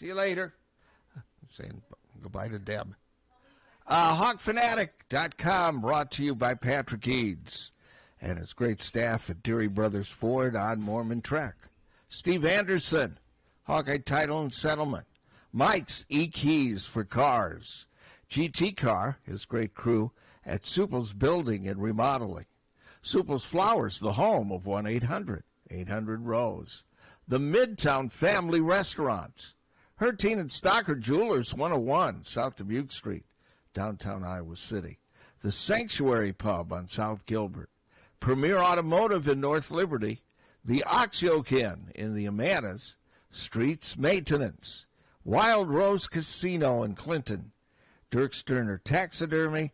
See you later. Saying goodbye to Deb. Hawkfanatic.com, brought to you by Patrick Eads and his great staff at Deary Brothers Ford on Mormon Trek. Steve Anderson, Hawkeye Title and Settlement. Mike's E-Keys for Cars. GT Car, his great crew at Supple's Building and Remodeling. Supple's Flowers, the home of 1-800-800-ROSE. The Midtown Family Restaurants. Harty and Stocker Jewelers, 101 South Dubuque Street, downtown Iowa City. The Sanctuary Pub on South Gilbert. Premier Automotive in North Liberty. The Ox-Yoke Inn in the Amanas. Streets Maintenance. Wild Rose Casino in Clinton. Dirk Sterner Taxidermy.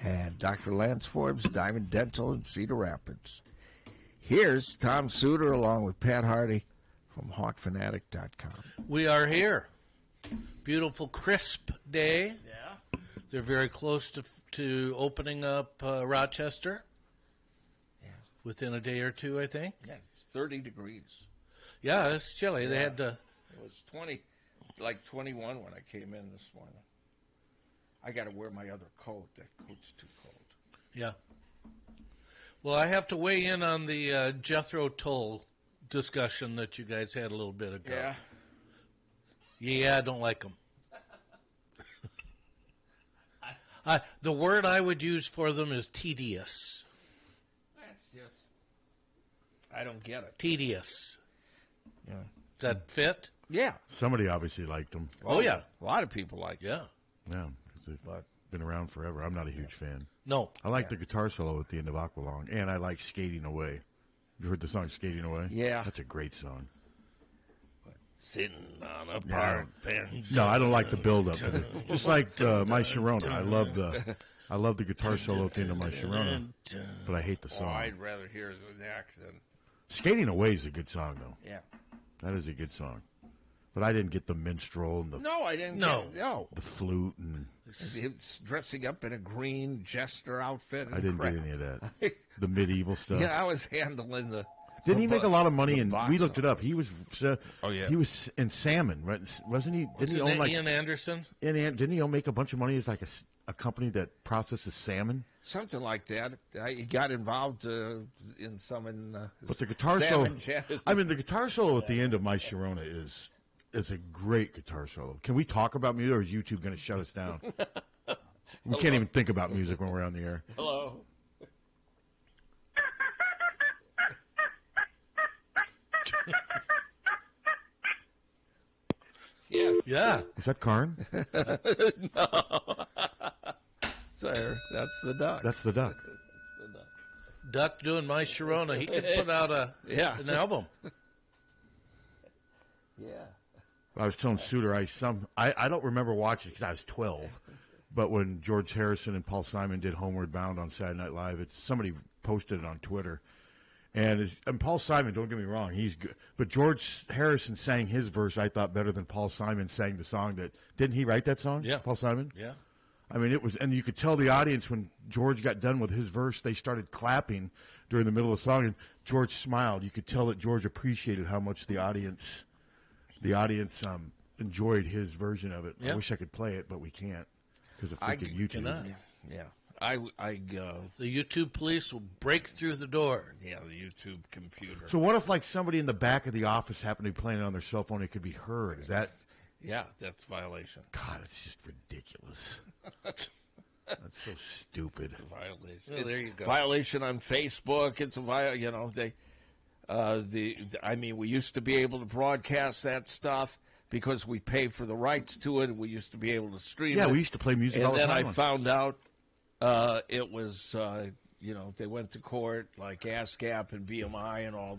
And Dr. Lance Forbes Diamond Dental in Cedar Rapids. Here's Tom Suter along with Pat Harty from Hawkfanatic.com. We are here. Beautiful, crisp day. Yeah. They're very close to opening up Rochester. Yeah. Within a day or two, I think. Yeah, it's 30 degrees. Yeah, it's chilly. Yeah. They had to. It was 21 when I came in this morning. I got to wear my other coat. That coat's too cold. Yeah. Well, I have to weigh in on the Jethro Tull discussion that you guys had a little bit ago. Yeah. Yeah, I don't like them. The word I would use for them is tedious. That's just, I don't get it. Tedious. Yeah. Does that fit? Yeah. Somebody obviously liked them. Oh, yeah. A lot of people like it. Yeah. Yeah, because they've been around forever. I'm not a huge fan. No. I like the guitar solo at the end of Aqualung, and I like Skating Away. You heard the song Skating Away? Yeah. That's a great song. Sitting on a park bench. No, I don't like the build-up. Just like My Sharona. I love the guitar solo at the end of My Sharona, but I hate the Oh, song. I'd rather hear the accent. Skating Away is a good song, though. Yeah. That is a good song. But I didn't get the minstrel and No, I didn't. No. Get, no. the flute, and It's dressing up in a green jester outfit. And I didn't crap. get any of that. The medieval stuff. Yeah, I was handling the. Didn't he make a lot of money? And box we looked it up. He was. Oh, yeah. He was in Salmon, right? Wasn't he? Didn't he Isn't own it like? Ian Anderson? Didn't he make a bunch of money as like a company that processes salmon? Something like that. He got involved in some. But the guitar solo. salmon chat. I mean, the guitar solo at the end of My Sharona is a great guitar solo. Can we talk about music, or is YouTube going to shut us down? We can't even think about music when we're on the air. Hello. Yes. Yeah. Is that Karn? No. Sorry, that's the duck. That's the duck. That's the duck. Duck doing My Sharona. He could put out an album. Yeah. I was telling Suter, I don't remember watching because I was 12, but when George Harrison and Paul Simon did Homeward Bound on Saturday Night Live, somebody posted it on Twitter. And Paul Simon, don't get me wrong, he's good. But George Harrison sang his verse, I thought, better than Paul Simon sang the song didn't he write that song? Yeah. Paul Simon? Yeah. I mean, it was, and you could tell the audience when George got done with his verse, they started clapping during the middle of the song, and George smiled. You could tell that George appreciated how much the audience enjoyed his version of it. Yeah. I wish I could play it, but we can't because of freaking YouTube. cannot. Yeah. I The YouTube police will break through the door. yeah, the YouTube computer. So what if like somebody in the back of the office happened to be playing it on their cell phone? It could be heard. Is that? Yeah, that's violation. God, it's just ridiculous. That's so stupid. It's a violation. Well, there you go. Violation on Facebook. It's a violation. You know, we used to be able to broadcast that stuff because we pay for the rights to it. We used to be able to stream it. Yeah, we used to play music all And the then time. I found out it was, they went to court, like ASCAP and BMI and all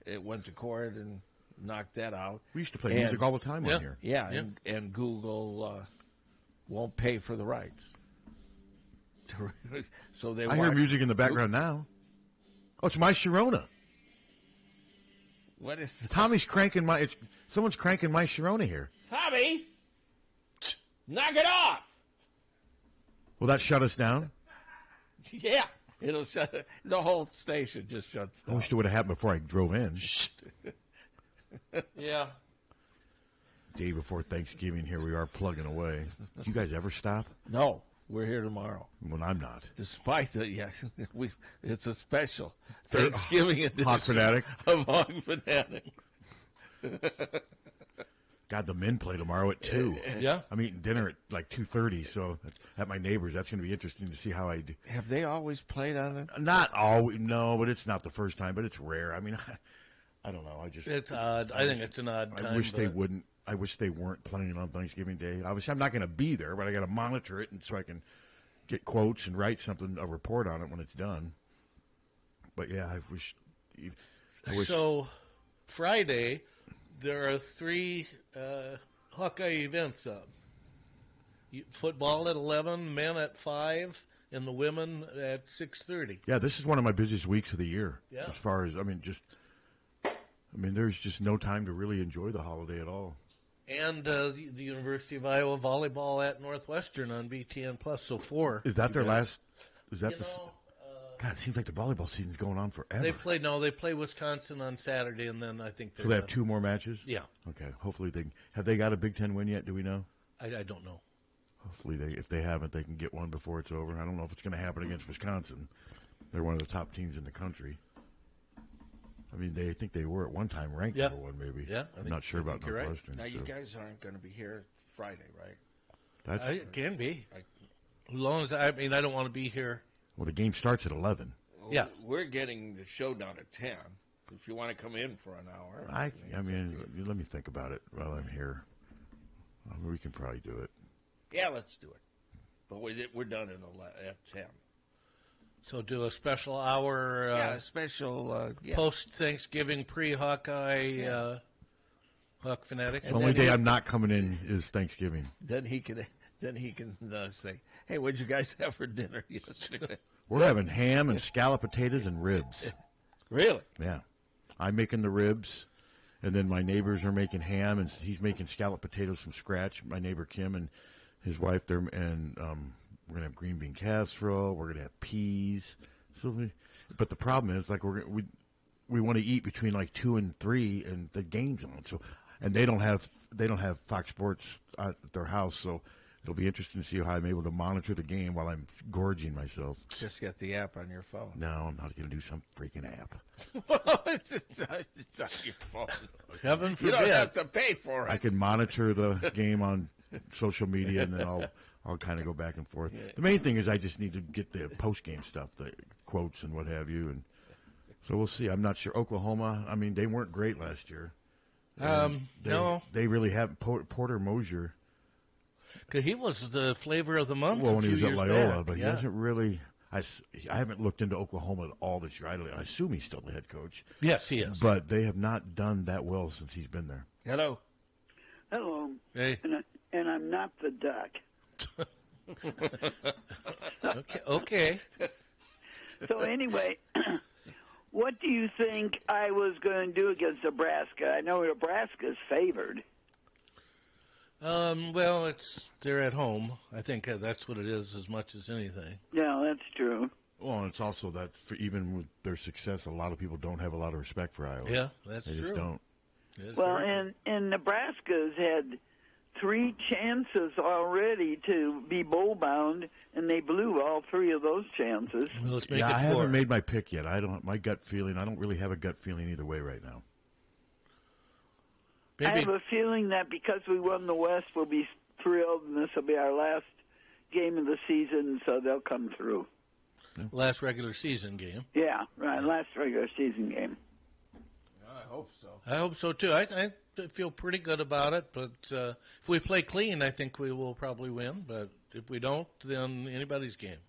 it went to court and knocked that out. We used to play music all the time on here. Yeah, and Google won't pay for the rights. So they I hear music in the background now. Oh, it's My Sharona. What is Tommy's cranking someone's cranking My Sharona here. Tommy? Knock it off! Will that shut us down? Yeah, it'll shut. The whole station just shuts I down. wish it would have happened before I drove in. Yeah. day before Thanksgiving, here we are plugging away. Do you guys ever stop? No, we're here tomorrow. Well, I'm not. Despite the, it's a special Thanksgiving edition Hawkfanatic. of Hawkfanatic. God, the men play tomorrow at 2. Yeah. I'm eating dinner at like 2:30, so at my neighbor's. That's going to be interesting to see how I do. Have they always played on it? Not always, no, but it's not the first time, but it's rare. I mean, I don't know. It's odd. I think it's an odd time. I wish they wouldn't. I wish they weren't playing on Thanksgiving Day. Obviously, I'm not going to be there, but I got to monitor it and so I can get quotes and write a report on it when it's done. But yeah, I wish. So, Friday, there are 3 Hawkeye events up. Football at 11, men at 5, and the women at 6:30. Yeah, this is one of my busiest weeks of the year. Yeah. As far as there's just no time to really enjoy the holiday at all. And the University of Iowa volleyball at Northwestern on BTN Plus. So 4. Is that their last? Is that know, God, it seems like the volleyball season's going on forever. They play Wisconsin on Saturday, and then I think So they have 2 more matches? Yeah. Okay. Hopefully have they got a Big Ten win yet? Do we know? I don't know. Hopefully if they haven't, they can get one before it's over. I don't know if it's going to happen against Wisconsin. They're one of the top teams in the country. I mean, they think they were at one time ranked number 1, maybe. Yeah. I'm not sure about Northwestern. Now, you guys aren't going to be here Friday, right? It can be. As long as I don't want to be here. Well, the game starts at 11. Well, Yeah. We're getting the show down at 10. If you want to come in for an hour. I mean, let me think about it while I'm here. We can probably do it. Yeah, let's do it. But we're done at 10. So do a special hour. A special. Post-Thanksgiving, pre-Hawkeye, Hawkfanatic. The only day I'm not coming in is Thanksgiving. Then he can say, "Hey, what'd you guys have for dinner yesterday?" We're having ham and scalloped potatoes and ribs. Really? Yeah. I'm making the ribs, and then my neighbors are making ham, and he's making scalloped potatoes from scratch. My neighbor Kim and his wife, we're going to have green bean casserole. We're going to have peas. But the problem is, like, we want to eat between like 2 and 3, and the game's on. So, and they don't have Fox Sports at their house, so it'll be interesting to see how I'm able to monitor the game while I'm gorging myself. Just get the app on your phone. No, I'm not going to do some freaking app. It's on your phone. Heaven forbid. You don't have to pay for it. I can monitor the game on social media, and then I'll kind of go back and forth. Yeah. The main thing is I just need to get the post-game stuff, the quotes and what have you, and so we'll see. I'm not sure. Oklahoma, I mean, they weren't great last year. No. They really haven't. Porter Mosier. Because he was the flavor of the month. Well, when he was at Loyola, back. but he hasn't really. I haven't looked into Oklahoma at all this year. I assume he's still the head coach. Yes, he is. But they have not done that well since he's been there. Hello. Hello. Hey. And I'm not the duck. Okay. So anyway, what do you think Iowa's going to do against Nebraska? I know Nebraska's favored. Well, they're at home. I think that's what it is as much as anything. Yeah, that's true. Well, and it's also that even with their success, a lot of people don't have a lot of respect for Iowa. Yeah, that's they true. Just don't. Well, and Nebraska's had 3 chances already to be bowl bound, and they blew all 3 of those chances. Well, let's make Yeah, it 4. I haven't made my pick yet. My gut feeling. I don't really have a gut feeling either way right now. Maybe. I have a feeling that because we won the West, we'll be thrilled, and this will be our last game of the season, so they'll come through. Last regular season game. Yeah, right, last regular season game. I hope so. I hope so, too. I feel pretty good about it, but if we play clean, I think we will probably win. But if we don't, then anybody's game.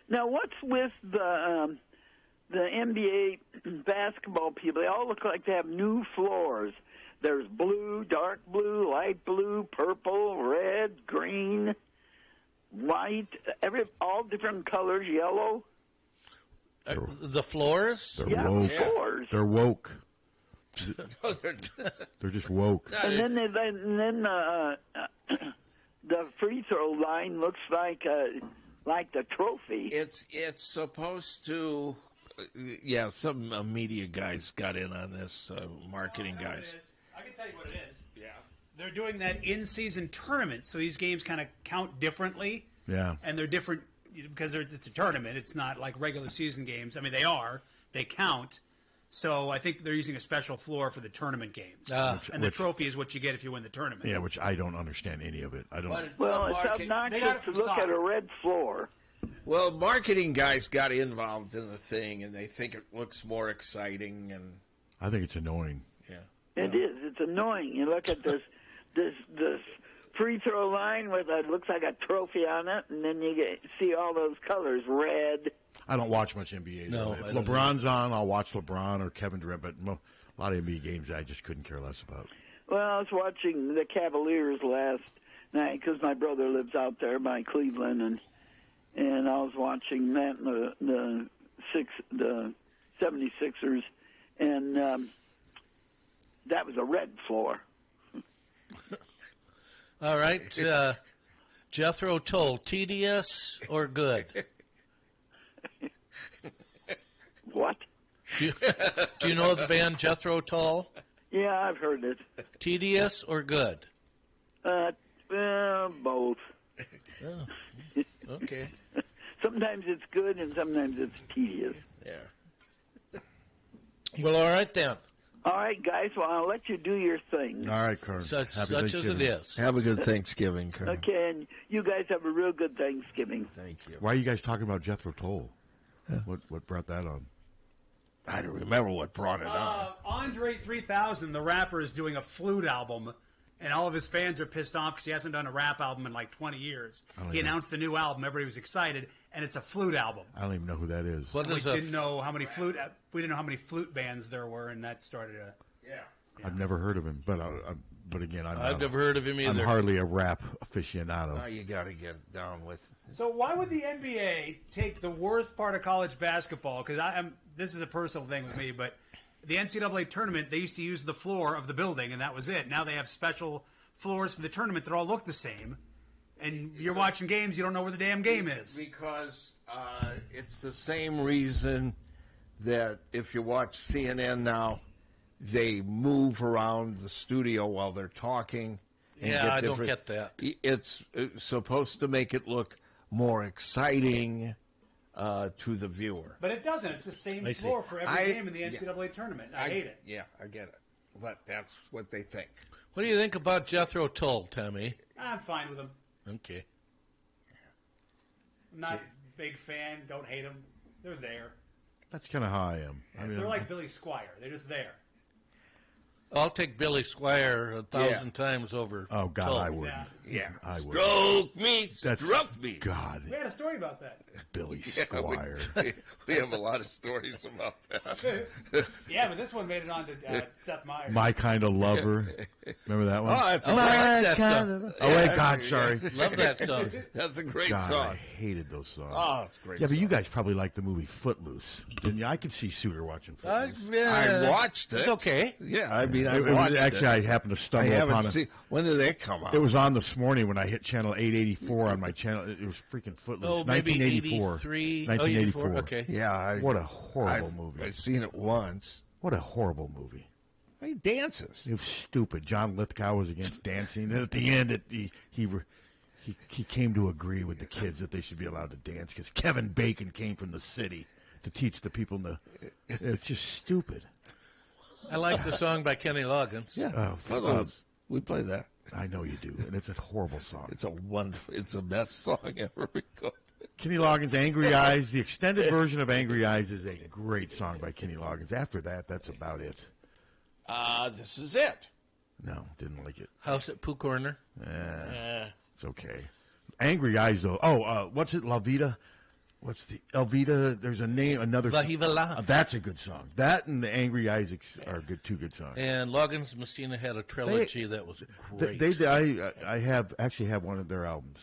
Now, what's with the NBA basketball people? They all look like they have new floors. There's blue, dark blue, light blue, purple, red, green, white, all different colors, yellow. The floors? They're woke. Floors. They're woke. No, They're just woke. And then the free throw line looks like the trophy. It's supposed to. Some media guys got in on this, marketing guys. I can tell you what it is. Yeah. they're doing that in-season tournament, so these games kind of count differently. Yeah. And they're different because it's a tournament. It's not like regular season games. I mean, they count. So I think they're using a special floor for the tournament games. And the trophy is what you get if you win the tournament. Yeah, which I don't understand any of it. I don't. Well, it's obnoxious to look at a red floor. Well, marketing guys got involved in the thing, and they think it looks more exciting. And I think it's annoying. Yeah, it is. It's annoying. You look at this free throw line with looks like a trophy on it, and then you see all those colors, red. I don't watch much NBA. No, if LeBron's on, I'll watch LeBron or Kevin Durant, but a lot of NBA games I just couldn't care less about. Well, I was watching the Cavaliers last night because my brother lives out there by Cleveland, and I was watching that and the 76ers, and that was a red floor. All right, Jethro Tull, tedious or good? What? Do you know the band Jethro Tull? Yeah, I've heard it. Tedious or good? Both. Oh, okay. Sometimes it's good and sometimes it's tedious. yeah. Well, all right then. All right, guys. Well, I'll let you do your thing. All right, Kern. Such as Thanksgiving. it is. Have a good Thanksgiving, Colonel. Okay, and you guys have a real good Thanksgiving. Thank you. Why are you guys talking about Jethro Tull? What brought that on? I don't remember what brought it on. Andre 3000, the rapper, is doing a flute album, and all of his fans are pissed off because he hasn't done a rap album in like 20 years. He announced a new album. Everybody was excited, and it's a flute album. I don't even know who that is. What We is didn't know how many flute bands there were, and that started a. I've never heard of him, but again, I've never heard of him I'm either. hardly a rap aficionado. Now you got to get down with. So why would the NBA take the worst part of college basketball? Because this is a personal thing with me, but the NCAA tournament, they used to use the floor of the building, and that was it. Now they have special floors for the tournament that all look the same. And you're watching games, you don't know where the damn game is. Because it's the same reason that if you watch CNN now, they move around the studio while they're talking. And Yeah, I don't different- get that. It's supposed to make it look more exciting to the viewer. But it doesn't. It's the same I see. floor for every game in the NCAA tournament. I hate it. Yeah, I get it. But that's what they think. What do you think about Jethro Tull, Tommy? I'm fine with them. Okay. I'm not a big fan. Don't hate them. They're there. That's kind of how I am. I mean, They're like Billy Squire. They're just there. I'll take Billy Squire 1,000 times over. oh God, Tull. I wouldn't. Yeah. I would. Stroke me, That's stroke me. God, We had a story about that. Billy Yeah, Squire. we have a lot of stories about that. Yeah, but this one made it on to Seth Meyers. My Kind of Lover. Remember that one? Oh, that's I a like great, that song. Oh, wait, God, sorry. Love that song. that's a great God, song. I hated those songs. Oh, it's a great. yeah, but song. you guys probably like the movie Footloose, didn't you? I could see Suter watching Footloose. I watched it. It's okay. Yeah, I mean, I It was- watched actually, it. I happened to I stumble haven't upon it. seen. When did they come out? It was on this morning when I hit channel 884 on my channel. It was freaking Footloose. Oh, maybe 1984. 83. 1984. 84. Okay. Yeah. What a horrible movie. I've seen it once. What a horrible movie. He dances. It was stupid. John Lithgow was against dancing. And at the end, he came to agree with the kids that they should be allowed to dance because Kevin Bacon came from the city to teach the people in the. It's just stupid. I like the song by Kenny Loggins. Yeah. Footloose. We play that. I know you do, and it's a horrible song. It's a wonderful. It's the best song ever recorded. Kenny Loggins' "Angry Eyes." The extended version of "Angry Eyes" is a great song by Kenny Loggins. After that, that's about it. This is it. No, didn't like it. House at Pooh Corner. It's okay. "Angry Eyes" though. Oh, what's it? La Vida. What's the Elvita? There's a name. Another. Viva La. That's a good song. That and the "Angry Eyes" are good. Two good songs. And Loggins Messina had a trilogy that was great. I actually have one of their albums,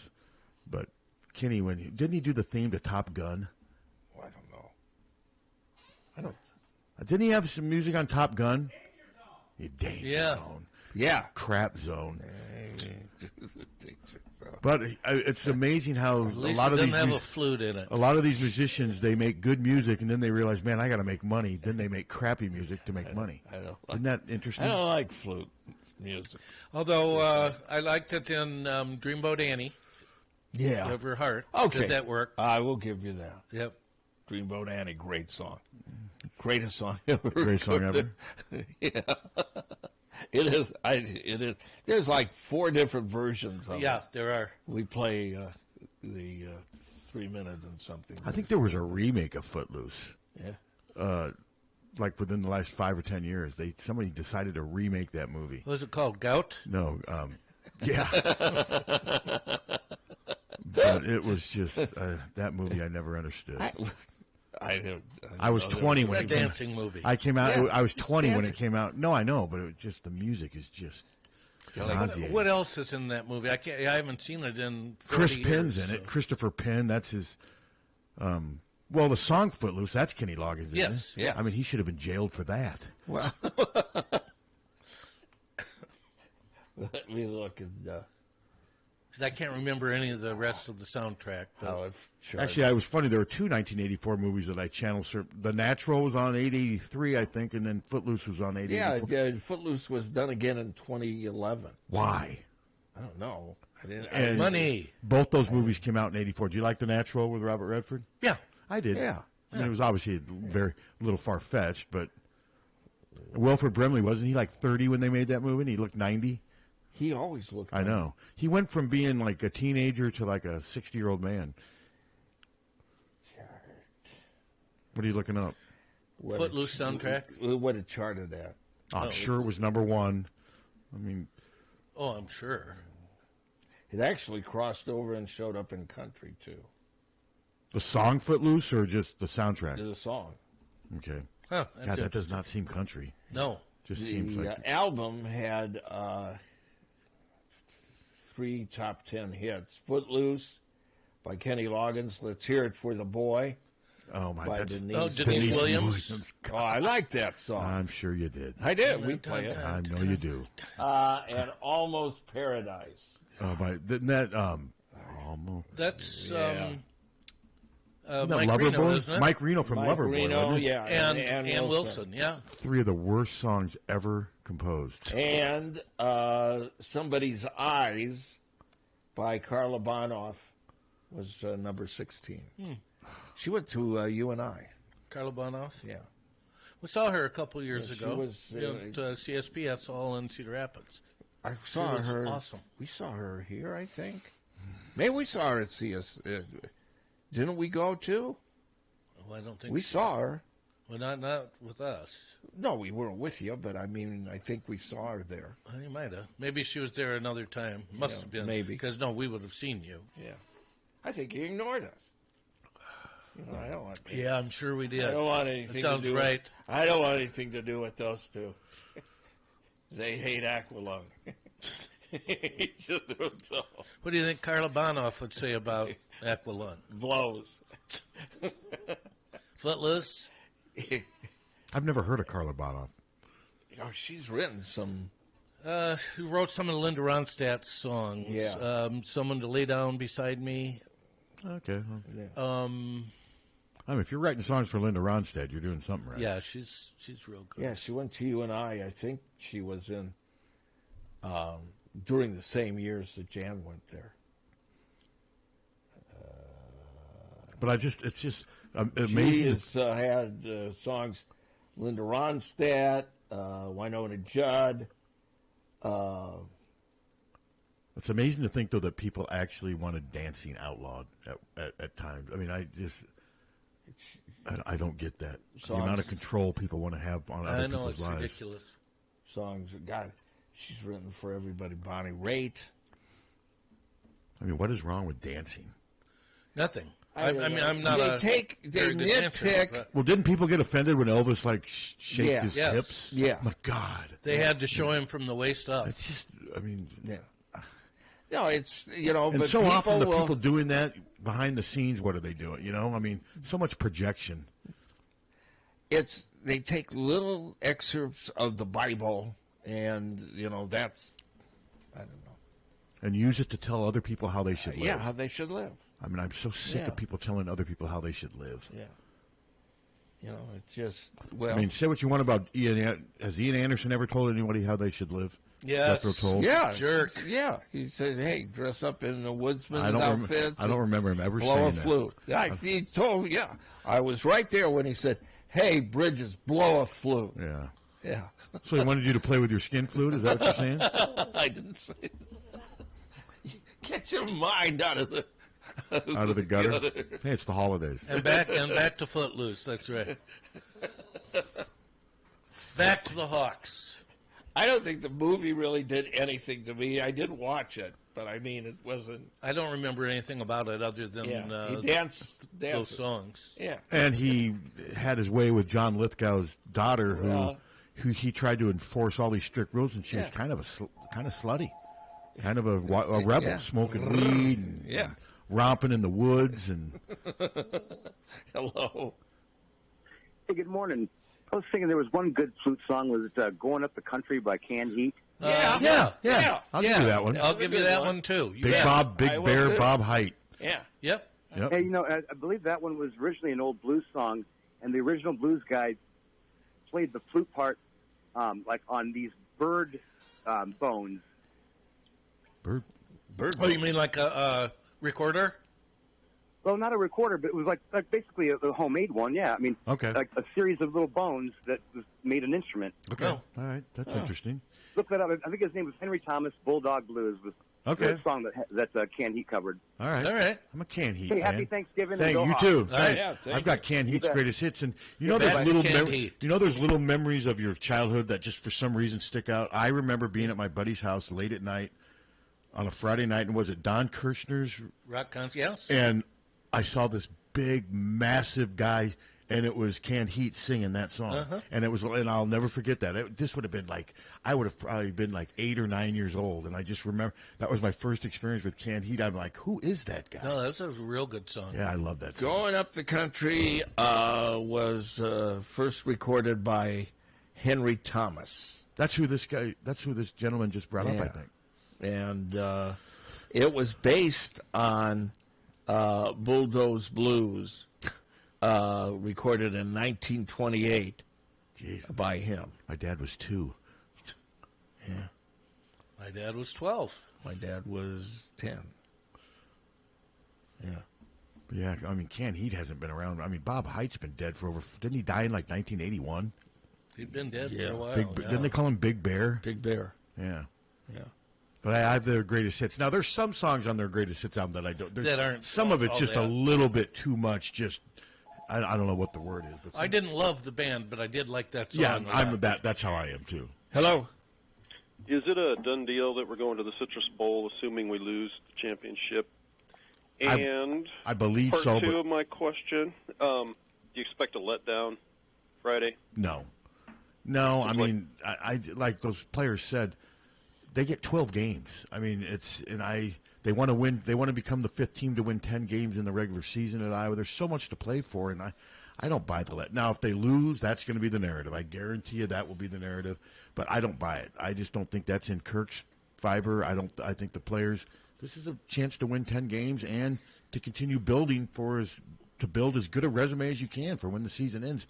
but Kenny, didn't he do the theme to Top Gun? Oh, I don't know. I don't. Didn't he have some music on Top Gun? Danger Yeah. Zone. Yeah. Crap Zone. Danger Zone. But it's amazing how At least a lot it of doesn't these have a flute in it. a lot of these musicians, they make good music and then they realize, man, I got to make money. Then they make crappy music to make money. I don't. Isn't that interesting? I don't like flute. music. Although I liked it in Dreamboat Annie. Yeah. Of her heart. Okay. Did that work? I will give you that. Yep. Dreamboat Annie, great song. Greatest song ever. Great song ever. Yeah. It is. It is. There's like 4 different versions of it. Yeah, there are. We play the 3 minute and something. I think there was a remake of Footloose. Yeah. Like within the last 5 or 10 years, somebody decided to remake that movie. What was it called? Gout? No, yeah. But it was just that movie I never understood. I was 20 when It's a dancing movie. I came out. Yeah, I was 20 when dancing. it came out. No, I know, but it was just the music is just nauseating. What else is in that movie? I haven't seen it in 40 Chris years, Penn's in so- it. Christopher Penn. That's his. Well, the song "Footloose." That's Kenny Loggins. Isn't Yes, it? yes. I mean, he should have been jailed for that. Well, let me look at 'Cause I can't remember any of the rest of the soundtrack. But how it's charted. Actually, I was funny. There were 2 1984 movies that I channeled. The Natural was on 883, I think, and then Footloose was on 884. Footloose was done again in 2011. Why? I don't know. I didn't. And Money. Both those movies came out in 84. Do you like The Natural with Robert Redford? Yeah. I did. Yeah. I mean, it was obviously a little far-fetched, but Wilford Brimley, wasn't he like 30 when they made that movie, and he looked 90? He always looked. I know. He went from being like a teenager to like a 60-year-old man. What are you looking up? Footloose soundtrack? What it charted at? I'm sure it was #1. I mean, Oh, I'm sure. It actually crossed over and showed up in country too. the song Footloose or just the soundtrack? The song. Okay. Huh, God, that's that does not seem country. No. Just seems The like album had 3 top 10 hits. Footloose by Kenny Loggins. Let's Hear It for the Boy oh my, by that's Denise. Oh, Denise Williams. Oh, I like that song. I'm sure you did. I did. We play it. I know you do. And Almost Paradise. Oh, that almost. That's Yeah. Isn't that Mike Lover Reno, Boy? isn't it? Mike Reno from Mike Lover Boy, Reno, wasn't it? yeah. And Wilson, yeah. 3 of the worst songs ever composed. And Somebody's Eyes by Carla Bonoff was number 16. She went to UNI. Carla Bonoff. Yeah. We saw her a couple years Yeah, she ago was, at CSPS all in Cedar Rapids. I saw was her. awesome. We saw her here, I think. Maybe we saw her at CS. Didn't we go too? Oh, I don't think We so. saw her. Well, not with us. No, we weren't with you, but I mean, I think we saw her there. Well, you might have. Maybe she was there another time. Must Yeah, have been. maybe. Because, no, we would have seen you. Yeah. I think you ignored us. You know, I don't want. Yeah, I'm sure we did. I don't want anything. That sounds to do right. With, I don't want anything to do with those two. They hate Aqualung. Each other so What do you think Carla Bonoff would say about Aqualung? blows. Footloose? I've never heard of Carla Bonoff. Oh, she's written some. Who wrote some of Linda Ronstadt's songs? Yeah. Someone to Lay Down Beside Me. Okay. Well, Um, I mean, if you're writing songs for Linda Ronstadt, you're doing something right. yeah, she's real good. Yeah, she went to UNI. I think she was in during the same years that Jan went there. But it's just She amazing. has had songs, Linda Ronstadt, Winona Judd. It's amazing to think, though, that people actually wanted dancing outlawed at times. I mean, I don't get that. The amount of control people want to have on other I know, people's it's lives. ridiculous. Songs, God, she's written for everybody. Bonnie Raitt. I mean, what is wrong with dancing? Nothing. I I don't mean, know. I'm not They very good dancer, nitpick. but Well, didn't people get offended when Elvis shaked Yeah. his Yes. hips? Yeah. My God, they had to show him from the waist up. it's just. I mean, Yeah. No, it's, and but so people often the will, people doing that behind the scenes, what are they doing? You know, I mean, so much projection. they take little excerpts of the Bible, and that's, I don't know. And use it to tell other people how they should live. Yeah, how they should live. I mean, I'm so sick Yeah. of people telling other people how they should live. Yeah. It's just, well, I mean, say what you want about Ian. Has Ian Anderson ever told anybody how they should live? Yes. Jethro Tull. Yeah, Jerk. Yeah, he said, "Hey, dress up in a woodsman's I don't outfits. remember him ever blow saying a that. flute." Yeah, he told me. Yeah, I was right there when he said, "Hey, Bridges, blow a flute." Yeah. Yeah, So he wanted you to play with your skin flute? Is that what you're saying? I didn't say that. Get your mind out of the Out of the gutter? Hey, it's the holidays. And back to Footloose. That's right. Back to the Hawks. I don't think the movie really did anything to me. I did watch it, but I mean, it wasn't. I don't remember anything about it other than Yeah, he danced those songs. Yeah, And he had his way with John Lithgow's daughter, who he tried to enforce all these strict rules, and she was kind of slutty, kind of a rebel, Yeah. smoking weed and romping in the woods. And hello. Hey, good morning. I was thinking there was one good flute song. Was it "Going Up the Country" by Canned Heat? yeah. I'll give you that one. I'll give you that one too. Big Bear, Bob Height. Yeah. Yep. Hey, I believe that one was originally an old blues song, and the original blues guy played the flute part, like on these bird bones. Bird. Oh, you mean like a recorder? Well, not a recorder, but it was like basically a homemade one. Yeah, I mean, Okay. like a series of little bones that was made an instrument. Okay. Oh. All right. That's interesting. Look that up. I think his name was Henry Thomas. Bulldog Blues was the song that Canned Heat covered. All right. All right. I'm a Canned Heat Hey, fan. happy Thanksgiving. Thank and go you Hawks. too. All right. Thanks. Yeah, thank I've got you. Canned Heat's bet. greatest hits, and bet. Canned Heat. You know those little memories of your childhood that just for some reason stick out. I remember being at my buddy's house late at night on a Friday night, and was it Don Kirshner's? Rock concert, yes. And I saw this big, massive guy, and it was Canned Heat singing that song, and I'll never forget that. This would have been like, I would have probably been like 8 or 9 years old, and I just remember that was my first experience with Canned Heat. I'm like, who is that guy? No, that was a real good song. Yeah, I love that song. Going Up the Country was first recorded by Henry Thomas. That's who this gentleman just brought up, I Yeah. think. And it was based on Bulldoze Blues, recorded in 1928 Jeez, by him. my dad was 2. Yeah, My dad was 12. my dad was 10. Yeah. Yeah, I mean, Canned Heat hasn't been around. I mean, Bob Height's been dead for over. Didn't he die in like 1981? He'd been dead Yeah. for a while. Didn't they call him Big Bear? Big Bear. Yeah. Yeah. But I have their greatest hits. Now, there's some songs on their greatest hits album that I don't. That aren't Some of it's all just a that. little bit too much. Just I don't know what the word is. But I didn't love the band, but I did like that song. Yeah, a I'm lot. that. That's how I am too. Hello. Is it a done deal that we're going to the Citrus Bowl, assuming we lose the championship? And I believe part so. two But of my question: do you expect a letdown Friday? no. I mean, I like those players said. They get 12 games. I mean, they want to win. They want to become the 5th team to win 10 games in the regular season at Iowa. There's so much to play for, and I don't buy the let. Now, if they lose, that's going to be the narrative. I guarantee you that will be the narrative. But I don't buy it. I just don't think that's in Kirk's fiber. I think the players. This is a chance to win 10 games and to continue building to build as good a resume as you can for when the season ends.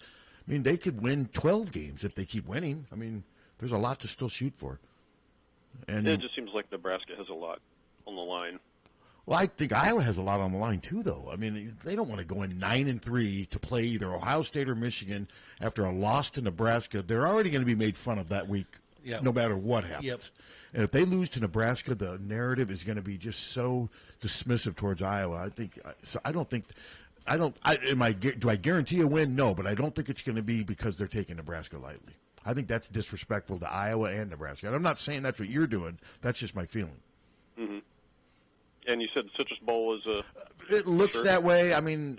I mean, they could win 12 games if they keep winning. I mean, there's a lot to still shoot for. And It just seems like Nebraska has a lot on the line. well, I think Iowa has a lot on the line too, though. I mean, they don't want to go in 9-3 to play either Ohio State or Michigan after a loss to Nebraska. They're already going to be made fun of that week, no matter what happens. Yep. And if they lose to Nebraska, the narrative is going to be just so dismissive towards Iowa. I think so. I don't think. Do I guarantee a win? No, but I don't think it's going to be because they're taking Nebraska lightly. I think that's disrespectful to Iowa and Nebraska. And I'm not saying that's what you're doing. That's just my feeling. Mm-hmm. And you said the Citrus Bowl is a. It looks Sure. that way. I mean,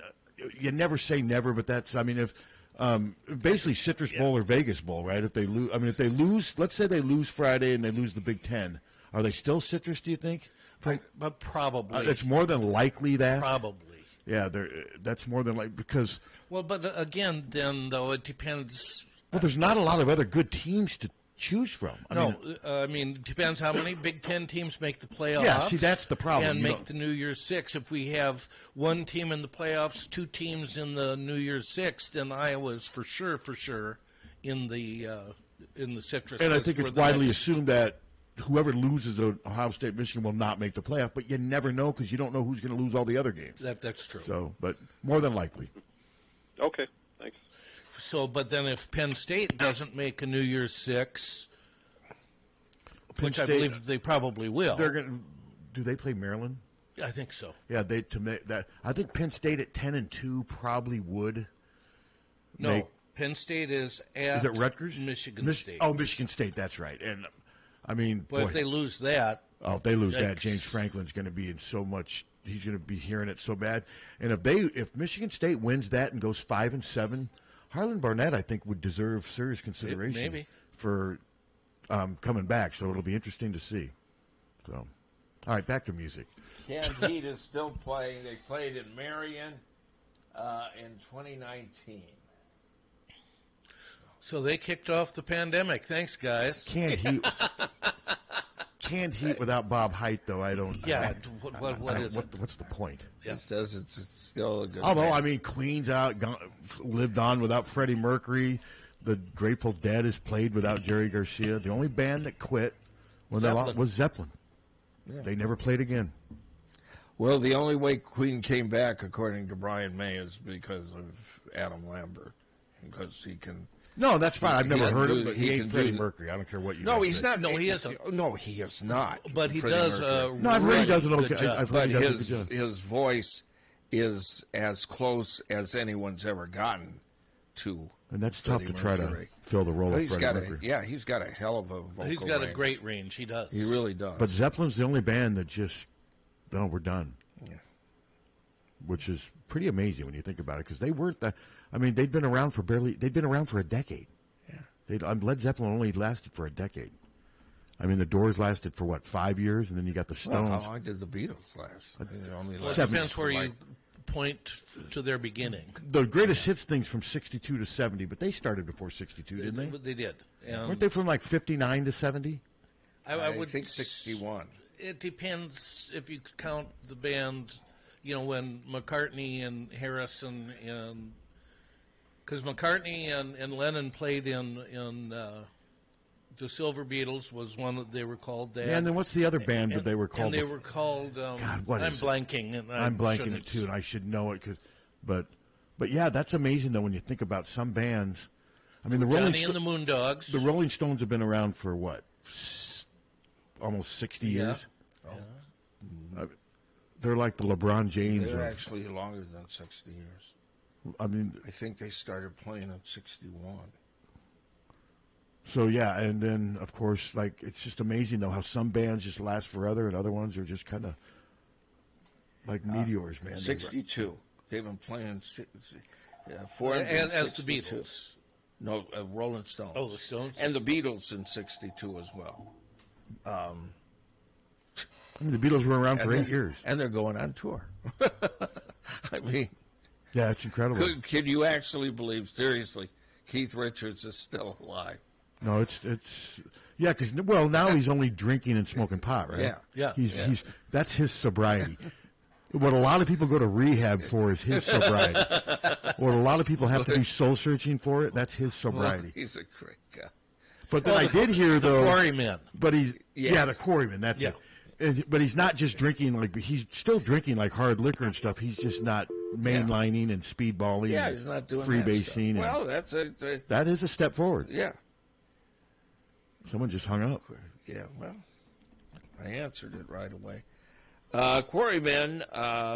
you never say never, but that's. I mean, if basically Citrus Bowl or Vegas Bowl, right? If they lose, let's say they lose Friday and they lose the Big Ten, are they still Citrus? Do you think? But probably. It's more than likely that. Probably. Yeah, that's more than like because. Well, but again, then though it depends. Well, there's not a lot of other good teams to choose from. I mean, it depends how many Big Ten teams make the playoffs. Yeah, see, that's the problem. And You make don't- the New Year's Six. If we have one team in the playoffs, 2 teams in the New Year's Six, then Iowa is for sure in the Citrus. And I list think for it's the widely next- assumed that whoever loses Ohio State, Michigan will not make the playoff. But you never know because you don't know who's going to lose all the other games. That's true. So, but more than likely. Okay, thanks. So, but then if Penn State doesn't make a New Year's Six, which I believe they probably will. They're going. Do they play Maryland? I think so. Yeah, to make that. I think Penn State at 10-2 probably would. No, Penn State is at. Is it Rutgers? Michigan State. Oh, Michigan State. That's right. And I mean, but if they lose that, if they lose that, James Franklin's going to be in so much. He's going to be hearing it so bad. And if Michigan State wins that and goes 5-7, Harlan Barnett, I think, would deserve serious consideration maybe for coming back. So it'll be interesting to see. So, all right, back to music. Canned Heat is still playing. They played in Marion in 2019. So they kicked off the pandemic. Thanks, guys. Canned Heat without Bob Height, though. I don't. Yeah. What is it? What's the point? Yeah. It says it's still a good. Although band. I mean, Queen's lived on without Freddie Mercury. The Grateful Dead has played without Jerry Garcia. The only band that quit when was Zeppelin. Yeah. They never played again. Well, the only way Queen came back, according to Brian May, is because of Adam Lambert, because he can. No, that's fine. I've never heard of him, but he ain't Freddie Mercury. I don't care what you. No, he's say. not. No, he isn't. No, he is not. But he Freddie does. Mercury. I've heard he does an okay. I've but heard he does a good job. his voice is as close as anyone's ever gotten to. And that's Freddie tough to try Mercury. to fill the role of Freddie Mercury. He's got a hell of a vocal He's got range. a great range. He does. He really does. But Zeppelin's the only band that just, no, we're done. Yeah. Which is pretty amazing when you think about it, because they weren't that. I mean, they'd been around for a decade. Yeah. Led Zeppelin only lasted for a decade. I mean, the Doors lasted for, 5 years, and then you got the Stones. Well, how long did the Beatles last? It only Well, it depends where you point to their beginning. The greatest hits things from 62 to 70, but they started before 62, didn't they? They did. Weren't they from 59 to 70? I would think 61. It depends if you count the band, when McCartney and Harrison and because McCartney and Lennon played in the Silver Beatles was one that they were called that. Yeah, and then what's the other band that they were called? And they were called. God, what I'm is blanking. It? I'm blanking it too, and I should know it but yeah, that's amazing though when you think about some bands. I mean, the Johnny and the Moondogs. The Rolling Stones have been around for almost 60 years. Yeah. They're like the LeBron James. They're actually longer than 60 years. I mean, I think they started playing in 61. So yeah, and then of course, it's just amazing though how some bands just last forever, and other ones are just kind of like meteors, man. 62. They've been playing as the Beatles. No, Rolling Stones. Oh, the Stones, and the Beatles in 62 as well. I mean, the Beatles were around for 8 years, and they're going on tour. I mean, yeah, it's incredible. Can you actually believe, seriously, Keith Richards is still alive? No, it's yeah, because now he's only drinking and smoking pot, right? Yeah. He's that's his sobriety. What a lot of people go to rehab for is his sobriety. What a lot of people have to do soul searching for that's his sobriety. Well, he's a great guy. But then I did hear though, the Quarrymen. But the Quarrymen. That's it. But he's not just drinking he's still drinking hard liquor and stuff. He's just not mainlining and speedballing. Yeah, he's not doing freebasing. Well, that is a step forward. Yeah. Someone just hung up. Yeah, well, I answered it right away. Quarrymen,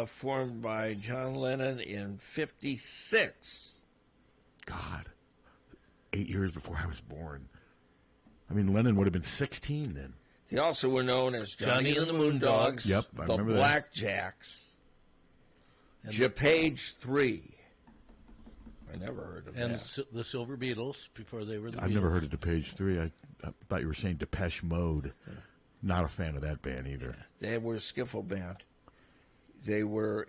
formed by John Lennon in 1956. God, 8 years before I was born. I mean, Lennon would have been 16 then. They also were known as Johnny and the Moondogs. Yep, I the remember Blackjacks. Japage 3. I never heard of that. And the Silver Beatles before they were the Beatles. I've never heard of DePage 3. I thought you were saying Depeche Mode. Yeah. Not a fan of that band either. Yeah. They were a skiffle band. They were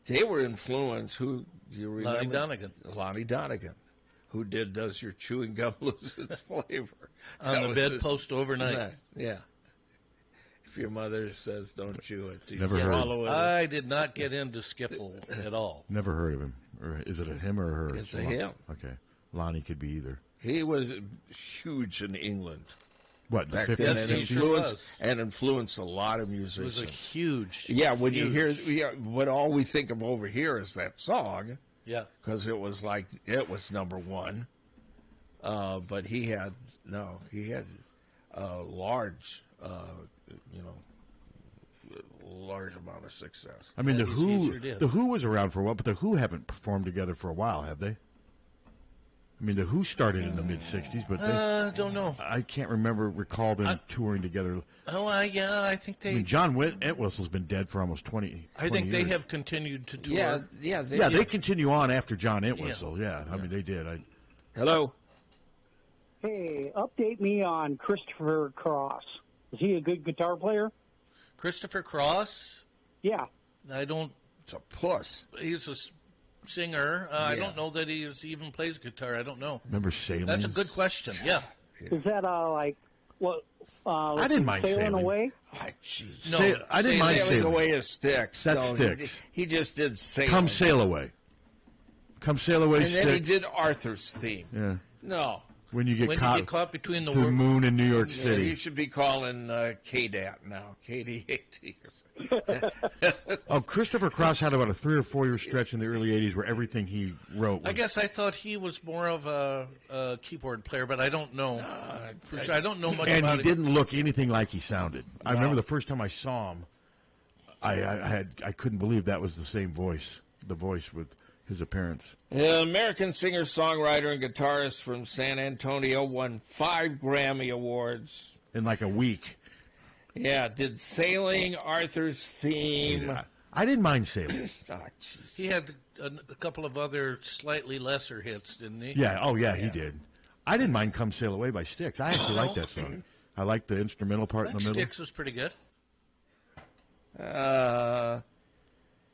influenced. Who do you remember? Lonnie Donegan, who did "Does Your Chewing Gum Lose Its Flavor?" On the bedpost overnight. Yeah. If your mother says don't chew it, do you never heard. Swallow it? I did not get into skiffle at all. Never heard of him. Or is it a him or a her? It's a him. Okay. Lonnie could be either. He was huge in England. What, the back 50s, then, Yes, and he sure influenced a lot of It musicians. was a huge. Yeah, when huge, you hear, when all we think of over here is that song, Yeah. because it was number one. But he had a large, large amount of success. I mean, Yeah, he sure did. The Who was around for a while, but the Who haven't performed together for a while, have they? I mean, the Who started in the mid '60s, but Don't know. I can't recall them touring together. Oh, yeah, I think they. I mean, John Entwistle's been dead for almost 20. I think they years. have continued to tour. Yeah, They continue on after John Entwistle. Yeah, I mean, they did. Hello. Hey, update me on Christopher Cross. Is he a good guitar player? Christopher Cross. Yeah. I don't. It's a puss. He's a singer. I don't know that he even plays guitar. I don't know. Remember Sailing? That's a good question. Yeah. Is that like what? I didn't mind Sailing Away. Oh, jeez. No, I didn't mind Sailing Sailing. Away is Styx. That's No, Styx. He just did Sailing. Come Sail Away. Come Sail Away, And then he Styx. did Arthur's theme. Yeah. No. When you get When caught, you get caught between the the world. moon in New York Yeah, City. you should be calling KDAT now. KDAT or something. Oh, Christopher Cross had about a 3 or 4 year stretch in the early '80s where everything he wrote was. I guess I thought he was more of a keyboard player, but I don't know for sure. I don't know much and about he it. didn't look anything like he sounded. I remember the first time I saw him, I couldn't believe that was the same voice, the voice with his appearance. An American singer, songwriter, and guitarist from San Antonio won 5 Grammy Awards. In like a week. Yeah, did Sailing, Arthur's Theme. Yeah. I didn't mind Sailing. Oh, jeez. He had a couple of other slightly lesser hits, didn't he? Yeah, oh yeah, he did. I didn't mind Come Sail Away by Styx. I actually like that song. I like the instrumental part in the middle. Styx is pretty good.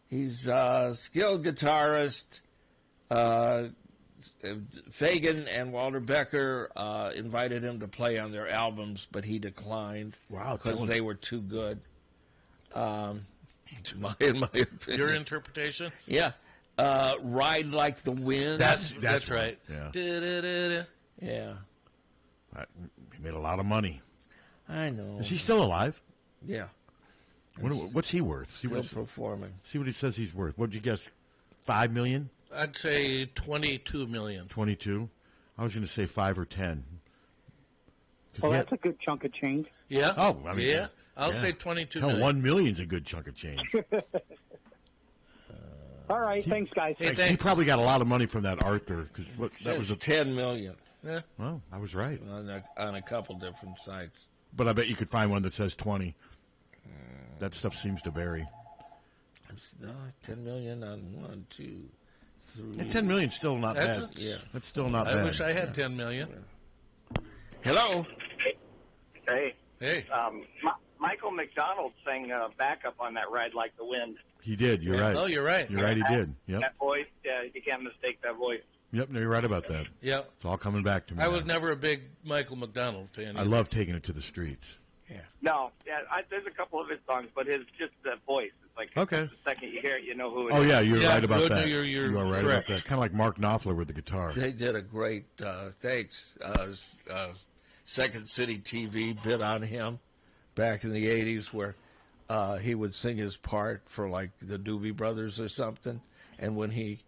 He's a skilled guitarist. Fagan and Walter Becker invited him to play on their albums, but he declined. Wow, because they were too good. In my opinion. Your interpretation? Yeah. Ride Like the Wind. That's right. Yeah. Da-da-da-da. Yeah. He made a lot of money. I know. Is he still alive? Yeah. What's he worth? Still performing. See what he says he's worth. What'd you guess? $5 million? I'd say 22 million. 22? I was going to say 5 or 10. Well, that's a good chunk of change. Yeah. Oh, I mean, yeah. I'll yeah. say 22 Hell, million. $1 million's a good chunk of change. All right, thanks, guys. Hey, He thanks. probably got a lot of money from that Arthur because that was Says 10 million Yeah. well, I was right. on a couple different sites. But I bet you could find one that says 20. That stuff seems to vary. No, 10 million on 1, 2, 3. And 10 million's still not That's bad. a- That's still not I bad. wish I had 10 million. Hello. Hey, Hey. Michael McDonald sang backup on that Ride Like the Wind. He did. You're right. Oh, you're right. You're right. He did. Yep. That voice, you can't mistake that voice. Yep. No, you're right about that. Yeah. It's all coming back to me. I now. was never a big Michael McDonald fan. I either. love taking it to the streets. No, there's a couple of his songs, but his just the voice. It's like Okay. the second you hear it, you know who it Oh is. yeah, you're Yeah, right about good, that. you're you are right correct. about that. Kind of like Mark Knopfler with the guitar. They did a great, thanks, Second City TV bit on him back in the 80s where he would sing his part for like the Doobie Brothers or something. And when he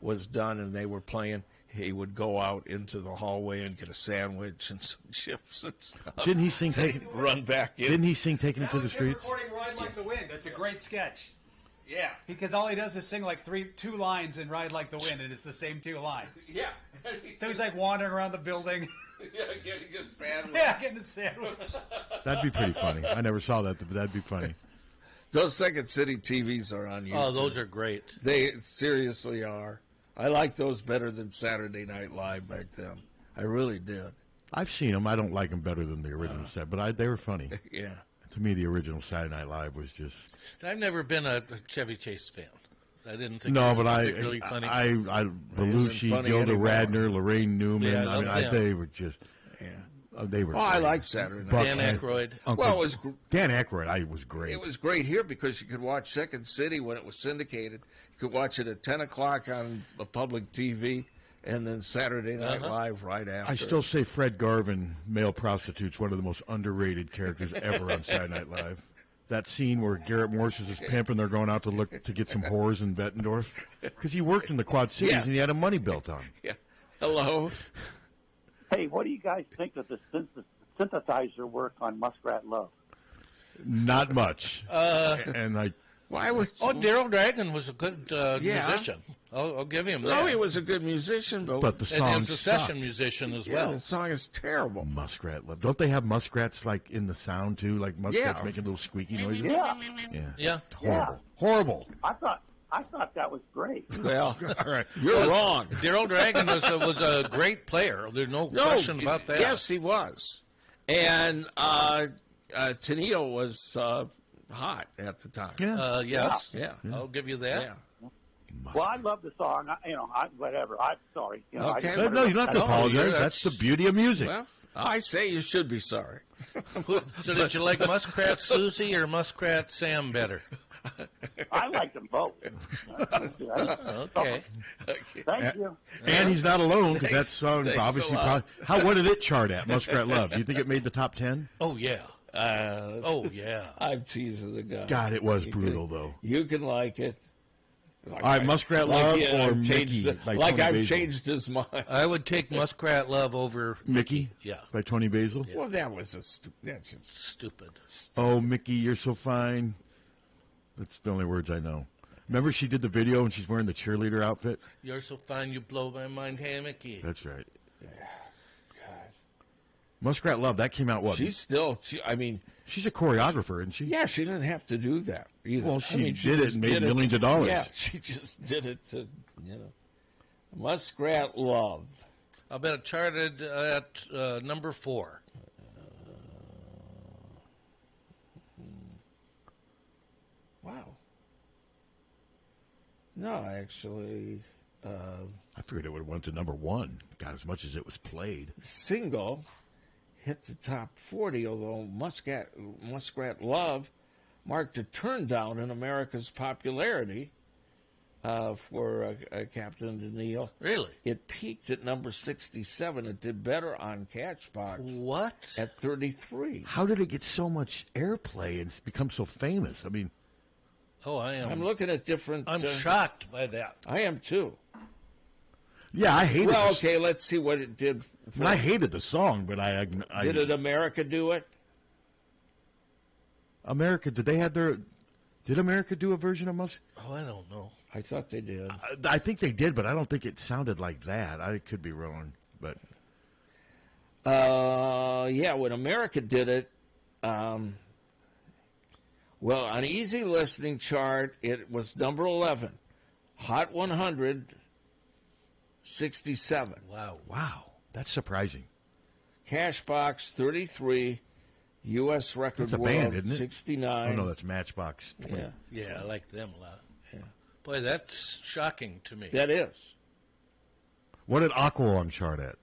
was done and they were playing, he would go out into the hallway and get a sandwich and some chips and stuff. Didn't he sing Then Taking? he'd run back in. Didn't he sing "Taking It to the Streets"? recording Ride Like the Wind. That's a great sketch. Yeah. Because all he does is sing like two lines in Ride Like the Wind, and it's the same 2 lines. Yeah. So he's like wandering around the building. Yeah, getting a sandwich. Yeah, getting a sandwich. That'd be pretty funny. I never saw that, but that'd be funny. Those Second City TVs are on YouTube. Oh, those are great. They seriously are. I like those better than Saturday Night Live back then. I really did. I've seen them. I don't like them better than the original set, but they were funny. Yeah. To me, the original Saturday Night Live was just I've never been a Chevy Chase fan. I didn't think no, it was but particularly funny. Belushi, funny Gilda anymore. Radner, Lorraine Newman. Yeah, I I mean, love them. they were just Yeah. they were. Oh, I great. like Saturday Night. Buck Dan Hen- Aykroyd. Uncle- Well, it was Dan Aykroyd. Was great. It was great here because you could watch Second City when it was syndicated. You could watch it at 10 o'clock on the public TV, and then Saturday Night Live right after. I still say Fred Garvin, male prostitute's one of the most underrated characters ever on Saturday Night Live. That scene where Garrett Morris is his pimp and they're going out to get some whores in Bettendorf. Because he worked in the Quad Cities and he had a money belt on. Yeah. Hello. Hey, what do you guys think of the synthesizer work on Muskrat Love? Not much. Why would? Daryl Dragon was a good musician. I'll give him that. No, he was a good musician, but the song and he was a session musician as well. The song is terrible. Muskrat Love. Don't they have muskrats like in the sound too? Like muskrats making little squeaky noises. Yeah. Horrible. I thought that was great. Well, all right, you're wrong. Daryl Dragon was a great player. There's no question about that. Yes, he was, and Tennille was hot at the time. Yes. Yeah. I'll give you that. Yeah. Well, I love the song. Whatever. I'm sorry. Okay. No, you don't have to apologize. That's the beauty of music. Well, I say you should be sorry. So did you like Muskrat Susie or Muskrat Sam better? I like them both. Okay. Thank you. And he's not alone because that song obviously what did it chart at? Muskrat Love. Do you think it made the top 10? Oh yeah. I'm teasing the guy. God, it was brutal though. You can like it. All right, Muskrat Love or Mickey? I've changed his mind. I would take Muskrat Love over Mickey. Yeah. By Tony Basil. Yeah. Well, that was that's just stupid. Oh, Mickey, you're so fine. That's the only words I know. Remember she did the video and she's wearing the cheerleader outfit? You're so fine, you blow my mind, hey, Mickey. That's right. Yeah. God. Muskrat Love, that came out what? She's she's a choreographer, isn't she? Yeah, she didn't have to do that either. Well, she did it and made millions of dollars. Yeah, she just did it to, Muskrat Love. I'll bet it charted at number 4. Wow. No, actually. I figured it would have went to number 1. God, as much as it was played. Single hit the top 40, although Muskrat Love marked a turndown in America's popularity for Captain Tennille. Really? It peaked at number 67. It did better on Catchbox. What? At 33. How did it get so much airplay and become so famous? I mean... Oh, I am. I'm looking at different... I'm shocked by that. I am, too. Yeah, I hated it. Well, okay, let's see what it did. I hated the song, but I Did it America do it? America, did America do a version of Musk? Oh, I don't know. I thought they did. I think they did, but I don't think it sounded like that. I could be wrong, but... when America did it, on Easy Listening chart, it was number 11. Hot 100, 67. Wow. That's surprising. Cashbox, 33. U.S. Record That's a World, band, isn't it? 69. Oh, no, that's Matchbox 20. Yeah, I like them a lot. Yeah. Boy, that's shocking to me. That is. What did Aqualung chart at?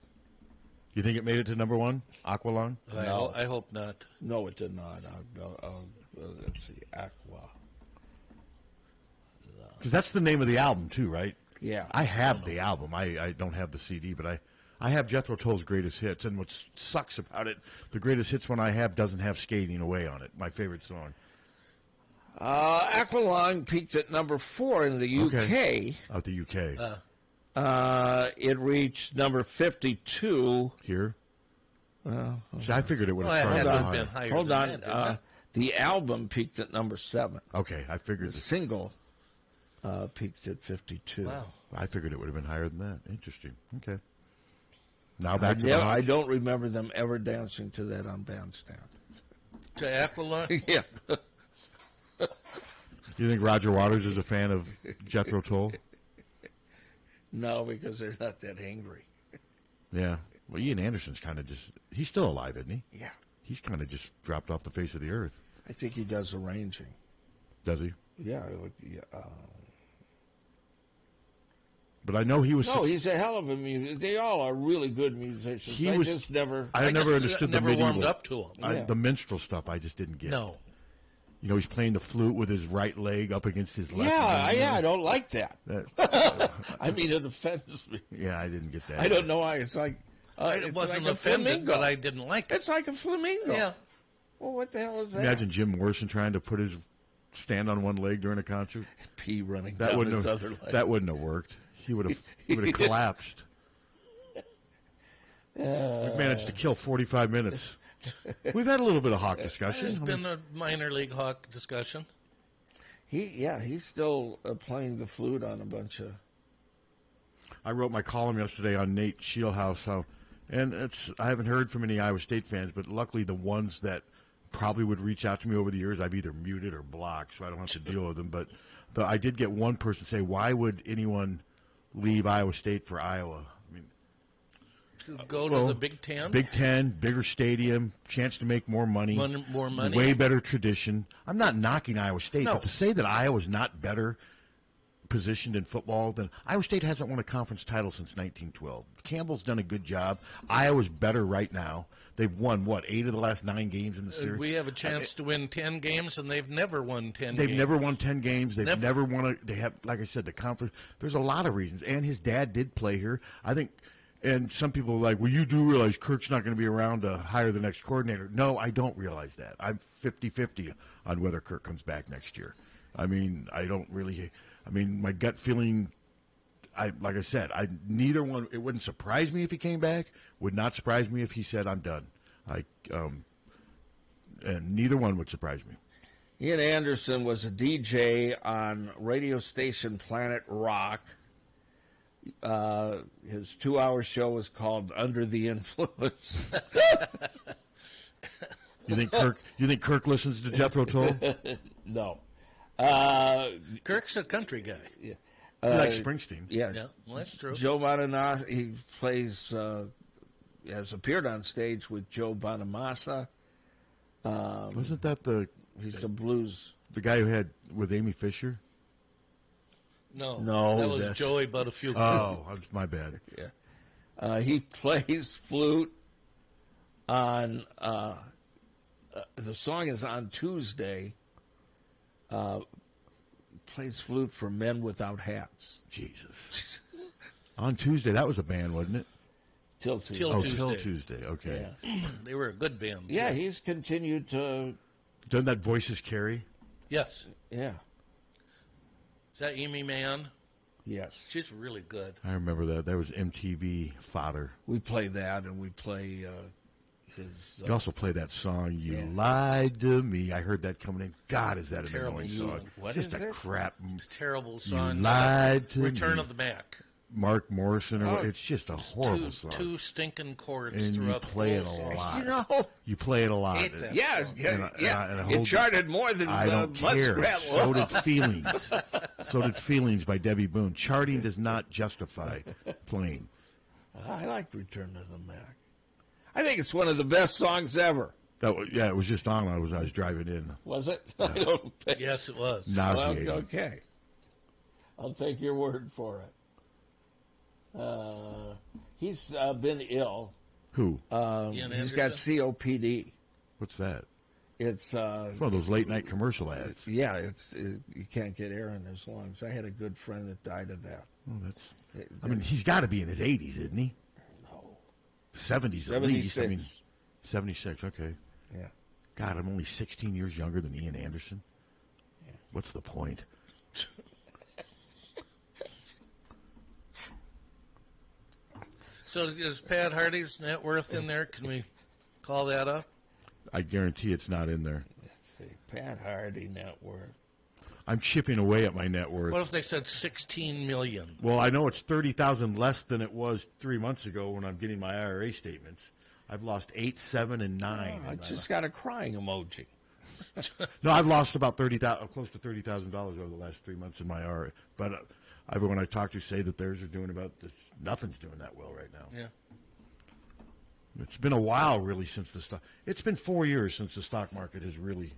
You think it made it to number 1? Aqualung? No. I hope not. No, it did not. Let's see, Aqua. Because that's the name of the album, too, right? Yeah. I have the album. I don't have the CD, but I have Jethro Tull's Greatest Hits. And what sucks about it, the Greatest Hits one I have doesn't have Skating Away on it, my favorite song. Aqualung peaked at number 4 in the UK. Okay. Out the UK. It reached number 52. Here? See, I figured it would have been higher. Hold on. The album peaked at number 7. Okay, I figured. The single peaked at 52. Wow. I figured it would have been higher than that. Interesting. Okay. Now back to the I don't remember them ever dancing to that on Bandstand. To Aqualung? Yeah. You think Roger Waters is a fan of Jethro Tull? No, because they're not that angry. Yeah. Well, Ian Anderson's kind of he's still alive, isn't he? Yeah. He's kind of just dropped off the face of the earth. I think he does arranging. Does he? Yeah. But I know he was... No, he's a hell of a musician. They all are really good musicians. I never understood the medieval... warmed up to him. The minstrel stuff I just didn't get. No. You know, he's playing the flute with his right leg up against his left. I don't like that. I mean, it offends me. Yeah, I didn't get that. I don't know why. It's like It wasn't like a offended, flamingo. but I didn't like it. It's like a flamingo. Yeah. Well, what the hell is that? Imagine Jim Morrison trying to put his stand on one leg during a concert. Pee running That down wouldn't his have, other leg. That wouldn't have worked. He would have collapsed. We've managed to kill 45 minutes. We've had a little bit of Hawk discussion. It's been a minor league Hawk discussion. He's still playing the flute on a bunch of. I wrote my column yesterday on Nate Shieldhouse, and I haven't heard from any Iowa State fans, but luckily the ones that probably would reach out to me over the years, I've either muted or blocked, so I don't have to deal with them. But I did get one person say, "Why would anyone leave Iowa State for Iowa?" I mean, To go to the Big Ten? Big Ten, bigger stadium, chance to make more money. More money. Way better tradition. I'm not knocking Iowa State, No. but to say that Iowa's not better positioned in football than Iowa State hasn't won a conference title since 1912. Campbell's done a good job. Iowa's better right now. They've won, 8 of the last 9 games in the series? We have a chance to win 10 games, and they've never won 10 games. They've never won 10 games. They've Never. never won they have, like I said, the conference. There's a lot of reasons. And his dad did play here. I think, and some people are like, well, you do realize Kirk's not going to be around to hire the next coordinator. No, I don't realize that. I'm 50-50 on whether Kirk comes back next year. I mean, my gut feeling, like I said, neither one, it wouldn't surprise me if he came back, would not surprise me if he said, I'm done. And neither one would surprise me. Ian Anderson was a DJ on radio station Planet Rock. His 2-hour show was called Under the Influence. You think Kirk listens to Jethro Tull? No. Kirk's a country guy. Yeah. He likes Springsteen. Yeah. Well, that's true. Joe Bonamassa, he plays, has appeared on stage with Joe Bonamassa. Wasn't that he's a blues. the guy who had with Amy Fisher? No, No, that was Joey Buttafuoco. Oh, my bad. Yeah. He plays flute on, the song is on Tuesday. Plays flute for Men Without Hats. Jesus. On Tuesday, that was a band, wasn't it? Till Tuesday. Till Tuesday. Okay. Yeah. They were a good band. Yeah, he's continued to. Doesn't that Voices carry? Yes. Yeah. Is that Amy Mann? Yes. She's really good. I remember that. That was MTV fodder. We play that, and we play his. You also play that song, You Lied to Me. I heard that coming in. God, is that an Terrible annoying song. song. What Just is a it? crap. It's a terrible song. You lied to Return me. of the Mac. Mark Morrison. It's just a horrible song. Two stinking chords And you throughout play the whole it a song. lot. You know. You play it a lot. Hate that Yeah, song. yeah. And It charted more than I don't care. Muskrat So Love. did Feelings. So did Feelings by Debbie Boone. Charting does not justify playing. I like Return to the Mac. I think it's one of the best songs ever. It was just on. I was driving in. Was it? I don't think. Yes, it was. Nauseating. Well, okay. I'll take your word for it. He's been ill. Who? He's got COPD. What's that? It's It's one of those late night commercial ads. yeah. You can't get air in his lungs. I had a good friend that died of that. I mean, he's got to be in his 80s, isn't he? No. 70s at least. I mean, 76. 76. Okay. Yeah. God, I'm only 16 years younger than Ian Anderson. Yeah. What's the point? So is Pat Harty's net worth in there? Can we call that up? I guarantee it's not in there. Let's see. Pat Harty net worth. I'm chipping away at my net worth. What if they said 16 million? Well, I know it's 30,000 less than it was 3 months ago when I'm getting my IRA statements. I've lost 8, 7, and 9. I just got a crying emoji. No, I've lost about close to $30,000 over the last 3 months in my IRA. But everyone I talk to say that theirs are doing nothing's doing that well right now. Yeah. It's been a while, really, since the stock. It's been 4 years since the stock market has really.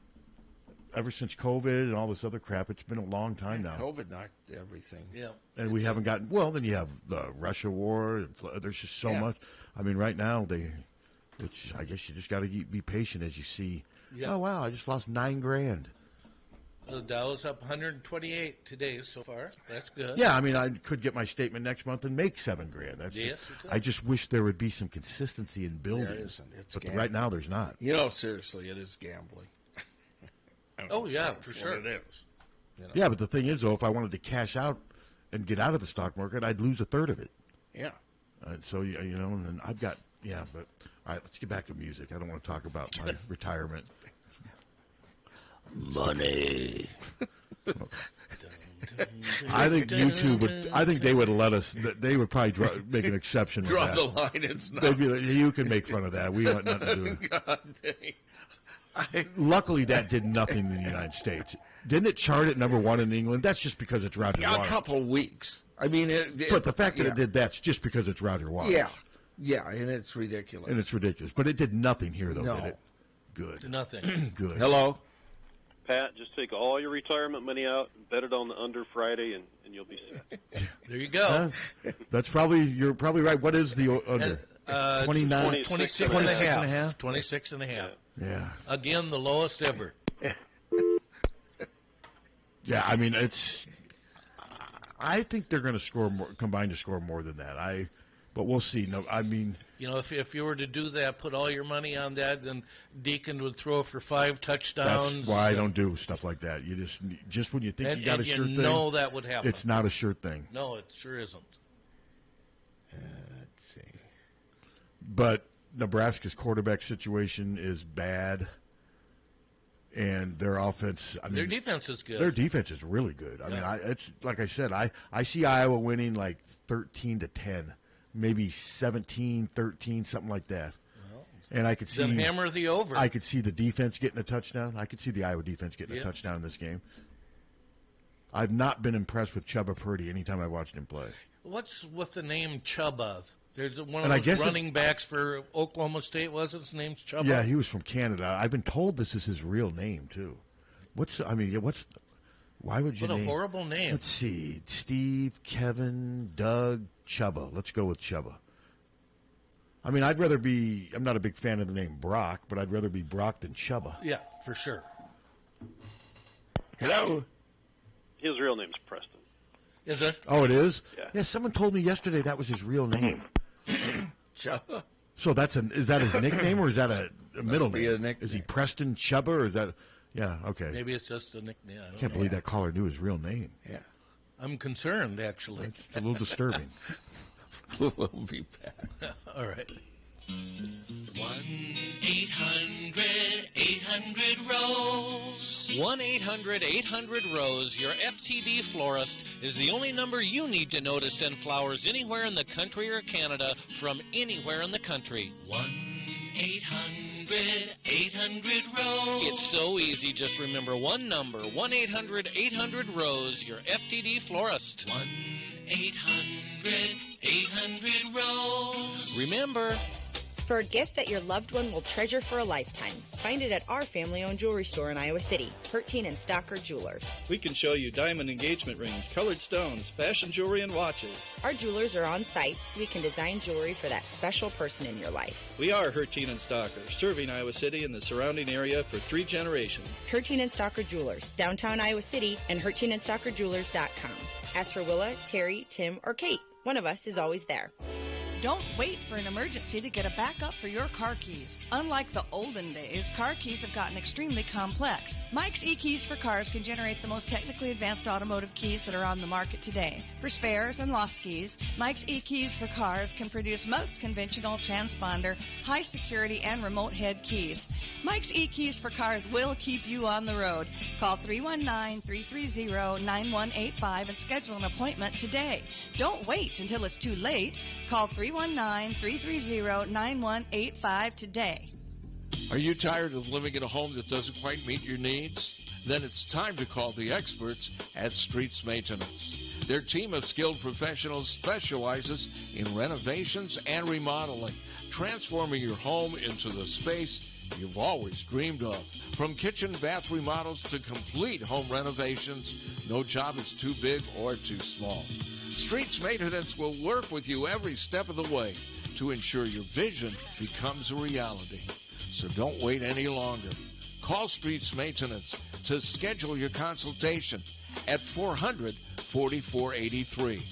Ever since COVID and all this other crap, it's been a long time now. COVID knocked everything. Yeah. And we haven't gotten. Well, then you have the Russia war. And there's just so much. I mean, right now I guess you just got to be patient as you see. Yeah. Oh wow! I just lost $9,000. The Dow's up 128 today so far. That's good. Yeah, I mean, I could get my statement next month and make $7,000. That's Yes, you could. I just wish there would be some consistency in building. There isn't. It's but gambling. right now, there's not. You know, seriously, it is gambling. Oh, yeah, for That's sure. what it is. You know? Yeah, but the thing is, though, if I wanted to cash out and get out of the stock market, I'd lose a third of it. Yeah. So, you know, and then I've got, but all right, let's get back to music. I don't want to talk about my retirement. Money. I think YouTube would. I think they would let us. They would probably make an exception. Draw with the that. line. It's not. They'd be like, you can make fun of that. We want nothing to do with it. God dang. Luckily, that did nothing in the United States. Didn't it chart at number 1 in England? That's just because it's Roger Yeah, Waters. a couple of weeks. I mean, But the fact that it did that's just because it's Roger Waters. Yeah, and it's ridiculous. And it's ridiculous. But it did nothing here, though, No. did it? Good. Nothing. Good. Hello? Pat, just take all your retirement money out and bet it on the under Friday, and you'll be set. There you go. That's probably, you're probably right. What is the under? 29? 26 and a half. 26 and a half. Yeah. Again, the lowest ever. Yeah, I mean, I think they're going to score more, combine to score more than that. But we'll see. No, I mean, You know, if you were to do that, put all your money on that, then Deacon would throw for 5 touchdowns. that's why I don't do stuff like that. You just when you think you got a sure thing, know that would happen. it's not a sure thing. No, it sure isn't. Let's see. But Nebraska's quarterback situation is bad, and their offense. I mean, Their defense is good. Their defense is really good. I mean, it's like I said, I see Iowa winning like 13-10, maybe 17-13, something like that. Well, and I could see then hammer the over. I could see the defense getting a touchdown. I could see the Iowa defense getting a touchdown in this game. I've not been impressed with Chubba Purdy anytime I watched him play. What's with the name Chubba? There's one And I of those guess running backs for Oklahoma State, was it? His name's Chubba? Yeah, he was from Canada. I've been told this is his real name too. Why would you What a name? horrible name. Let's see. Steve, Kevin, Doug, Chubba. Let's go with Chubba. I mean, I'm not a big fan of the name Brock, but I'd rather be Brock than Chubba. Yeah, for sure. Hello? His real name's Preston. Is it? Oh, it is? Yeah. Someone told me yesterday that was his real name. Chubba? So is that his nickname or is that a middle be name? a nickname. Is he Preston Chubba or is that? Yeah, okay. Maybe it's just a nickname. I Can't believe that caller knew his real name. Yeah. I'm concerned, actually. It's a little disturbing. We'll be back. All right. 1-800-800-ROSE. 1-800-800-ROSE. Your FTD florist is the only number you need to know to send flowers anywhere in the country or Canada from anywhere in the country. 1-800-800-ROSE. It's so easy. Just remember one number. 1-800-800-ROSE. Your FTD florist. 1-800-800-ROSE. Remember. For a gift that your loved one will treasure for a lifetime, find it at our family-owned jewelry store in Iowa City, Hertine and Stocker Jewelers. We can show you diamond engagement rings, colored stones, fashion jewelry, and watches. Our jewelers are on site, so we can design jewelry for that special person in your life. We are Hertine and Stocker, serving Iowa City and the surrounding area for 3 generations. Hertine and Stocker Jewelers, downtown Iowa City, and HertineandStockerJewelers.com. Ask for Willa, Terry, Tim, or Kate. One of us is always there. Don't wait for an emergency to get a backup for your car keys. Unlike the olden days, car keys have gotten extremely complex. Mike's eKeys for Cars can generate the most technically advanced automotive keys that are on the market today. For spares and lost keys, Mike's eKeys for Cars can produce most conventional transponder, high security, and remote head keys. Mike's eKeys for Cars will keep you on the road. Call 319-330-9185 and schedule an appointment today. Don't wait until it's too late. Call 319-330-9185 today. Are you tired of living in a home that doesn't quite meet your needs? Then it's time to call the experts at Streets Maintenance. Their team of skilled professionals specializes in renovations and remodeling, transforming your home into the space you've always dreamed of. From kitchen bath remodels to complete home renovations, no job is too big or too small. Streets Maintenance will work with you every step of the way to ensure your vision becomes a reality. So don't wait any longer. Call Streets Maintenance to schedule your consultation at 400-4483.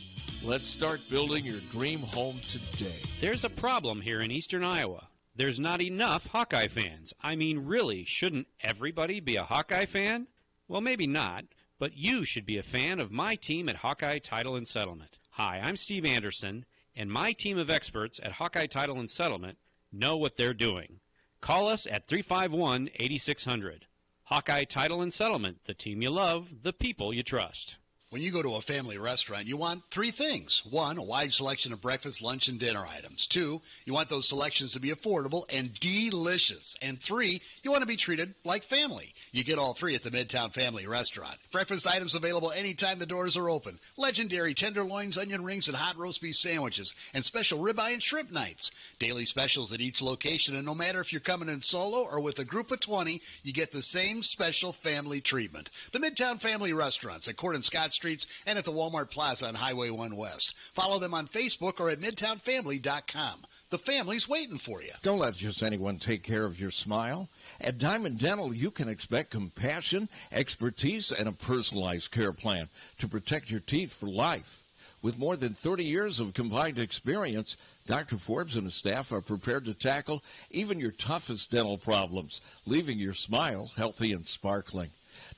Let's start building your dream home today. There's a problem here in eastern Iowa. There's not enough Hawkeye fans. I mean, really, shouldn't everybody be a Hawkeye fan? Well, maybe not, but you should be a fan of my team at Hawkeye Title and Settlement. Hi, I'm Steve Anderson, and my team of experts at Hawkeye Title and Settlement know what they're doing. Call us at 351-8600. Hawkeye Title and Settlement, the team you love, the people you trust. When you go to a family restaurant, you want three things. One, a wide selection of breakfast, lunch, and dinner items. Two, you want those selections to be affordable and delicious. And three, you want to be treated like family. You get all three at the Midtown Family Restaurant. Breakfast items available anytime the doors are open. Legendary tenderloins, onion rings, and hot roast beef sandwiches. And special ribeye and shrimp nights. Daily specials at each location. And no matter if you're coming in solo or with a group of 20, you get the same special family treatment. The Midtown Family Restaurants at Court and Scott Streets and at the Walmart Plaza on Highway 1 West. Follow them on Facebook or at MidtownFamily.com. The family's waiting for you. Don't let just anyone take care of your smile. At Diamond Dental, you can expect compassion, expertise, and a personalized care plan to protect your teeth for life. With more than 30 years of combined experience, Dr. Forbes and his staff are prepared to tackle even your toughest dental problems, leaving your smile healthy and sparkling.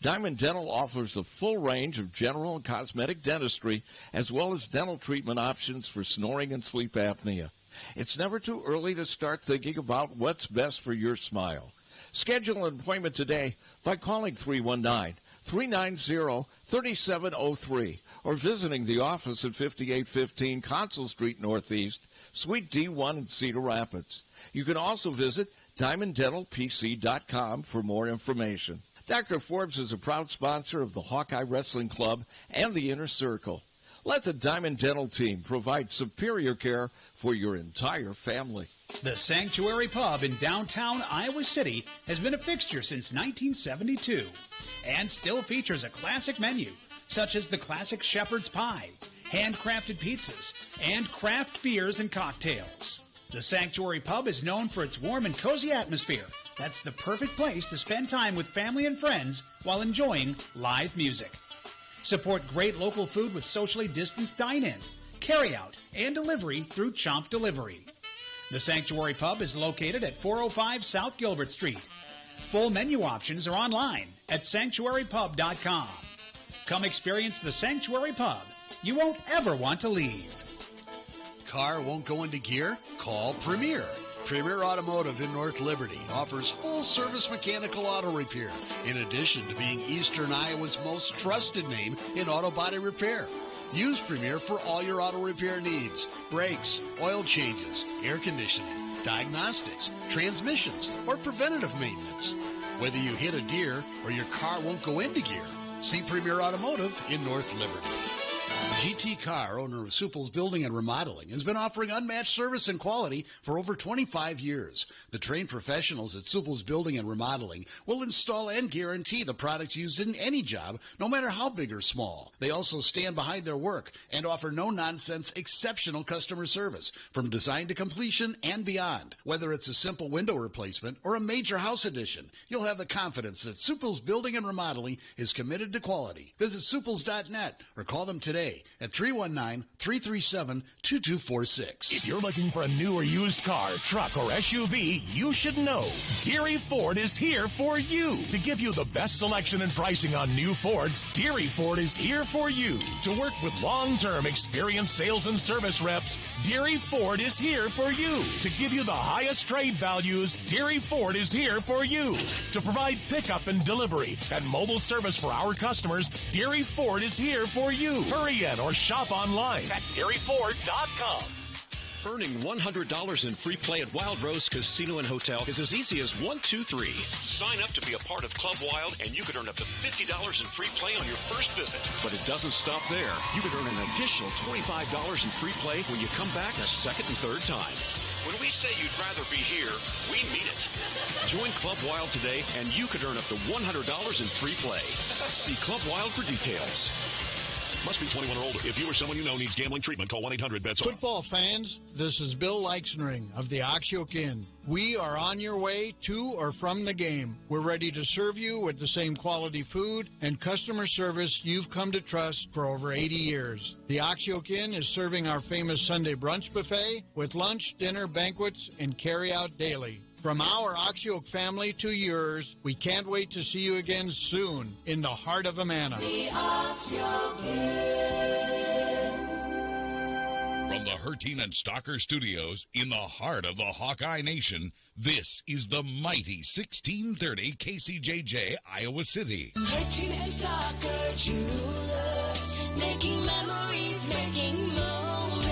Diamond Dental offers a full range of general and cosmetic dentistry, as well as dental treatment options for snoring and sleep apnea. It's never too early to start thinking about what's best for your smile. Schedule an appointment today by calling 319-390-3703 or visiting the office at 5815 Consul Street Northeast, Suite D1 in Cedar Rapids. You can also visit DiamondDentalPC.com for more information. Dr. Forbes is a proud sponsor of the Hawkeye Wrestling Club and the Inner Circle. Let the Diamond Dental team provide superior care for your entire family. The Sanctuary Pub in downtown Iowa City has been a fixture since 1972 and still features a classic menu, such as the classic shepherd's pie, handcrafted pizzas, and craft beers and cocktails. The Sanctuary Pub is known for its warm and cozy atmosphere. That's the perfect place to spend time with family and friends while enjoying live music. Support great local food with socially distanced dine-in, carry-out, and delivery through Chomp Delivery. The Sanctuary Pub is located at 405 South Gilbert Street. Full menu options are online at sanctuarypub.com. Come experience the Sanctuary Pub. You won't ever want to leave. Car won't go into gear? Call Premier. Premier Automotive in North Liberty offers full-service mechanical auto repair, in addition to being Eastern Iowa's most trusted name in auto body repair. Use Premier for all your auto repair needs: brakes, oil changes, air conditioning, diagnostics, transmissions, or preventative maintenance. Whether you hit a deer or your car won't go into gear, see Premier Automotive in North Liberty. GT Carr, owner of Supple's Building and Remodeling, has been offering unmatched service and quality for over 25 years. The trained professionals at Supple's Building and Remodeling will install and guarantee the products used in any job, no matter how big or small. They also stand behind their work and offer no-nonsense, exceptional customer service from design to completion and beyond. Whether it's a simple window replacement or a major house addition, you'll have the confidence that Supple's Building and Remodeling is committed to quality. Visit supples.net or call them today at 319-337-2246. If you're looking for a new or used car, truck, or SUV, you should know Deary Ford is here for you. To give you the best selection and pricing on new Fords, Deary Ford is here for you. To work with long-term experienced sales and service reps, Deary Ford is here for you. To give you the highest trade values, Deary Ford is here for you. To provide pickup and delivery and mobile service for our customers, Deary Ford is here for you. Hurry in or shop online at DearyFord.com. Earning $100 in free play at Wild Rose Casino and Hotel is as easy as 1, 2, 3. Sign up to be a part of Club Wild, and you could earn up to $50 in free play on your first visit. But it doesn't stop there. You could earn an additional $25 in free play when you come back a second and third time. When we say you'd rather be here, we mean it. Join Club Wild today, and you could earn up to $100 in free play. See Club Wild for details. Must be 21 or older. If you or someone you know needs gambling treatment, call 1-800-BETS. Football fans, this is Bill Leixenring of the Oxyoke Inn. We are on your way to or from the game. We're ready to serve you with the same quality food and customer service you've come to trust for over 80 years. The Oxyoke Inn is serving our famous Sunday brunch buffet with lunch, dinner, banquets, and carry-out daily. From our Oxyoke family to yours, we can't wait to see you again soon in the heart of Amana. The Oxyoke Inn. From the Harty and Stalker Studios in the heart of the Hawkeye Nation, this is the mighty 1630 KCJJ, Iowa City. Harty and Stalker Jewelers, making memories, making moments.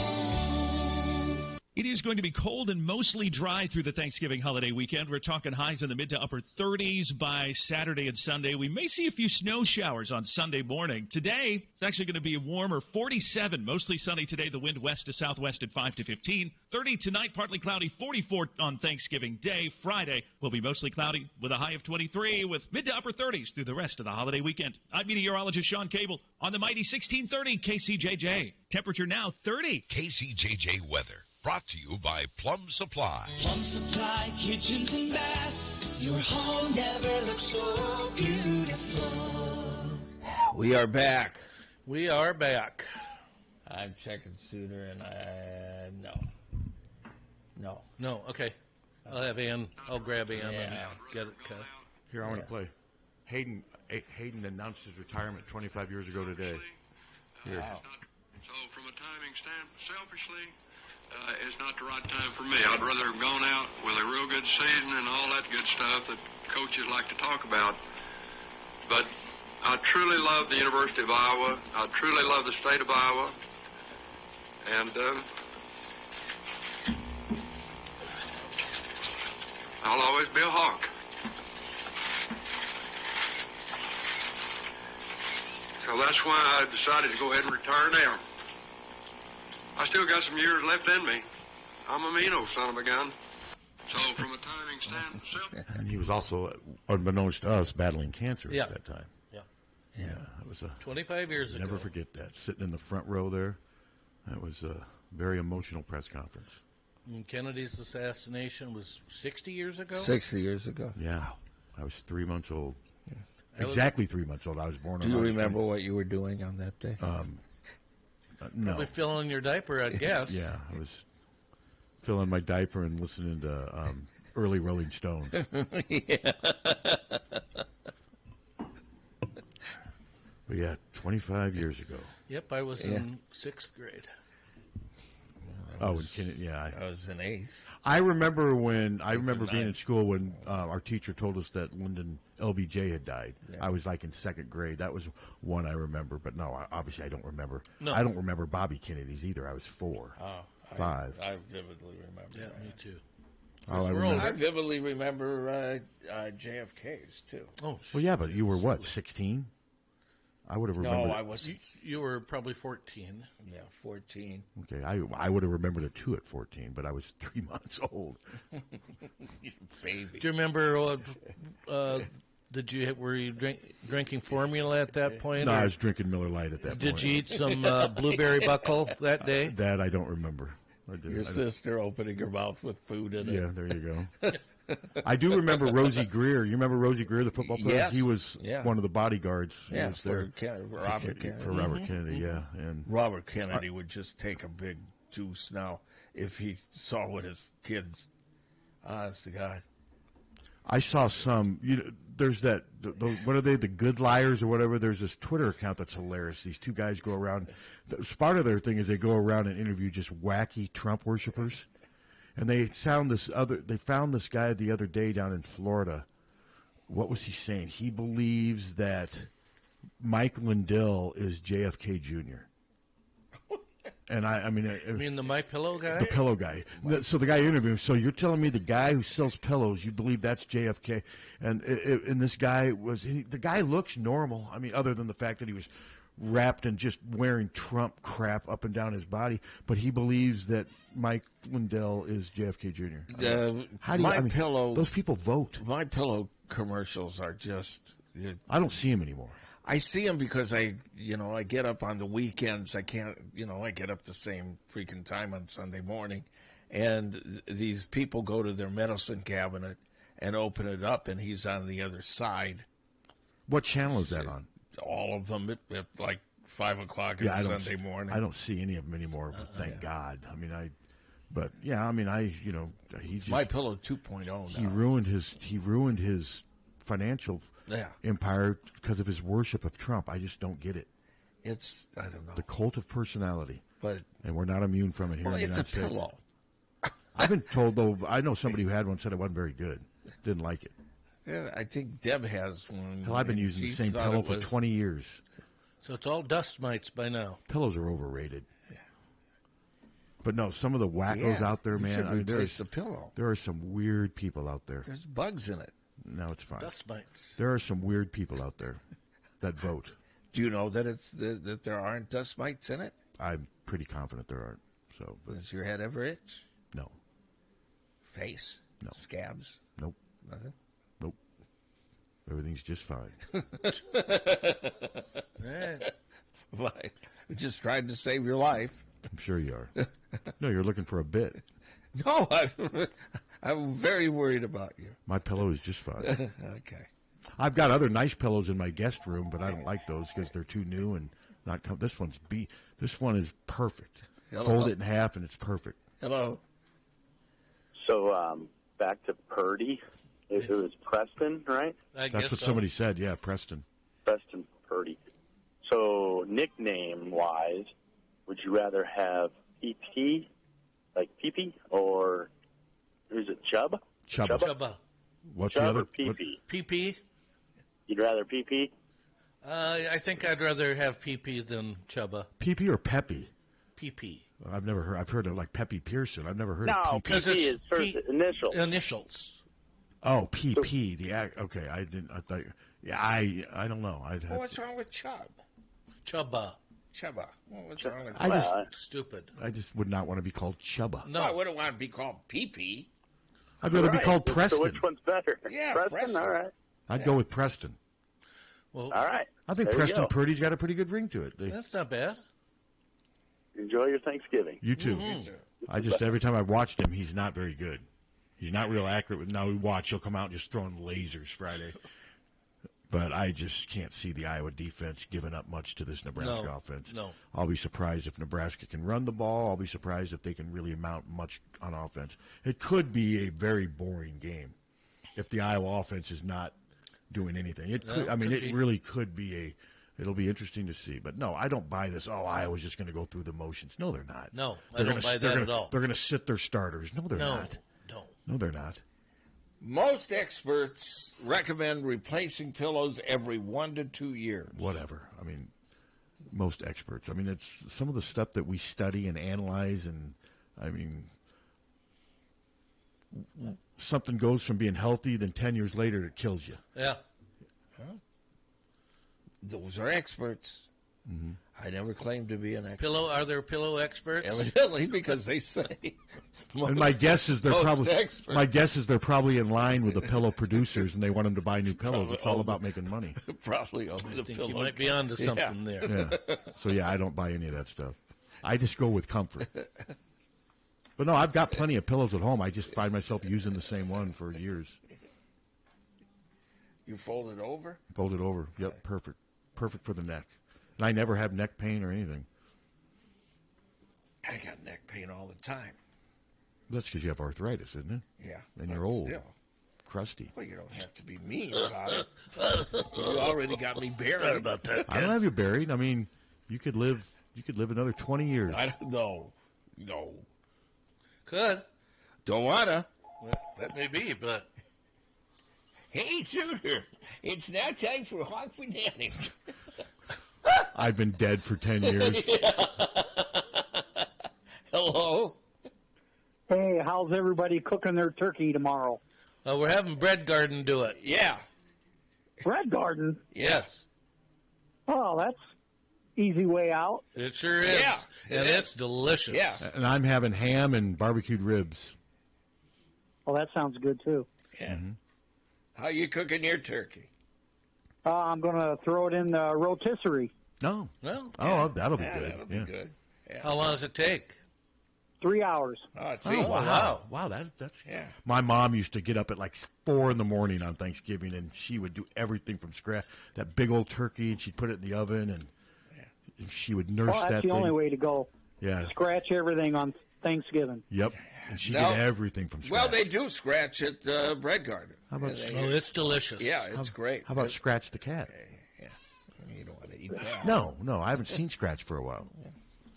It is going to be cold and mostly dry through the Thanksgiving holiday weekend. We're talking highs in the mid to upper 30s by Saturday and Sunday. We may see a few snow showers on Sunday morning. Today, it's actually going to be a warmer 47, mostly sunny today. The wind west to southwest at 5 to 15. 30 tonight, partly cloudy, 44 on Thanksgiving Day. Friday will be mostly cloudy with a high of 23 with mid to upper 30s through the rest of the holiday weekend. I'm meteorologist Sean Cable on the mighty 1630 KCJJ. Temperature now 30. KCJJ weather. Brought to you by Plum Supply. Plum Supply kitchens and baths. Your home never looks so beautiful. We are back. We are back. I'm checking Suter, and no. No, okay. I'll have Ann. I'll grab Ann and get it cut. Here, I want to play. Hayden announced his retirement 25 years ago today. Here. Wow. So from a timing standpoint, selfishly, it's not the right time for me. I'd rather have gone out with a real good season and all that good stuff that coaches like to talk about. But I truly love the University of Iowa. I truly love the state of Iowa. And I'll always be a Hawk. So that's why I decided to go ahead and retire now. I still got some years left in me. I'm a mean old son of a gun. So from a timing standpoint, And he was also, unbeknownst to us, battling cancer Yeah. at that time. Yeah. Yeah, it was 25 years ago. Never forget that. Sitting in the front row there, that was a very emotional press conference. And Kennedy's assassination was 60 years ago? 60 years ago. Yeah, I was 3 months old. That was- Exactly 3 months old. I was born. Do you remember what you were doing on that day? No. Probably filling your diaper, I'd guess. Yeah, I was filling my diaper and listening to early Rolling Stones. But yeah, 25 years ago. Yep, I was in 6th grade. I was in 8th. I remember being in school when our teacher told us that Lyndon LBJ had died. Yeah. I was like in 2nd grade. That was one I remember. But no, obviously I don't remember. No. I don't remember Bobby Kennedy's either. I was 4, 5. I vividly remember. Yeah, that. me too. I vividly remember JFK's too. Oh, well, yeah, but you were what, 16? I would have remembered. No, I wasn't. You were probably 14. Yeah, 14. Okay, I would have remembered it too at 14, but I was 3 months old. Baby. Do you remember? Were you drinking formula at that point? No, or I was drinking Miller Lite at that point. Did you eat some blueberry buckle that day? That I don't remember. Your sister opening her mouth with food in it. Yeah, there you go. I do remember Rosie Greer. You remember Rosie Greer, the football player? Yes. He was one of the bodyguards. Yeah, He was there Robert Kennedy. For Robert Kennedy, yeah. And Robert Kennedy would just take a big juice now if he saw what his kids. Honest to God. I saw some. There's that. What are they? The Good Liars or whatever. There's this Twitter account that's hilarious. These two guys go around. Part of their thing is they go around and interview just wacky Trump worshipers, and they found this guy the other day down in Florida. What was he saying? He believes that Mike Lindell is JFK Jr. And I mean, You mean the My Pillow guy? the pillow guy. So the guy interviewed him. So you're telling me the guy who sells pillows, you believe that's JFK? And this guy the guy looks normal. I mean, other than the fact that he was wrapped and just wearing Trump crap up and down his body, but he believes that Mike Lindell is JFK Jr. How do you? Pillow. Those people vote. My Pillow commercials are just. I don't see him anymore. I see them because I get up on the weekends. I can't, I get up the same freaking time on Sunday morning. And these people go to their medicine cabinet and open it up, and he's on the other side. What channel is that on? All of them at like 5 o'clock on Sunday morning. I don't see any of them anymore, thank God. I mean, he's My Pillow 2.0 now. He ruined his financial empire because of his worship of Trump. I just don't get it. It's, I don't know. The cult of personality. And we're not immune from it here in the United States. It's a pillow. I've been told, though, I know somebody who had one said it wasn't very good. Didn't like it. Yeah, I think Deb has one. Hell, I've been using the same pillow for 20 years. So it's all dust mites by now. Pillows are overrated. Yeah. But no, some of the wackos out there, man. I mean, there's the pillow. There are some weird people out there. There's bugs in it. No, it's fine. Dust mites. There are some weird people out there that vote. Do you know that that there aren't dust mites in it? I'm pretty confident there aren't. So, does your head ever itch? No. Face? No. Scabs? Nope. Nothing? Nope. Everything's just fine. Right. We just tried to save your life. I'm sure you are. No, you're looking for a bit. No, I'm very worried about you. My pillow is just fine. Okay. I've got other nice pillows in my guest room, but I don't like those because they're too new and not. This one is perfect. Hello. Fold it in half and it's perfect. Hello. So back to Purdy. It was Preston, right? That's what somebody said. Yeah, Preston. Preston Purdy. So nickname-wise, would you rather have PP, like PP, or is it Chubb? Chubba. What's Chubb the other? Or PP? PP. You'd rather PP? I think I'd rather have PP than Chubba. PP or Peppy? PP. I've never heard. I've heard of like Peppy Pearson. I've never heard of PP. Because it's first initials. Initials. Oh, PP. Okay, I didn't. I thought. Yeah, I don't know. What's wrong with Chubb? Chubba. What's wrong with Chubba? Stupid. I just would not want to be called Chubba. No, I wouldn't want to be called PP. I'd rather be called Preston. So which one's better? Yeah, Preston. All right. I'd go with Preston. Well, all right. I think There you Preston go. Purdy's got a pretty good ring to it. That's not bad. Enjoy your Thanksgiving. You too. I just every time I watched him, he's not very good. He's not real accurate. Now we watch, he'll come out just throwing lasers Friday. But I just can't see the Iowa defense giving up much to this Nebraska offense. No. I'll be surprised if Nebraska can run the ball. I'll be surprised if they can really amount much on offense. It could be a very boring game if the Iowa offense is not doing anything. It could. I mean, it really could be It'll be interesting to see. But no, I don't buy this. Oh, Iowa's just going to go through the motions. No, they're not. No, I don't buy that at all. They're going to sit their starters. No, they're not. No, they're not. Most experts recommend replacing pillows every 1 to 2 years. Whatever. I mean, most experts. I mean, it's some of the stuff that we study and analyze, and I mean, something goes from being healthy, then 10 years later it kills you. Yeah. Huh? Those are experts. Mm-hmm. I never claimed to be an expert. Are there pillow experts? Evidently, because they say. And my guess is they're experts. probably in line with the pillow producers, and they want them to buy new pillows. It's all about making money. Probably over the think pillow. you might be onto something there. Yeah. So yeah, I don't buy any of that stuff. I just go with comfort. But no, I've got plenty of pillows at home. I just find myself using the same one for years. You fold it over? Fold it over. Yep, perfect. Perfect for the neck. And I never have neck pain or anything. I got neck pain all the time. That's because you have arthritis, isn't it? Yeah. And you're old. Still. Crusty. Well, you don't have to be mean about it. You already got me buried. Sorry about that. I don't have you buried. I mean, you could live another 20 years. I don't know. No. Could. Don't wanna. Well, that may be, but. Hey, Suter, it's now time for Hawkfanatic. I've been dead for 10 years. Hello. Hey, how's everybody cooking their turkey tomorrow? We're having Bread Garden do it. Yeah. Bread Garden? Yes. Oh, that's easy way out. It sure is. Yeah. And it's delicious. Yeah. And I'm having ham and barbecued ribs. Well, that sounds good, too. Yeah. Mm-hmm. How you cooking your turkey? I'm going to throw it in the rotisserie. No. Well, Oh, that'll be Yeah, good. that'll be Yeah. good. Yeah. How long does it take? 3 hours. Oh, Oh, wow. That's yeah. My mom used to get up at like 4 in the morning on Thanksgiving, and she would do everything from scratch. That big old turkey, and she'd put it in the oven, and she would nurse Well, that's that the thing. only way to go. Yeah. Scratch everything on Thanksgiving. Yep. And she Now- did everything from scratch. Well, they do scratch at Bread Garden. How about Oh, it's delicious. Yeah, it's great. How about Scratch the Cat? Yeah, you don't want to eat that. No, I haven't seen Scratch for a while.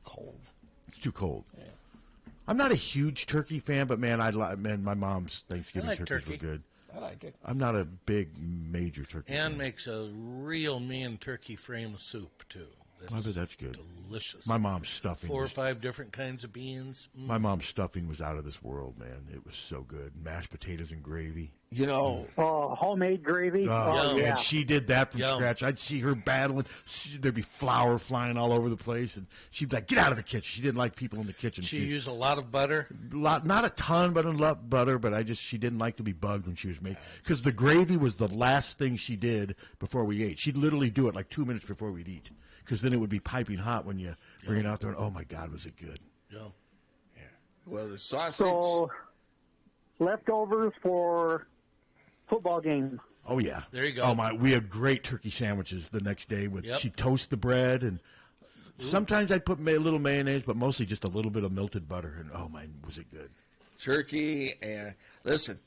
Cold. It's too cold. I'm not a huge turkey fan, but man, my mom's Thanksgiving I like turkeys turkey. were good. I like it. I'm not a big major turkey Ann fan. makes a real mean turkey frame soup, too. I bet that's good. Delicious. My mom's stuffing. 4 or was- 5 different kinds of beans. My mom's stuffing was out of this world, man. It was so good. Mashed potatoes and gravy. You know. Oh, homemade gravy. Oh, yeah. and she did that from Yum. scratch. I'd see her battling. There'd be flour flying all over the place, and she'd be like, "Get out of the kitchen." She didn't like people in the kitchen. She used a lot of butter. Not a ton, but enough butter. But she didn't like to be bugged when she was making, because the gravy was the last thing she did before we ate. She'd literally do it like 2 minutes before we'd eat, because then it would be piping hot when you bring it out there. And oh my God, was it good? Yeah. Well, the sausage. So, leftovers for football game. Oh yeah, There you go. Oh my, we had great turkey sandwiches the next day. Yep. She'd toast the bread, and sometimes I'd put a little mayonnaise, but mostly just a little bit of melted butter. And oh my, was it good? Turkey and listen,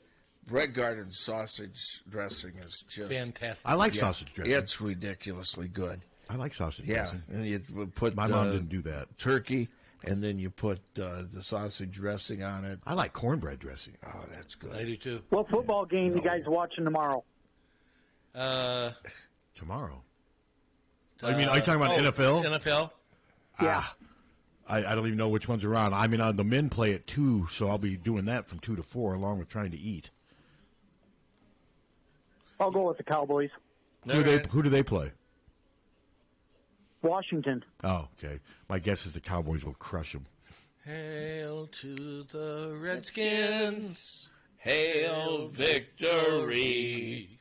Bread Garden sausage dressing is just Fantastic. I like sausage dressing. It's ridiculously good. I like sausage Yeah, dressing. and you put My mom didn't do that. turkey, and then you put the sausage dressing on it. I like cornbread dressing. Oh, that's good. I do, too. What football game you guys watching tomorrow? Tomorrow. I mean, are you talking about NFL? NFL? Yeah. I don't even know which ones are on. I mean, the men play at 2, so I'll be doing that from 2 to 4, along with trying to eat. I'll go with the Cowboys. Who do they play? Washington. Oh, okay. My guess is the Cowboys will crush them. Hail to the Redskins. Hail victory.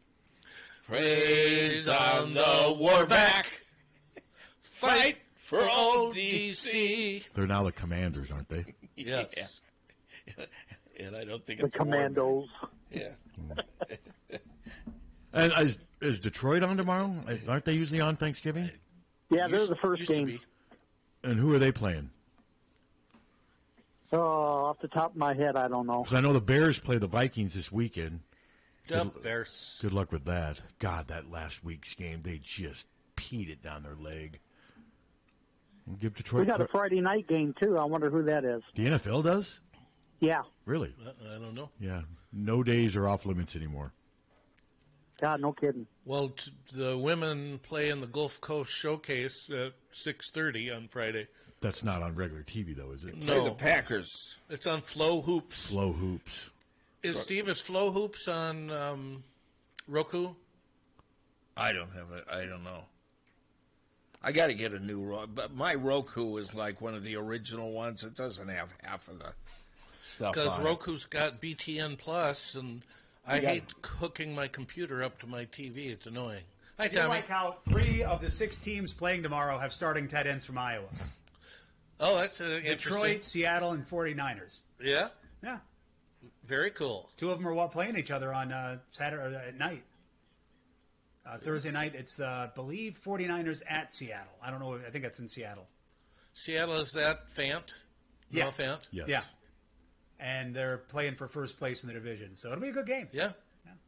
Praise on the warback. Fight for old DC. They're now the Commanders, aren't they? Yes. Yeah. And I don't think The it's Commandos. Yeah. And is Detroit on tomorrow? Aren't they usually on Thanksgiving? Yeah, they're the first game. And who are they playing? Oh, off the top of my head, I don't know. Because I know the Bears play the Vikings this weekend. Bears. Good luck with that. God, that last week's game, they just peed it down their leg. We'll give Detroit We got a Friday night game, too. I wonder who that is. The NFL does? Yeah. Really? I don't know. Yeah. No days are off limits anymore. God, no kidding. Well, the women play in the Gulf Coast Showcase at 6:30 on Friday. That's not on regular TV, though, is it? Play the Packers. It's on Flow Hoops. Flow Hoops. Is Flow Hoops on Roku? I don't have it. I don't know. I got to get a new but my Roku is like one of the original ones. It doesn't have half of the stuff Because on Roku's got BTN Plus, and I hate hooking my computer up to my TV. It's annoying. Hi, I do Tommy. like how 3 of the 6 teams playing tomorrow have starting tight ends from Iowa. Oh, that's interesting. Detroit, Seattle, and 49ers. Yeah? Yeah. Very cool. 2 of them are playing each other on Saturday at night. Thursday night, it's, believe, 49ers at Seattle. I don't know. I think that's in Seattle. Seattle, is that Fant? Yeah. Noah Fant? Yes. Yeah. And they're playing for first place in the division. So it'll be a good game. Yeah.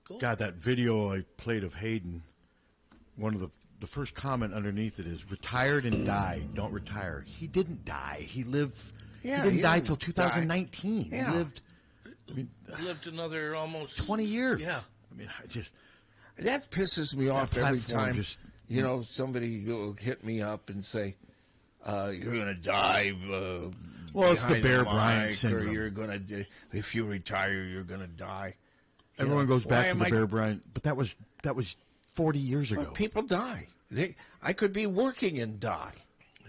Cool. God, that video I played of Hayden, one of the first comment underneath it is, retired and died. Don't retire. He didn't die. He lived. Yeah, he didn't die didn't till 2019. Yeah. He lived. I mean, Lived another almost 20 years. Yeah. I mean, I just. That pisses me off every platform time. just- Somebody will hit me up and say, "You're going to die." Well, it's the behind Bear mic, Bryant syndrome. Or you're going to, if you retire, you're going to die. Everyone goes Why back to am the I- Bear Bryant, but that was 40 years ago. Well, people die. I could be working and die.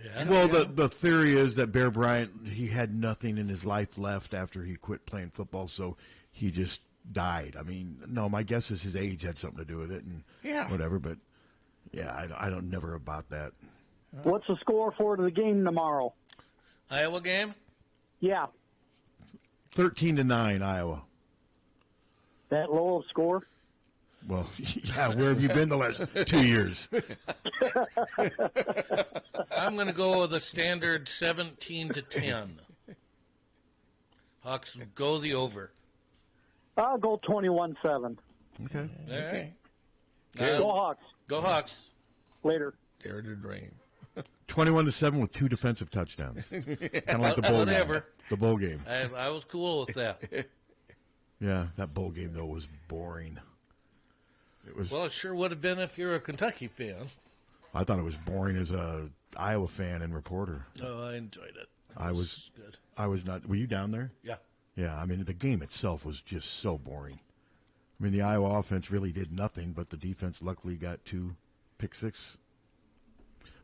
Yeah. Well, the theory is that Bear Bryant, he had nothing in his life left after he quit playing football, so he just died. I mean, no, my guess is his age had something to do with it, and Yeah. whatever. But Yeah, I don't never about that. What's the score for the game tomorrow? Iowa game? Yeah. 13-9, Iowa. That low of score? Well, yeah, where have you been the last 2 years? I'm going to go with a standard 17-10. Hawks go the over. I'll go 21-7. Okay. Okay. Go Hawks. Go Hawks. Later. Dare to dream. 21-7 with 2 defensive touchdowns. Kind of like the bowl Whatever. game. The bowl game. I was cool with that. Yeah, that bowl game, though, was boring. It was. Well, it sure would have been if you're a Kentucky fan. I thought it was boring as a Iowa fan and reporter. Oh, I enjoyed it. I was good. I was not. Were you down there? Yeah. Yeah, I mean, the game itself was just so boring. I mean, the Iowa offense really did nothing, but the defense luckily got 2 pick six.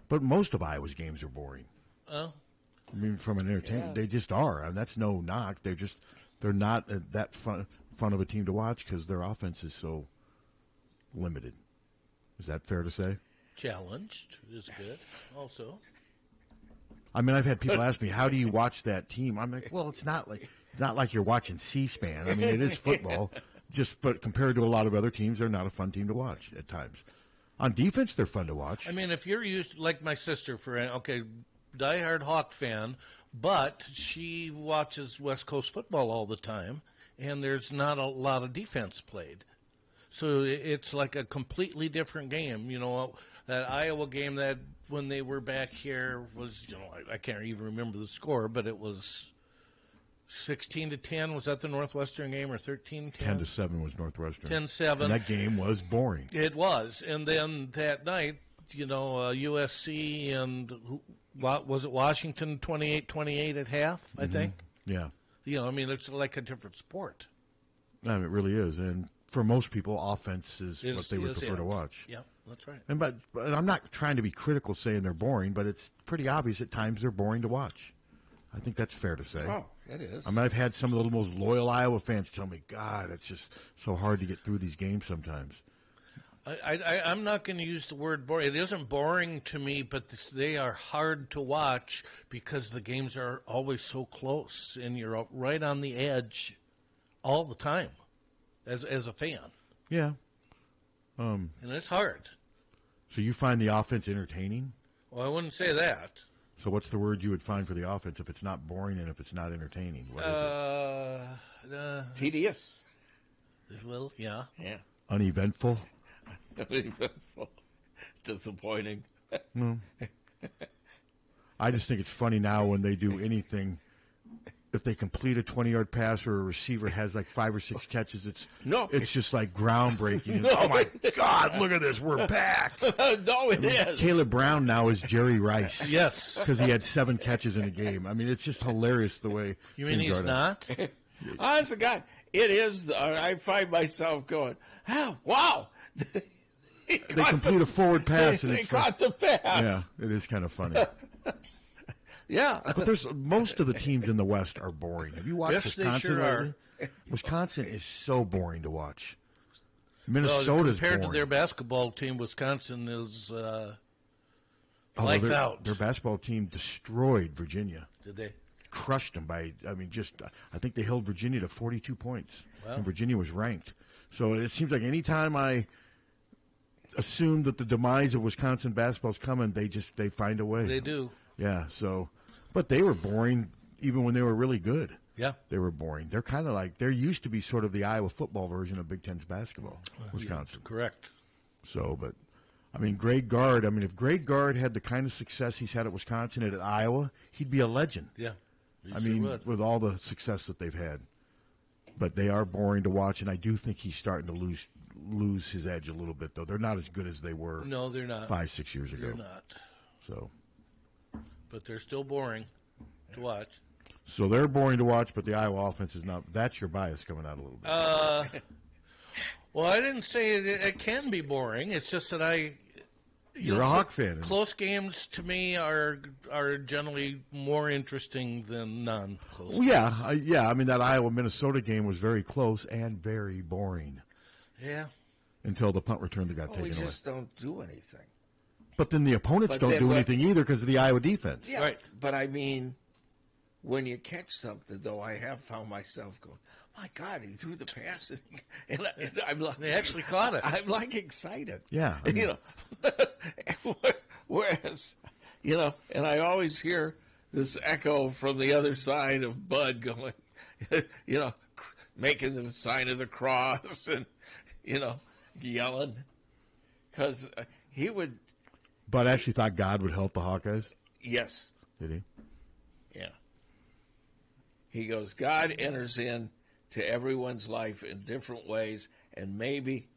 But most of Iowa's games are boring. Oh. I mean, from an entertainment, they just are. And that's no knock. They're not that fun of a team to watch because their offense is so limited. Is that fair to say? Challenged is good also. I mean, I've had people ask me, how do you watch that team? I'm like, well, it's not like you're watching C-SPAN. I mean, it is football. But compared to a lot of other teams, they're not a fun team to watch at times. On defense, they're fun to watch. I mean, if you're used, like my sister, diehard Hawk fan, but she watches West Coast football all the time, and there's not a lot of defense played. So it's like a completely different game. You know, that Iowa game that when they were back here was, I can't even remember the score, but it was 16-10. Was that the Northwestern game, or 13-10? 10-7 was Northwestern. 10-7. And that game was boring. It was. And then that night, USC and was it Washington 28-28 at half, I think? Yeah. I mean, it's like a different sport. I mean, it really is. And for most people, offense is what they would prefer to watch. Yeah, that's right. And but I'm not trying to be critical saying they're boring, but it's pretty obvious at times they're boring to watch. I think that's fair to say. Oh, it is. I mean, I've had some of the most loyal Iowa fans tell me, God, it's just so hard to get through these games sometimes. I'm not going to use the word boring. It isn't boring to me, but they are hard to watch because the games are always so close, and you're right on the edge all the time as a fan. Yeah. And it's hard. So you find the offense entertaining? Well, I wouldn't say that. So what's the word you would find for the offense if it's not boring and if it's not entertaining? What is it? Tedious. Well, yeah. Yeah. Uneventful? Uneventful. Disappointing. No. I just think it's funny now when they do anything. If they complete a 20-yard pass or a receiver has like 5 or 6 catches, it's just like groundbreaking. No. Oh, my God, look at this. We're back. No, it is. Caleb Brown now is Jerry Rice. Yes. Because he had 7 catches in a game. I mean, it's just hilarious the way. You mean he's not? Honest to God, it is. I find myself going, wow. They complete a forward pass. They caught the pass. Yeah, it is kind of funny. Yeah. But most of the teams in the West are boring. Have you watched Yes, Wisconsin they sure lately? are. Wisconsin is so boring to watch. Minnesota's compared boring. to their basketball team, Wisconsin is Although lights out. Their basketball team destroyed Virginia. Did they? Crushed them by, I think they held Virginia to 42 points. Wow. And Virginia was ranked. So it seems like any time I assume that the demise of Wisconsin basketball is coming, they find a way. They do. Yeah, but they were boring even when they were really good. Yeah. They were boring. They're kind of like, there used to be sort of the Iowa football version of Big Ten's basketball, Wisconsin. Yeah, correct. So, but, I mean, Greg Gard, if Greg Gard had the kind of success he's had at Wisconsin and at Iowa, he'd be a legend. Yeah. With all the success that they've had. But they are boring to watch, and I do think he's starting to lose his edge a little bit, though. They're not as good as they were. No, they're not. 5-6 years ago. They're not. So. But they're still boring to watch. So they're boring to watch, but the Iowa offense is not. That's your bias coming out a little bit. Well, I didn't say it can be boring. It's just that You're a Hawk fan. Close games to me are generally more interesting than non-close. Well, yeah. I mean, that Iowa-Minnesota game was very close and very boring. Yeah. Until the punt return that got taken we away. just don't do anything. But then the opponents But don't then do what- anything either because of the Iowa defense. Yeah, right. But I mean, when you catch something, though, I have found myself going, my God, he threw the pass. And I'm like, They actually caught it. I'm like excited. Yeah. I mean, Whereas, and I always hear this echo from the other side of Bud going, making the sign of the cross and, yelling. Because he would. Bud actually thought God would help the Hawkeyes? Yes. Did he? Yeah. He goes, God enters in to everyone's life in different ways, and maybe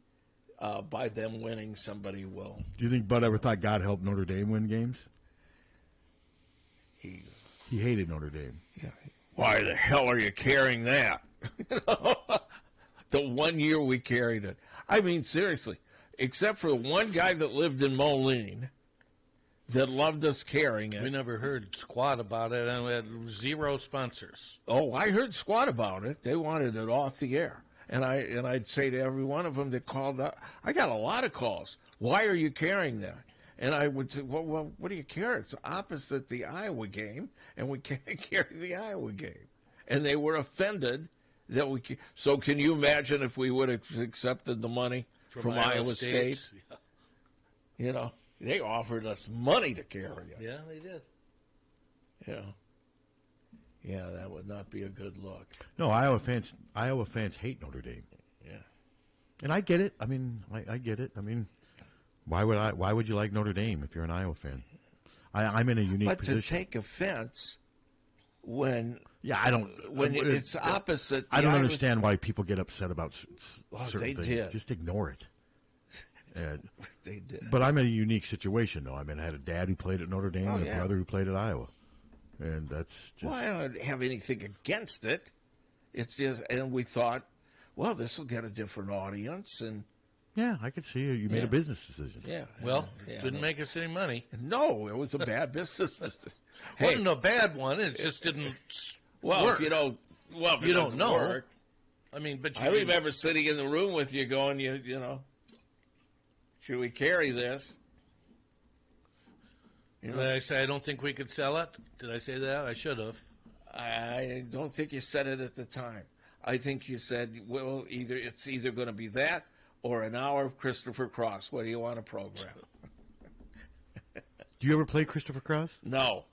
by them winning, somebody will. Do you think Bud ever thought God helped Notre Dame win games? He hated Notre Dame. Yeah. Why the hell are you carrying that? The 1 year we carried it. I mean, seriously, except for the one guy that lived in Moline that loved us carrying it. We never heard squat about it, and we had 0 sponsors. Oh, I heard squat about it. They wanted it off the air. And I'd say to every one of them that called up, I got a lot of calls. Why are you carrying that? And I would say, well, what do you care? It's opposite the Iowa game, and we can't carry the Iowa game. And they were offended that we. So can you imagine if we would have accepted the money from Iowa State? Yeah. They offered us money to carry it. Yeah, they did. Yeah, that would not be a good look. No, Iowa fans hate Notre Dame. Yeah. And I get it. I mean, I get it. I mean, why would you like Notre Dame if you're an Iowa fan? I'm in a unique position. But to take offense when when it's opposite. I don't understand why people get upset about certain they things. did. Just ignore it. They did. But I'm in a unique situation, though. I mean, I had a dad who played at Notre Dame and yeah. a brother who played at Iowa. And that's just... Well, I don't have anything against it. It's just, and we thought, well, this will get a different audience. And yeah, I could see you made a business decision. Yeah. Well, didn't make us any money. No, it was a bad business decision. Wasn't a bad one. It just didn't well, work. If you don't, if you it don't doesn't know. work, I mean, but I remember sitting in the room with you going, you know, should we carry this? Did I say I don't think we could sell it? Did I say that? I should have. I don't think you said it at the time. I think you said, well, it's either going to be that or an hour of Christopher Cross. What do you want to program? Do you ever play Christopher Cross? No.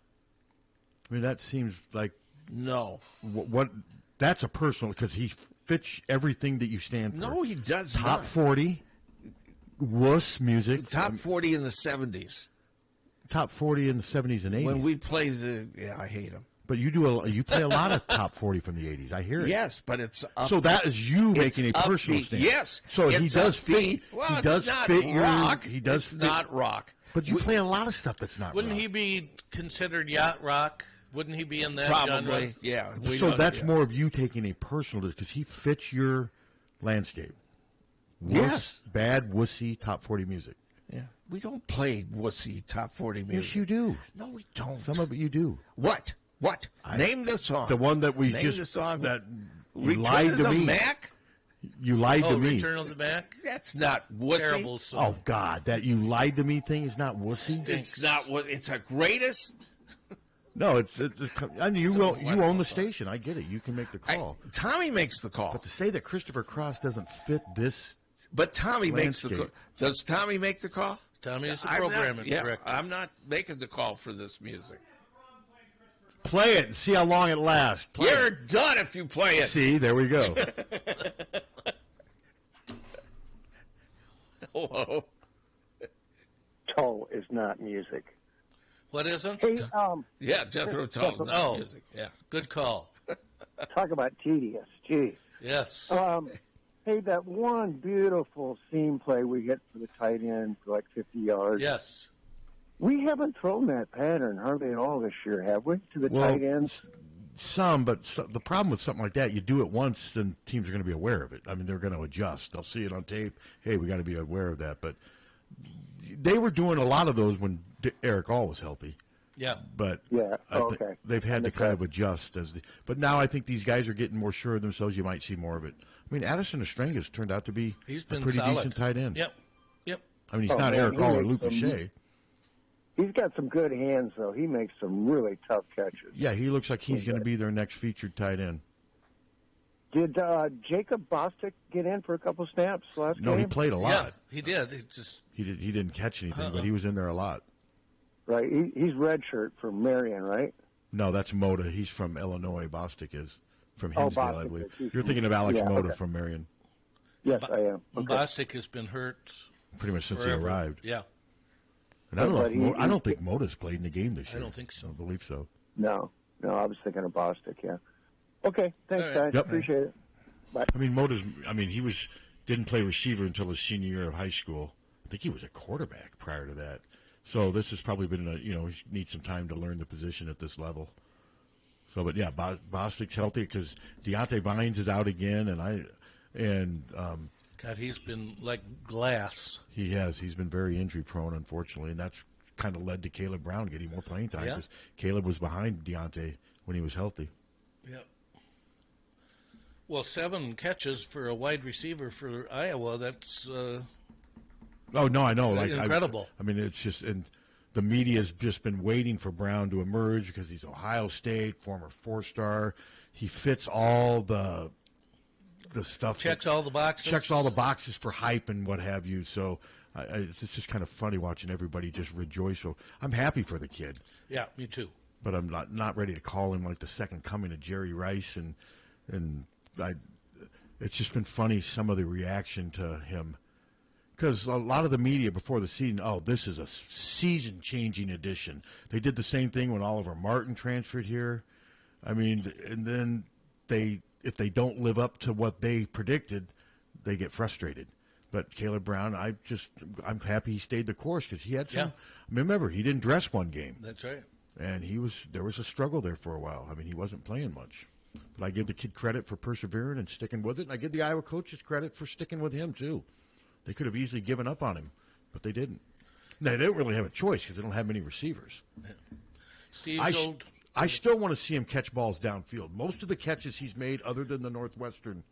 I mean, that seems like... No. What that's a personal, because he fits everything that you stand for. No, he does Top not. 40, wuss music. Top 40 in the 70s. Top 40 in the 70s and 80s. When we play I hate him. But you play a lot of top 40 from the 80s. I hear it. Yes, but it's up. So that is you making a personal upbeat. stand. Yes. So he does fit. Well, he it's does not fit rock. He does. It's not rock. But you play a lot of stuff that's not. Wouldn't rock. he be considered yacht rock? Wouldn't he be in that Probably. genre? Yeah. So that's more of you taking a personal, because he fits your landscape. Yes. Bad wussy top 40 music. Yeah. We don't play wussy top 40 music. Yes, you do. No, we don't. Some of it you do. What? Name the song. The one that we Name just the song. that you Return lied of to the me. Mac? You lied to me. Return of the Mac? That's not wussy. Terrible song. Oh God, that you lied to me thing is not wussy. It's not what. It's a greatest. No, it's I mean, you own the station. I get it. You can make the call. Tommy makes the call. But to say that Christopher Cross doesn't fit this, but Tommy makes the call. landscape. Does Tommy make the call? Tommy is the I'm not- programming yeah, director. I'm not making the call for this music. play it and see how long it lasts. Play You're it. done if you play it. See, there we go. Hello. Toe is not music. What isn't? Hey, Yeah, Jethro Tull. Oh. Music. Yeah. Good call. talk about tedious. Gee. Yes. Hey, that one beautiful seam play we get for the tight end for like 50 yards. Yes. We haven't thrown that pattern hardly at all this year, have we? To the tight ends. Some, but the problem with something like that, you do it once, then teams are going to be aware of it. I mean, they're going to adjust. They'll see it on tape. Hey, we got to be aware of that. But they were doing a lot of those when Eric All was healthy. Yeah. But Yeah, I think okay. they've had to kind of adjust but now I think these guys are getting more sure of themselves. You might see more of it. I mean, Addison Estranga's turned out to be He's a been pretty solid. decent tight end. Yep. Yep. I mean, he's not Eric All or Luke Lachey. He's got some good hands, though. He makes some really tough catches. Yeah, he looks like he's going to be their next featured tight end. Did Jacob Bostic get in for a couple snaps last game? No, he played a lot. Yeah, he did. He didn't catch anything, but he was in there a lot. Right. He's redshirt from Marion, right? No, that's Moda. He's from Illinois. Bostic is from Hinsdale, I Bostic believe. is. You're thinking of Alex Moda okay. from Marion. Yes, I am. Okay. Bostic has been hurt pretty much since forever. he arrived. Yeah. And I don't think Moda's played in the game this year. I don't think so. I don't believe so. No, I was thinking of Bostic, yeah. Okay, thanks, guys. Yep. Appreciate it. Bye. I mean, he didn't play receiver until his senior year of high school. I think he was a quarterback prior to that. So this has probably been he needs some time to learn the position at this level. So, but yeah, Bostic's healthy because Deontay Vines is out again, God, he's been like glass. He has. He's been very injury prone, unfortunately, and that's kind of led to Caleb Brown getting more playing time because Caleb was behind Deontay when he was healthy. Yep. Well, 7 catches for a wide receiver for Iowa. That's oh no, I know, like incredible. I mean, it's just, and the media's just been waiting for Brown to emerge because he's Ohio State, former 4-star. He fits all the stuff. Checks all the boxes. Checks all the boxes for hype and what have you. So it's just kind of funny watching everybody just rejoice. So I'm happy for the kid. Yeah, me too. But I'm not ready to call him like the second coming of Jerry Rice, and it's just been funny some of the reaction to him. Because a lot of the media before the season, this is a season-changing addition. They did the same thing when Oliver Martin transferred here. I mean, and then if they don't live up to what they predicted, they get frustrated. But Caleb Brown, I'm happy he stayed the course because he had some. Yeah. Remember, he didn't dress one game. That's right. And there was a struggle there for a while. I mean, he wasn't playing much. But I give the kid credit for persevering and sticking with it. And I give the Iowa coaches credit for sticking with him, too. They could have easily given up on him, but they didn't. Now, they don't really have a choice because they don't have many receivers. Yeah. Steve's I still want to see him catch balls downfield. Most of the catches he's made, other than the Northwestern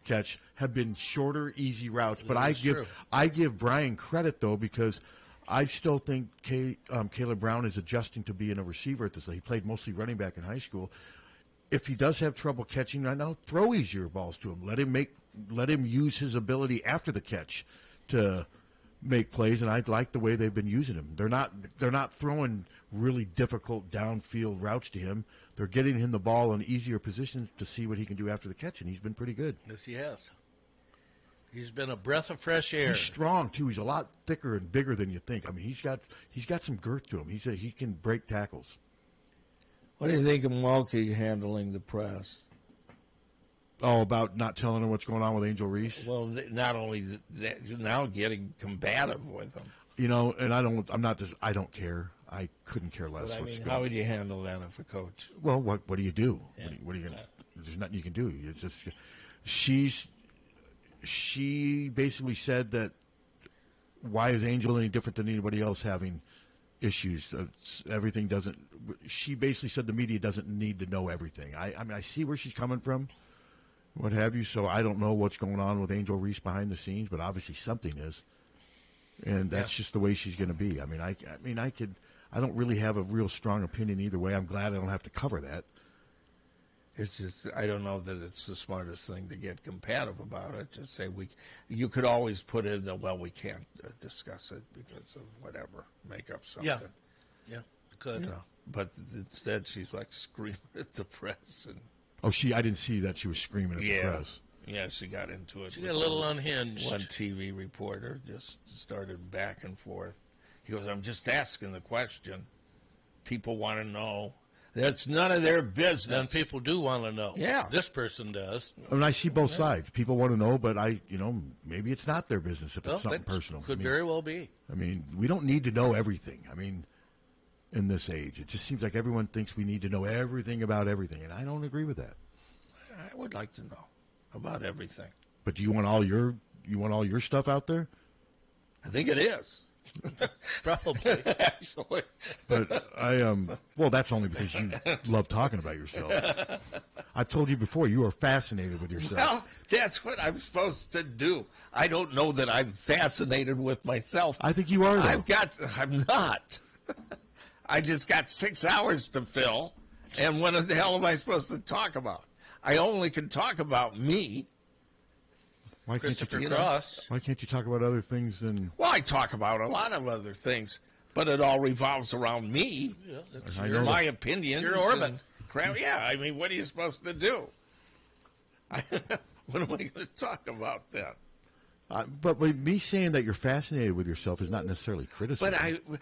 catch, have been shorter, easy routes. But I give Brian credit, though, because I still think Caleb Brown is adjusting to being a receiver at this level. He played mostly running back in high school. If he does have trouble catching right now, throw easier balls to him. Let him use his ability after the catch to make plays, and I like the way they've been using him. They're not throwing really difficult downfield routes to him. They're getting him the ball in easier positions to see what he can do after the catch, and he's been pretty good. Yes, he has. He's been a breath of fresh air. He's strong too. He's a lot thicker and bigger than you think. I mean, he's got some girth to him. He can break tackles. What do you think of Mulkey handling the press? Oh, about not telling him what's going on with Angel Reese? Well, not only that, now getting combative with him. And I don't care. I couldn't care less. But I mean, how would you handle that if a coach? Well, what do you do? Yeah, what are you gonna? There's nothing you can do. It's just she basically said that why is Angel any different than anybody else having issues? Everything doesn't. She basically said the media doesn't need to know everything. I mean, I see where she's coming from, what have you. So I don't know what's going on with Angel Reese behind the scenes, but obviously something is, and that's just the way she's going to be. I mean, I don't really have a real strong opinion either way. I'm glad I don't have to cover that. It's just, I don't know that it's the smartest thing to get combative about it. Just say you could always put in we can't discuss it because of whatever, make up something. Yeah, could. But instead she's like screaming at the press. And I didn't see that she was screaming at the press. Yeah, she got into it. She got a little unhinged. One TV reporter just started back and forth. He goes, I'm just asking the question. People want to know. That's none of their business. And people do want to know. Yeah. This person does. I mean, I see both sides. People want to know, but maybe it's not their business if it's something personal. Could very well be. I mean, we don't need to know everything. I mean, in this age, it just seems like everyone thinks we need to know everything about everything, and I don't agree with that. I would like to know about everything. But do you want all your stuff out there? I think it is. Probably. Actually. But well, that's only because you love talking about yourself. I've told you before, you are fascinated with yourself. Well, that's what I'm supposed to do. I don't know that I'm fascinated with myself. I think you are, though. I'm not. I just got 6 hours to fill, and what the hell am I supposed to talk about? I only can talk about me. Why can't Christopher you, Cross. Why can't you talk about other things than? Well, I talk about a lot of other things, but it all revolves around me. Yeah, It's I know my that. opinion. It's your orbit. Crap. Yeah, I mean, what are you supposed to do? What am I going to talk about then? But me saying that you're fascinated with yourself is not necessarily criticism. But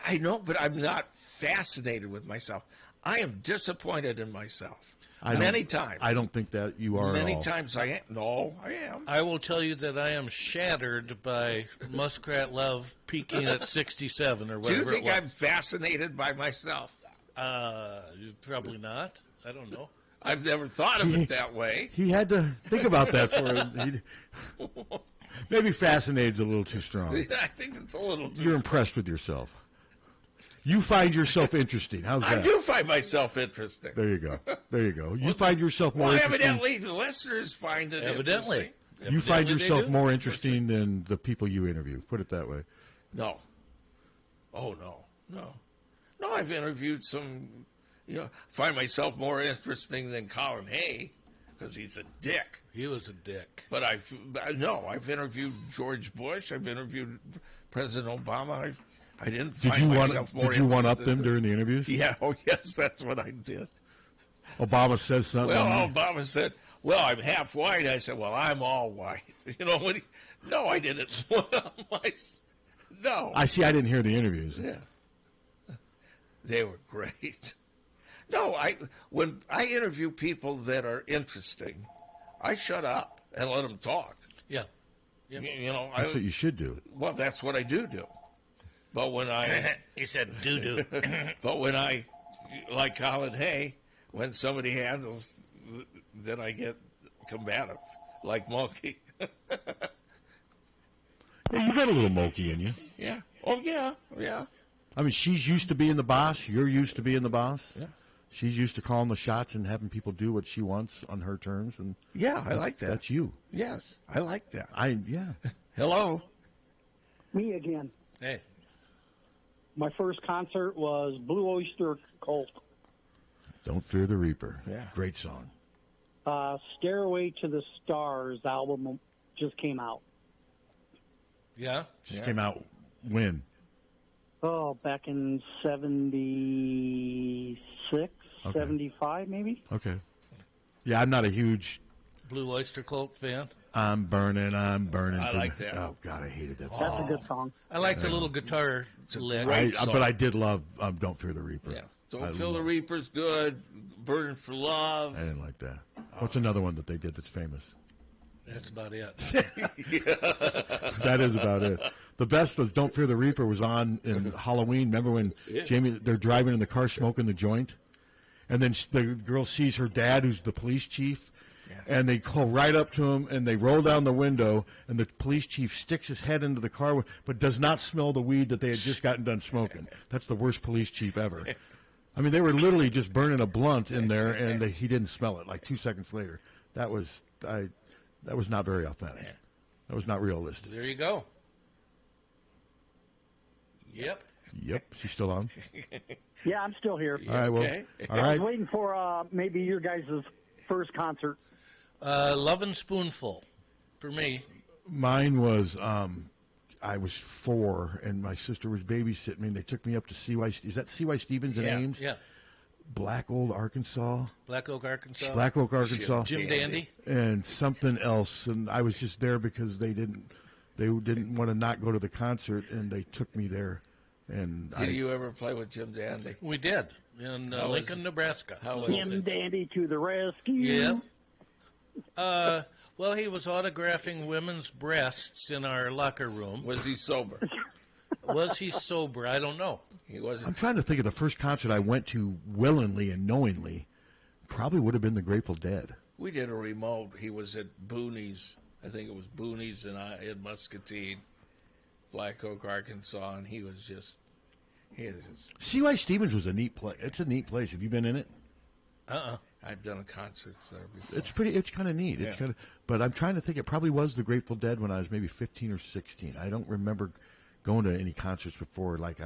I know, but I'm not fascinated with myself. I am disappointed in myself. Many times. I don't think that you are Many at all. times I am. No, I am. I will tell you that I am shattered by Muskrat Love peaking at 67 or Do whatever you think it was. I'm fascinated by myself? Probably not. I don't know. I've never thought of it that way. He had to think about that for him. Maybe fascinated's a little too strong. I think it's a little too You're impressed with yourself. You find yourself interesting. How's that? I do find myself interesting. There you go. There you go. You find yourself more Well, interesting. evidently the listeners find it interesting. You find Evidently they yourself do. more interesting than the people you interview. Put it that way. No. Oh, no. No, I've interviewed some, find myself more interesting than Colin Hay because he's a dick. He was a dick. But I've interviewed George Bush. I've interviewed President Obama. I didn't find myself more Did you one up interested. them during the interviews? Yeah, oh yes, that's what I did. Obama says something. Well, Obama said, well, I'm half white. I said, well, I'm all white. You know what? No, I didn't. No. I see. I didn't hear the interviews. Yeah. They were great. No, when I interview people that are interesting, I shut up and let them talk. Yeah. That's what you should do. Well, that's what I do. But when I... He said doo-doo. But when I, like Colin Hay, when somebody handles, then I get combative, like Monkey. Yeah, you've got a little Mokey in you. Yeah. Oh, yeah. Yeah. I mean, she's used to being the boss. You're used to being the boss. Yeah. She's used to calling the shots and having people do what she wants on her terms. And Yeah, I like that. That's you. Yes, I like that. Yeah. Hello. Me again. Hey. My first concert was Blue Oyster Cult. Don't Fear the Reaper. Yeah. Great song. Stairway to the Stars album just came out. Yeah? Just came out when? Oh, back in 76, 75 maybe? Okay. Yeah, I'm not a huge... Blue Oyster Cult fan? I'm burning. I to like the- that. Oh, God, I hated that That's song. a good song. I liked the little guitar lick. But I did love Don't Fear the Reaper. Yeah. Don't Feel the Reaper's good. Burning for Love. I didn't like that. What's another one that they did that's famous? That's about it. That is about it. The best was Don't Fear the Reaper was on in Halloween. Remember when they're driving in the car smoking the joint? And then the girl sees her dad, who's the police chief, and they go right up to him, and they roll down the window, and the police chief sticks his head into the car, but does not smell the weed that they had just gotten done smoking. That's the worst police chief ever. I mean, they were literally just burning a blunt in there, and he didn't smell it. Like 2 seconds later, that was not very authentic. That was not realistic. There you go. Yep. Yep, she's still on. Yeah, I'm still here. All right, well, Okay. all I right. was waiting for maybe your guys' first concert. Love and Spoonful for me. Mine was I was 4, and my sister was babysitting me, and they took me up to CY. Is that CY Stevens in Ames? Yeah. Black Old Arkansas. Black Oak, Arkansas. Black Oak, Arkansas. Jim Dandy. And something else, and I was just there because they didn't want to not go to the concert, and they took me there. And Did you ever play with Jim Dandy? We did in Lincoln, Nebraska. Jim Dandy to the rescue. Yeah. Well, he was autographing women's breasts in our locker room. Was he sober? Was he sober? I don't know. He wasn't. I'm trying to think of the first concert I went to willingly and knowingly. Probably would have been the Grateful Dead. We did a remote. He was at Boonies. I think it was Boonies in Muscatine, Black Oak, Arkansas, and he was just. CY Stevens was a neat place. It's a neat place. Have you been in it? I've done concerts there before. It's kind of neat. Yeah. But I'm trying to think. It probably was the Grateful Dead when I was maybe 15 or 16. I don't remember going to any concerts before. Like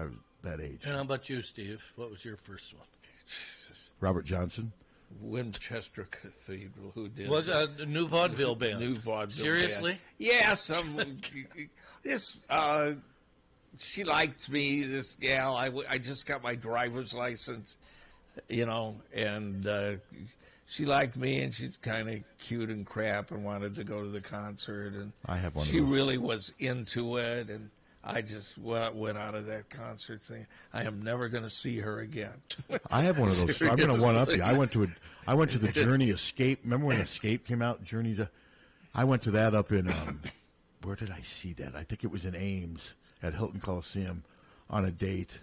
that age. And how about you, Steve? What was your first one? Robert Johnson. Winchester Cathedral. Who did? Was a new vaudeville band? New vaudeville Seriously? band. Yes. She liked me. This gal. I just got my driver's license, and she liked me, and she's kind of cute and crap, and wanted to go to the concert. And I have one. She really was into it, and I just went out of that concert thing. I am never going to see her again. I have one of those. I'm going to one up you. I went to the Journey Escape. Remember when Escape came out? I went to that up in where did I see that? I think it was in Ames at Hilton Coliseum on a date,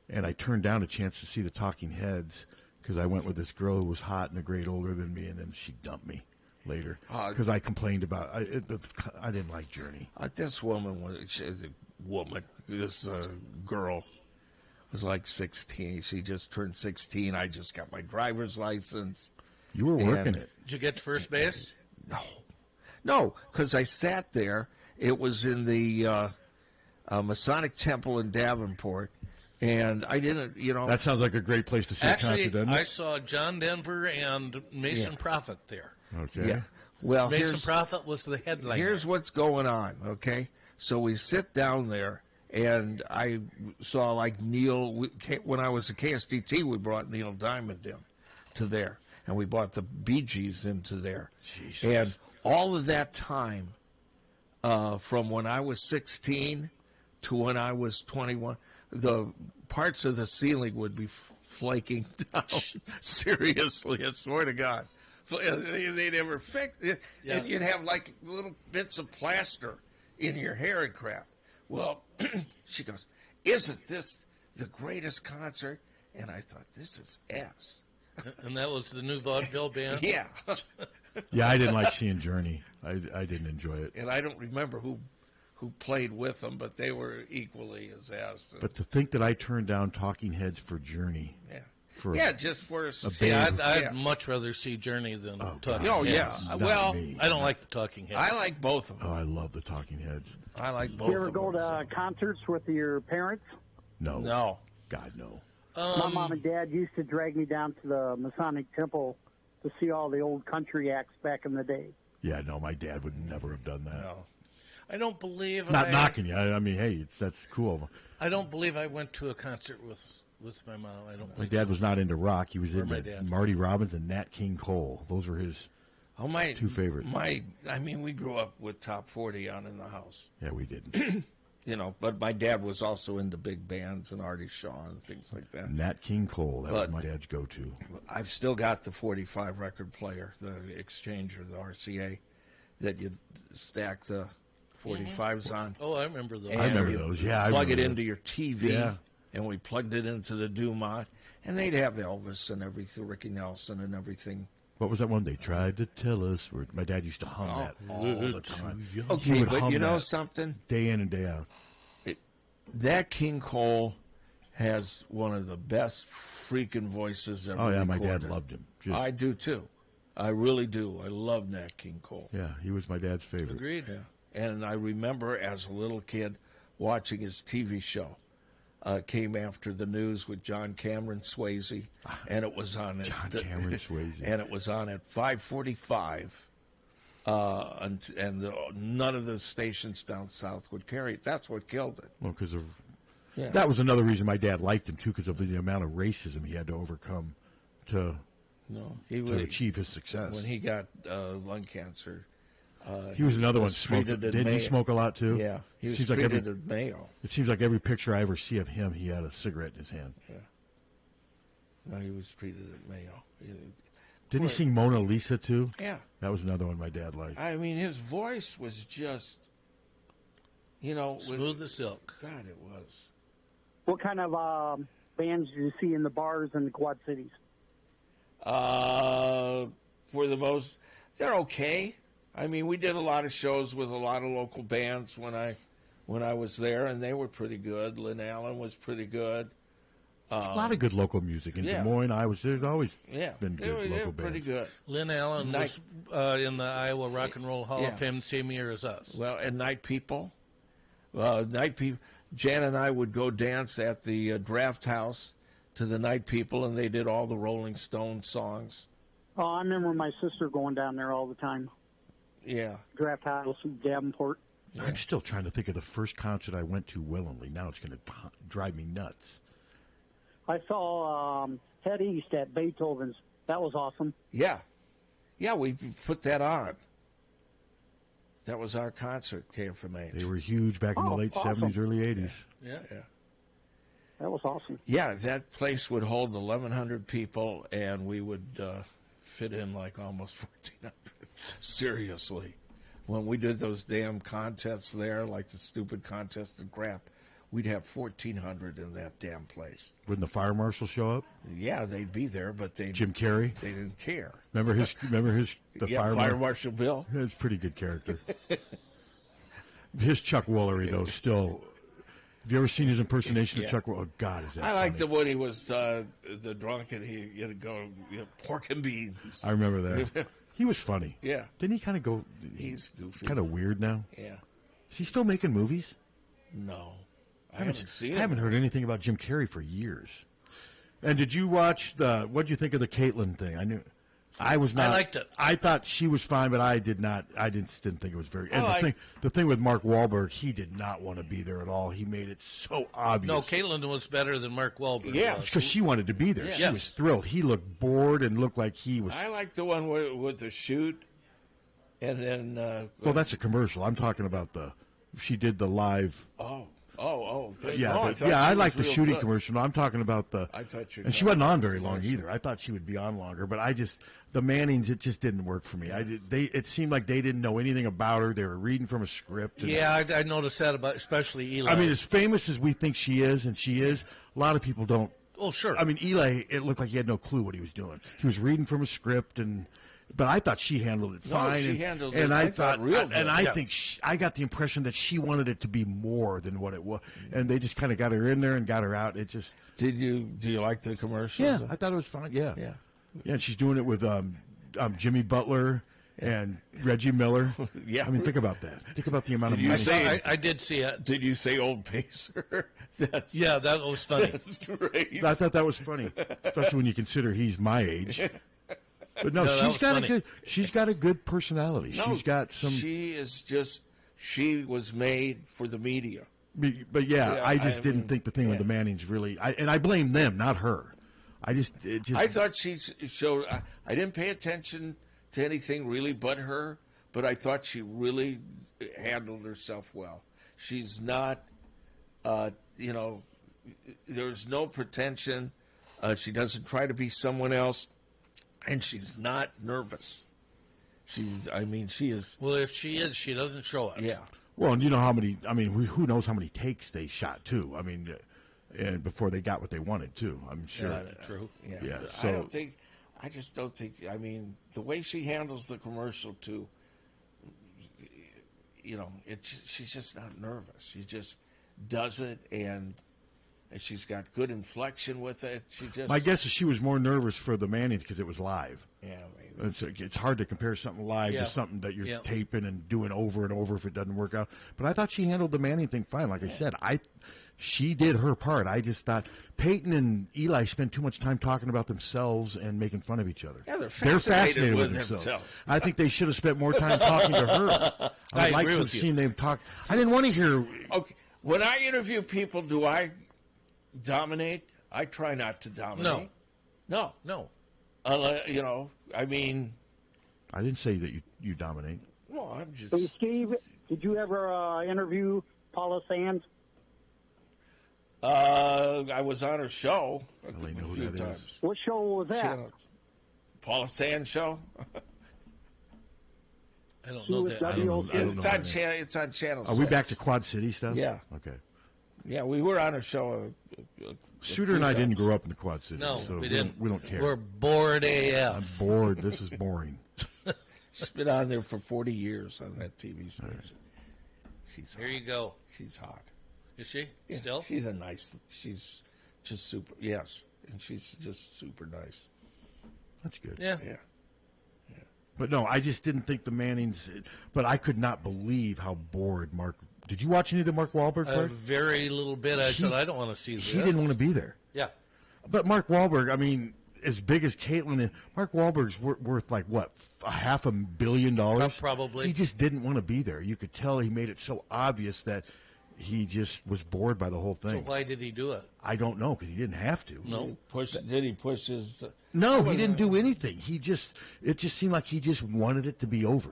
and I turned down a chance to see the Talking Heads because I went with this girl who was hot and a grade older than me, and then she dumped me later because I complained about I didn't like Journey. This woman this girl was like 16. She just turned 16. I just got my driver's license. You were working it. Did you get to first base? No, because I sat there. It was in the Masonic Temple in Davenport, and I didn't, That sounds like a great place to see a concert, doesn't it? I saw John Denver and Mason Prophet there. Okay. Yeah. Well, Mason Prophet was the headliner. Here's what's going on, okay? So we sit down there, and I saw like Neil. When I was at KSDT, we brought Neil Diamond in to there, and we brought the Bee Gees into there. Jesus. And all of that time, from when I was 16 to when I was 21, the parts of the ceiling would be flaking down. Seriously, I swear to God. They never fixed it. Yeah. And you'd have like little bits of plaster in your hair and crap. Well, she goes, "Isn't this the greatest concert?" And I thought, this is S. And that was the new vaudeville band? Yeah. Yeah, I didn't like seeing Journey. I didn't enjoy it. And I don't remember who played with them, but they were equally as ass. But to think that I turned down Talking Heads for Journey. Yeah. Just for a See, I'd much rather see Journey than Talking Heads. Well, I don't like the Talking Heads. I like both of them. Oh, I love the Talking Heads. I like both You ever of go them. to concerts with your parents? No. No. God, no. My mom and dad used to drag me down to the Masonic Temple to see all the old country acts back in the day. Yeah, no, my dad would never have done that. No. I don't believe Not knocking you. I mean, hey, that's cool. I don't believe I went to a concert with my mom. I don't. My dad was not into rock. He was Or into my dad. Marty Robbins and Nat King Cole. Those were his two favorites. We grew up with Top 40 on in the house. Yeah, we didn't. But my dad was also into big bands and Artie Shaw and things like that. Nat King Cole, that was my dad's go-to. I've still got the 45 record player, the Exchanger, the RCA, that you stack the 45s on. Oh, I remember those. I remember those. Yeah, I plug it remember into your TV, and we plugged it into the Dumont, and they'd have Elvis and everything, Ricky Nelson and everything. What was that one? They tried to tell us. Where my dad used to hum that all the time. Okay, but you know something? Day in and day out. That King Cole has one of the best freaking voices ever recorded. My dad loved him. I do too. I really do. I love Nat King Cole. Yeah, he was my dad's favorite. Agreed. Yeah. And I remember as a little kid watching his TV show. Came after the news with John Cameron Swayze, and it was on Cameron Swayze, and it was on at 5:45. And none of the stations down south would carry it. That's what killed it. Well, because that was another reason my dad liked him too, because of the amount of racism he had to overcome to achieve his success. When he got lung cancer, he was another one. Did he smoke a lot too? Yeah, he was treated at Mayo. It seems like every picture I ever see of him, he had a cigarette in his hand. Yeah. No, he was treated at Mayo. Didn't he sing Mona Lisa too? Yeah. That was another one my dad liked. I mean, his voice was just, smooth as silk. God, it was. What kind of bands do you see in the bars in the Quad Cities? For the most, they're okay. I mean, we did a lot of shows with a lot of local bands when I was there, and they were pretty good. Lynn Allen was pretty good. A lot of good local music in Des Moines, Iowa. There's always been good local they were bands. pretty good. Lynn Allen was in the Iowa Rock and Roll Hall of Fame the same year as us. Well, and Night People. Jan and I would go dance at the draft house to the Night People, and they did all the Rolling Stones songs. Oh, I remember my sister going down there all the time. Yeah. Draft house in Davenport. I'm still trying to think of the first concert I went to willingly. Now it's going to drive me nuts. I saw Head East at Beethoven's. That was awesome. Yeah. Yeah, we put that on. That was our concert, KFMH. They were huge back in the late awesome. 70s, early 80s. Yeah. That was awesome. Yeah, that place would hold 1,100 people, and we would fit in like almost 1,400. Seriously. When we did those damn contests there, like the stupid contest of crap, we'd have 1,400 in that damn place. Wouldn't the fire marshal show up? Yeah, they'd be there, but Jim Carrey? They didn't care. Remember the Fire Marshal Bill? It's a pretty good character. His Chuck Woolery, though, still. Have you ever seen his impersonation of Chuck Woolery? Oh, God, is that I funny. liked it when he was the drunk and he'd go, pork and beans. I remember that. He was funny. Yeah. Didn't he kind of go... He's goofy. Kind of weird now? Yeah. Is he still making movies? No. I haven't seen it. I haven't heard anything about Jim Carrey for years. And did you watch what did you think of the Caitlyn thing? I was not. I liked it. I thought she was fine, but I did not. I didn't think it was very. And the thing with Mark Wahlberg, he did not want to be there at all. He made it so obvious. No, Caitlyn was better than Mark Wahlberg. Yeah, because she wanted to be there. Yeah. She was thrilled. He looked bored and looked like he was. I like the one with the shoot, and then. Well, that's a commercial. I'm talking about she did the live. I like the shooting commercial. No, I'm talking about the. I thought you. And she wasn't on very long either. I thought she would be on longer, but the Mannings, it just didn't work for me. It seemed like they didn't know anything about her. They were reading from a script. I noticed that about especially Eli. I mean, as famous as we think she is, and she is, a lot of people don't. Oh, sure. I mean, Eli, it looked like he had no clue what he was doing. He was reading from a script But I thought she handled it fine. No, she handled it. And I thought, real good. And I think I got the impression that she wanted it to be more than what it was, and they just kind of got her in there and got her out. It just. Do you like the commercials? Yeah, I thought it was fine. Yeah. And she's doing it with Jimmy Butler and Reggie Miller. Yeah. I mean, think about that. Think about the amount of you money. say? I did see it. Did you say Old Pacer? Yeah, that was funny. That's great. I thought that was funny, especially when you consider he's my age. But no, she's got a good personality. No, she's got some. She was made for the media. But I didn't think the thing with the Mannings really. And I blame them, not her. I thought she showed. I didn't pay attention to anything really but her, but I thought she really handled herself well. She's not, there's no pretension. She doesn't try to be someone else. And she's not nervous. She is. Well, if she is, she doesn't show it. Yeah. Well, and you know how many, who knows how many takes they shot, too. And before they got what they wanted, too. I'm sure. Yeah, true. Yeah. So, I just don't think, the way she handles the commercial, too, she's just not nervous. She just does it, and she's got good inflection with it. My guess is she was more nervous for the Mannings because it was live. Yeah, maybe. It's hard to compare something live to something that you're taping and doing over and over if it doesn't work out. But I thought she handled the Manning thing fine. Like I said, she did her part. I just thought Peyton and Eli spent too much time talking about themselves and making fun of each other. Yeah, they're fascinated with themselves. I think they should have spent more time talking to her. I like agree to with have you. seen them talk. I didn't want to hear. Okay, when I interview people, do I dominate? I try not to dominate. No. I didn't say that you dominate. Well, I'm just. Hey, Steve, did you ever interview Paula Sands? I was on her show a few times. What show was that? Paula Sands show. I don't know that. It's on Channel 6. Are we back to Quad City stuff? Yeah. Okay. Yeah, we were on her show. Suter and I didn't grow up in the Quad Cities. No, so we didn't. We don't care. We're bored AF. I'm bored. This is boring. She's been on there for 40 years on that TV station. She's There you go. She's hot. Is she? Yeah, Still? She's just super. Yes, and she's just super nice. That's good. Yeah. But no, I just didn't think the Mannings. But I could not believe how bored Mark Did you watch any of the Mark Wahlberg A part? very little bit. I said, I don't want to see this. He didn't want to be there. Yeah. But Mark Wahlberg, I mean, as big as Caitlin, Mark Wahlberg's worth like, what, $500 million? Probably. He just didn't want to be there. You could tell he made it so obvious that he just was bored by the whole So thing. why did he do it? I don't know, because he didn't have to. No. Did he push his... No, he didn't do anything. It just seemed like he just wanted it to be over.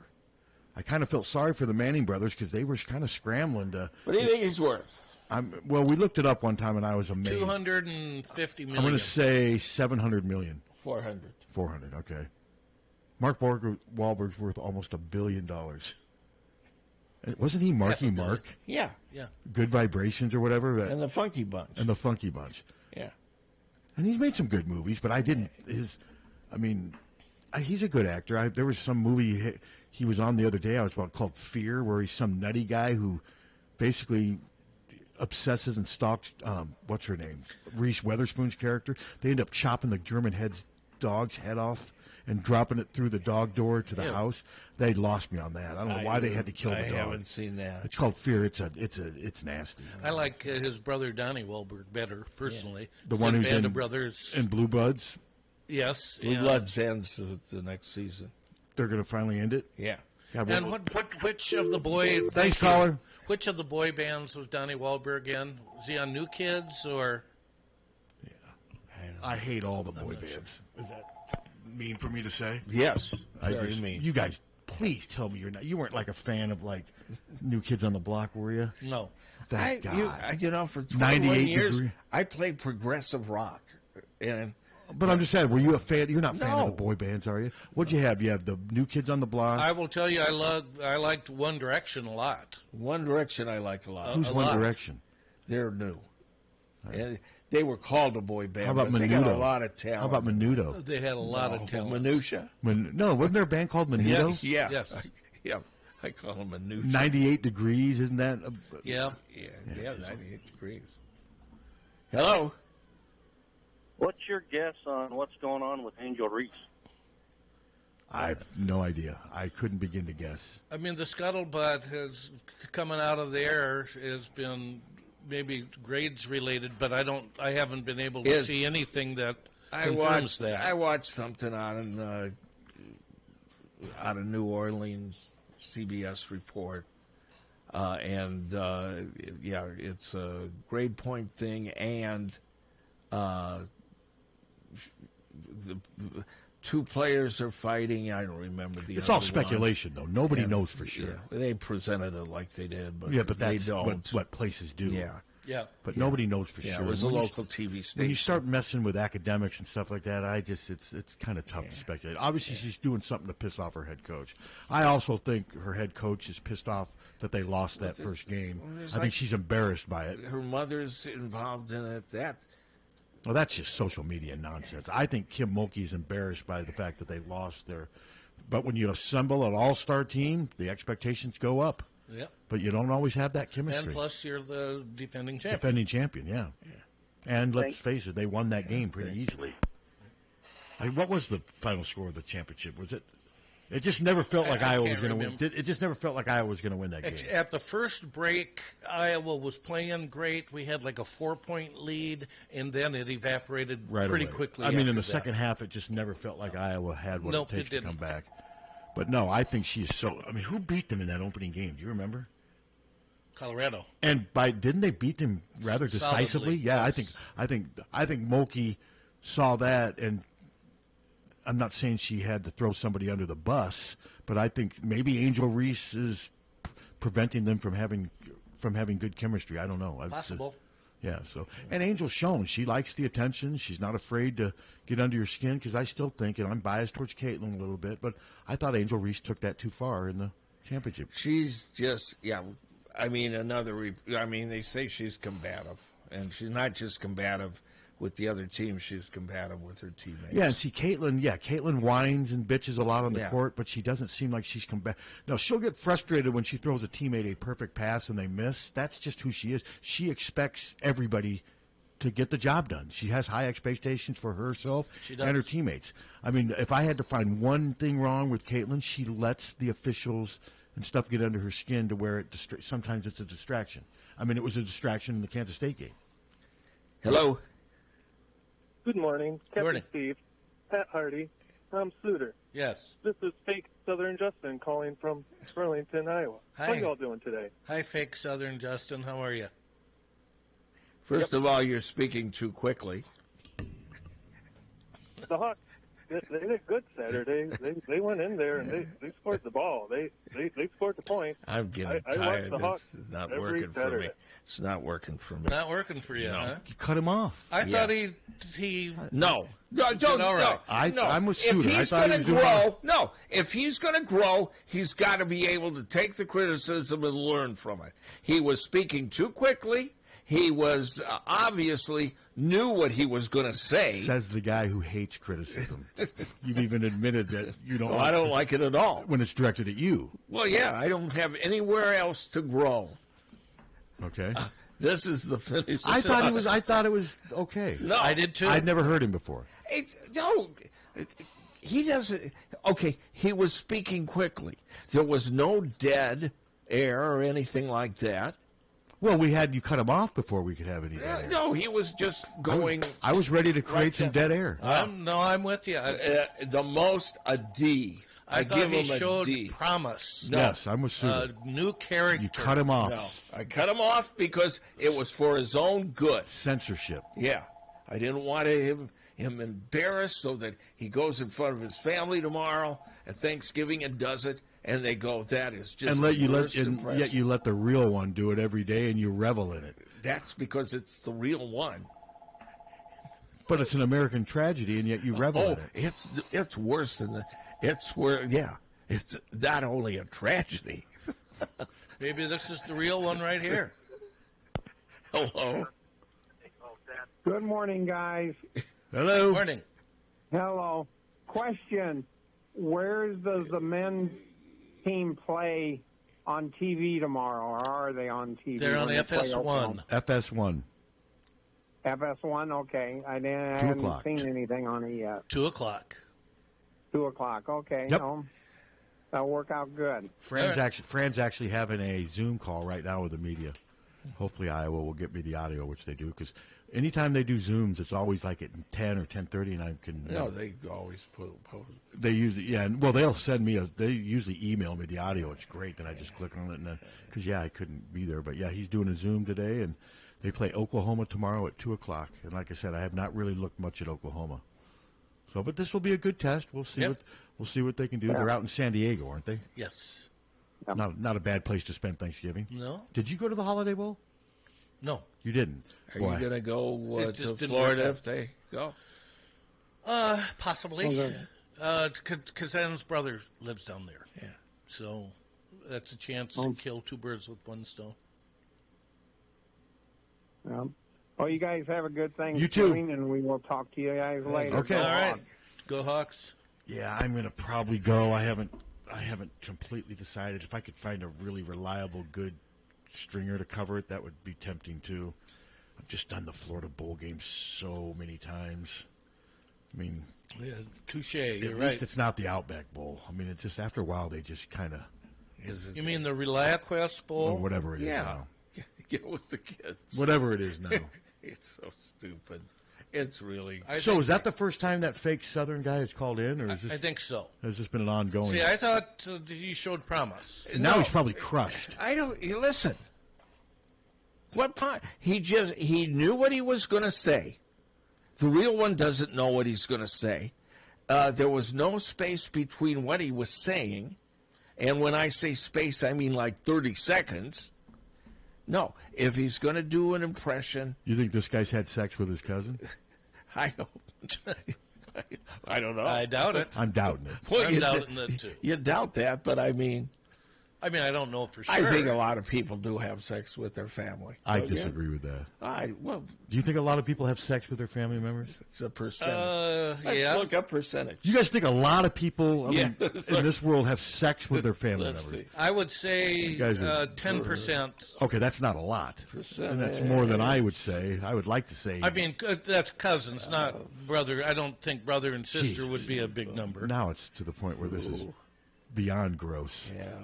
I kind of felt sorry for the Manning brothers because they were kind of scrambling to... What do you think he's worth? Well, we looked it up one time, and I was amazed. $250 million. I'm going to say $700 million. 400. 400, okay. Mark Wahlberg's worth almost $1 billion. Wasn't he Marky Mark? Yeah. Good Vibrations or whatever. And the Funky Bunch. Yeah. And he's made some good movies, but he's a good actor. There was some movie he was on the other day called Fear, where he's some nutty guy who basically obsesses and stalks, what's her name? Reese Witherspoon's character. They end up chopping the German dog's head off and dropping it through the dog door to the house. They lost me on that. I don't know why they had to kill the dog. I haven't seen that. It's called Fear. It's nasty. I like his brother Donnie Wahlberg better, personally. The one who's Band in of Brothers. in Blue Bloods. Yes. Blue Bloods ends the next season. They're going to finally end it? Yeah. God, And which of the boy... Thanks, caller. Which of the boy bands was Donnie Wahlberg in? Was he on New Kids or... I hate all the boy bands. Is that mean for me to say? Yes. Very mean. You guys, please tell me you weren't like a fan of like New Kids on the Block, were you? No. That guy. For 21 years, degree. I played progressive rock. But I'm just saying, were you a fan? You're not a fan No. of the boy bands, are you? What'd you have? You have the New Kids on the Block? I will tell you, I liked One Direction a lot. One Direction I like a lot. Who's One Direction? They're new. And they were called a boy band. How about but Menudo? They got a lot of talent. How about Menudo? They had a lot of talent. Minutia? No, wasn't there a band called Menudo? Yes. Yeah. I call them Minutia. 98 Degrees, isn't that? Yeah. Yeah, 98 degrees. Hello? What's your guess on what's going on with Angel Reese? I have no idea. I couldn't begin to guess. I mean, the scuttlebutt coming out of there has been maybe grades related, but I haven't been able to see anything that confirms that. I watched something out of New Orleans, CBS report, and it's a grade point thing, and the two players are fighting. I don't remember the. It's all speculation, though. Nobody knows for sure. Yeah, they presented it like they did, but but they that's don't. what places do. Yeah. But nobody knows for Yeah, sure. it was a local TV station. When you start messing with academics and stuff like that, it's kind of tough to speculate. Obviously, she's doing something to piss off her head coach. I also think her head coach is pissed off that they lost that first game. I think she's embarrassed by it. Her mother's involved in it. Well, that's just social media nonsense. I think Kim Mulkey is embarrassed by the fact that they lost their. But when you assemble an all-star team, the expectations go up. Yep. But you don't always have that chemistry. And plus, you're the defending champion. Defending champion, yeah. And let's face it, they won that game pretty easily. What was the final score of the championship? Was it? It just never felt like Iowa was going to win. It just never felt like Iowa was going to win that game. At the first break, Iowa was playing great. We had like a 4-point lead, and then it evaporated pretty quickly. I mean, in the after second half, it just never felt like Iowa had what Nope, it takes it to didn't. come back. But no, I think she is so. I mean, who beat them in that opening game? Do you remember? Colorado. And didn't they beat them rather decisively? Solidly, Yeah, yes. I think Mulkey saw that, and I'm not saying she had to throw somebody under the bus, but I think maybe Angel Reese is preventing them from having good chemistry. I don't know. Possible. Yeah. So, and Angel's shown she likes the attention. She's not afraid to get under your skin, because I still think, and I'm biased towards Caitlin a little bit, but I thought Angel Reese took that too far in the championship. She's just I mean, they say she's combative, and she's not just combative with the other team. She's combative with her teammates. Yeah, and see, Caitlin whines and bitches a lot on the Yeah. court, but she doesn't seem like she's combative. No, she'll get frustrated when she throws a teammate a perfect pass and they miss. That's just who she is. She expects everybody to get the job done. She has high expectations for herself and her teammates. I mean, if I had to find one thing wrong with Caitlin, she lets the officials and stuff get under her skin to where sometimes it's a distraction. I mean, it was a distraction in the Kansas State game. Hello. Good morning, Captain Morning. Steve, Pat Harty, Tom Suter. Yes. This is fake Southern Justin calling from Burlington, Iowa. Hi. How are y'all doing today? Hi, fake Southern Justin. How are you? First of all, you're speaking too quickly. The Hawks, they did good Saturday. They went in there and they scored the ball. They scored the point. I'm getting I tired. watch the Hawks This is not every working for me. Saturday. It's not working for me. Not working for you, No. huh? You cut him off. I Yeah. thought he No, did don't. all right. No. I'm with If Suter. I he's thought he going to was doing all grow, no. If he's going to grow, he's got to be able to take the criticism and learn from it. He was speaking too quickly. He was obviously knew what he was going to say. Says the guy who hates criticism. You've even admitted that you don't. Well, I don't like it at all. When it's directed at you. Well, yeah, I don't have anywhere else to grow. Okay. This is the finish. I thought it was okay. No, I did too. I'd never heard him before. No, he doesn't. Okay, he was speaking quickly. There was no dead air or anything like that. Well, you cut him off before we could have any dead air. No, he was just going. I was ready to create right some there. dead air. I'm with you. The most a D. I thought give he him a showed D. promise. No. Yes, I'm with Suter. New character. You cut him off. No, I cut him off because it was for his own good. Censorship. Yeah, I didn't want him embarrassed so that he goes in front of his family tomorrow at Thanksgiving and does it, and they go, "That is just Yet you let the real one do it every day, and you revel in it. That's because it's the real one. But it's an American tragedy, and yet you revel in it. It's worse than the. It's not only a tragedy. Maybe this is the real one right here. Hello. Good morning, guys. Hello. Morning. Hello. Question: where does the men's team play on TV tomorrow, or are they on TV? They're on when they play FS1. FS1. FS1, okay. I 2 haven't o'clock. seen anything on it yet. 2 o'clock. 2 o'clock, okay. Yep. No, that'll work out good. Fran's actually having a Zoom call right now with the media. Hopefully Iowa will get me the audio, which they do, because anytime they do Zooms, it's always like at 10 or 10:30, and I can. No, they always post. They usually, well, they'll send me they usually email me the audio. It's great. Then I just click on it, and because I couldn't be there, but yeah, he's doing a Zoom today, and they play Oklahoma tomorrow at 2 o'clock. And like I said, I have not really looked much at Oklahoma. So, but this will be a good test. We'll see what they can do. Yeah. They're out in San Diego, aren't they? Yes. Not a bad place to spend Thanksgiving. No. Did you go to the Holiday Bowl? No. You didn't. Are Boy. you going to go It to just didn't Florida work out. if they go? Possibly. Kazan's brother lives down there. Yeah. So that's a chance to kill two birds with one stone. Well, you guys have a good You too. Thanksgiving, and we will talk to you guys later. Okay. Go All right. Hawks. Go Hawks. Yeah, I'm going to probably go. I haven't completely decided. If I could find a really reliable, good stringer to cover it, that would be tempting too. I've just done the Florida Bowl game so many times. I mean, Yeah, touche. You're at right. least it's not the Outback Bowl. I mean, it's just after a while they just kind of You mean the ReliaQuest Bowl? or whatever it is Yeah. now. Get with the kids. Whatever it is now. It's so stupid. It's really. So is that the first time that fake Southern guy has called in, or is this, I think so. has this been an ongoing? See, I thought he showed promise. Now he's probably crushed. I don't. Listen. What part? He knew what he was going to say. The real one doesn't know what he's going to say. There was no space between what he was saying, and when I say space, I mean like 30 seconds. No, if he's going to do an impression, You think this guy's had sex with his cousin? I don't. I don't know. I doubt it. I'm doubting it. Well, I'm you doubting it too. You doubt that, but I mean, I don't know for sure. I think a lot of people do have sex with their family. I Don't you? disagree with that. Well, Do you think a lot of people have sex with their family members? it's a percentage. Let's yeah. look up percentage. You guys think a lot lot of Yeah. people in this world have sex with their family Let's members? see. I would say You guys are- 10%. Okay, that's not a lot. And that's more than I would say. I would like to say. That's cousins, not brother. I don't think brother and sister Jesus. would be a big number. Now it's to the point where this is beyond gross. Yeah.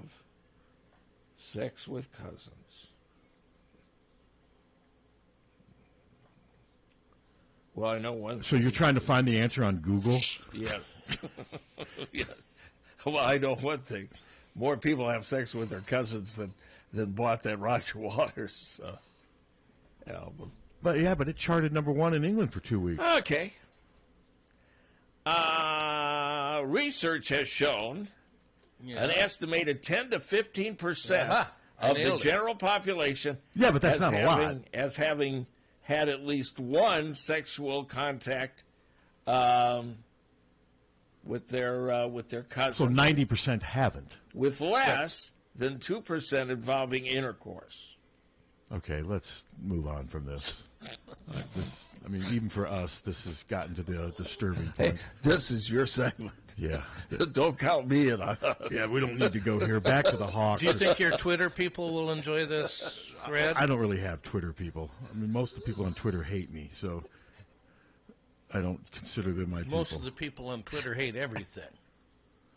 Sex with cousins. Well, I know one. So you're trying to find the answer on Google? Yes. Yes. Well, I know one thing. More people have sex with their cousins than bought that Roger Waters album. But it charted #1 in England for 2 weeks. Okay. Research has shown an estimated 10 to 15% of the general population. Yeah, but that's not a lot. As having had at least one sexual contact with their cousin. So 90% haven't. With less than 2% involving intercourse. Okay, let's move on from this. Even for us, this has gotten to the disturbing point. Hey, this is your segment. Yeah. Don't count me in on us. Yeah, we don't need to go here. Back to the Hawks. Do you think your Twitter people will enjoy this thread? I don't really have Twitter people. Most of the people on Twitter hate me, so I don't consider them my people. Most of the people on Twitter hate everything.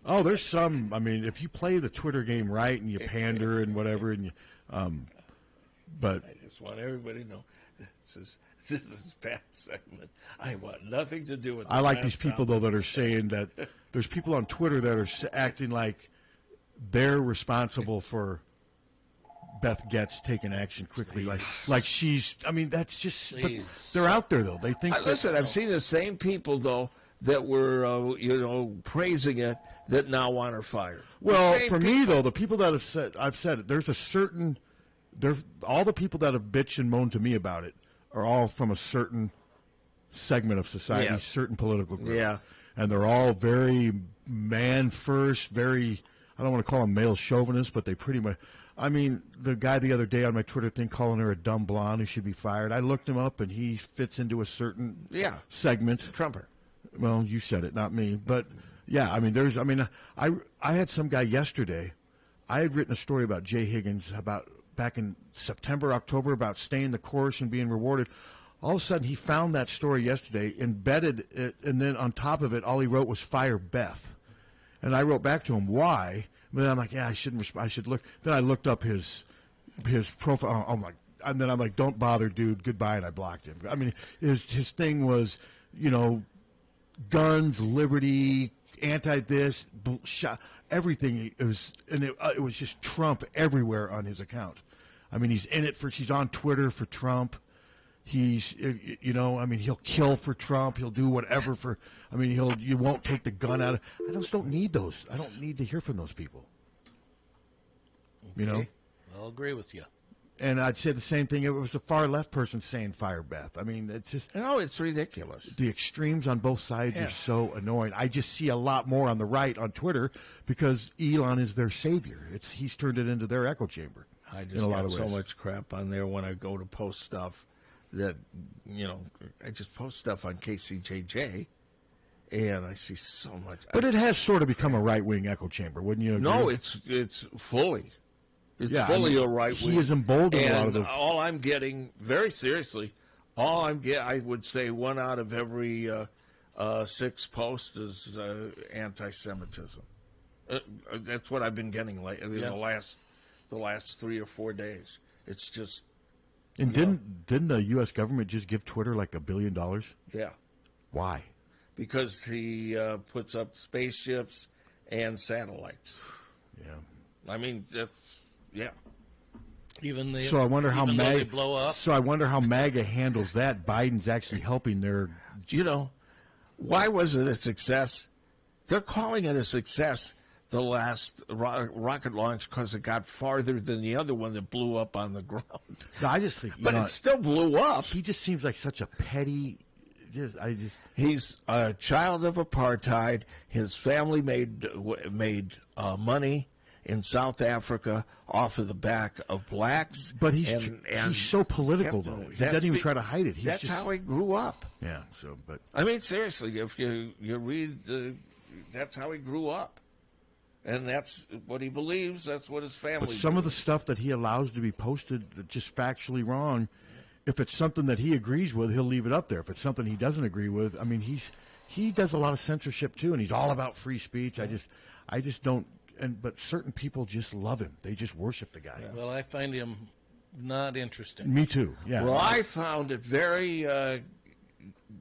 Oh, there's some. If you play the Twitter game right and you pander and whatever, and you, but I just want everybody to know this is a bad segment. I want nothing to do with. I like these people though that are saying that there's people on Twitter that are acting like they're responsible for Beth Getz taking action quickly, like she's. That's just. But they're out there though. They think. Listen, I've seen the same people though that were praising it that now want her fired. Well, for me though, the people that I've said it. There's a certain. All the people that have bitched and moaned to me about it are all from a certain segment of society, certain political group. Yeah. And they're all very man first, very, I don't want to call them male chauvinists, but they pretty much, the guy the other day on my Twitter thing calling her a dumb blonde who should be fired, I looked him up and he fits into a certain segment. Trumper. Well, you said it, not me. But, yeah, I had some guy yesterday, I had written a story about Jay Higgins back in September, October, about staying the course and being rewarded. All of a sudden, he found that story yesterday, embedded it, and then on top of it, all he wrote was "Fire Beth." And I wrote back to him, "Why?" But then I'm like, "Yeah, I shouldn't. I should look." Then I looked up his profile. Oh my! And then I'm like, "Don't bother, dude. Goodbye," and I blocked him. His thing was, guns, liberty, anti this, everything. It was just Trump everywhere on his account. He's in it he's on Twitter for Trump. He's, he'll kill for Trump. He'll do whatever for, you won't take the gun out of, I just don't need those. I don't need to hear from those people. Okay. I'll agree with you. And I'd say the same thing. It was a far left person saying "Fire Beth." It's just it's ridiculous. The extremes on both sides are so annoying. I just see a lot more on the right on Twitter because Elon is their savior. He's turned it into their echo chamber. I just got so much crap on there when I go to post stuff that I just post stuff on KCJJ, and I see so much. But it has sort of become a right wing echo chamber, wouldn't you agree? No, it's fully. It's fully a right wing. He is emboldened a lot of those. All I'm getting, very seriously, I would say 1 out of every 6 posts is anti-Semitism. That's what I've been getting the last 3 or 4 days. It's just. And didn't the U.S. government just give Twitter like $1 billion? Yeah. Why? Because he puts up spaceships and satellites. Yeah. That's. Yeah. So I wonder how they blow up. So I wonder how MAGA handles that. Biden's actually helping their. Why was it a success? They're calling it a success. The last rocket launch because it got farther than the other one that blew up on the ground. No, I just think, but it still blew up. He just seems like such a petty. He's a child of apartheid. His family made money in South Africa off of the back of blacks. But he's so political, though. He doesn't even try to hide it. That's how he grew up. Yeah. So, but seriously, if you read, that's how he grew up, and that's what he believes. That's what his family. But some of the stuff that he allows to be posted that's just factually wrong. If it's something that he agrees with, he'll leave it up there. If it's something he doesn't agree with, he does a lot of censorship too, and he's all about free speech. I just don't. but certain people just love him. They just worship the guy. Well, I find him not interesting. Me too. Yeah. Well, I found it very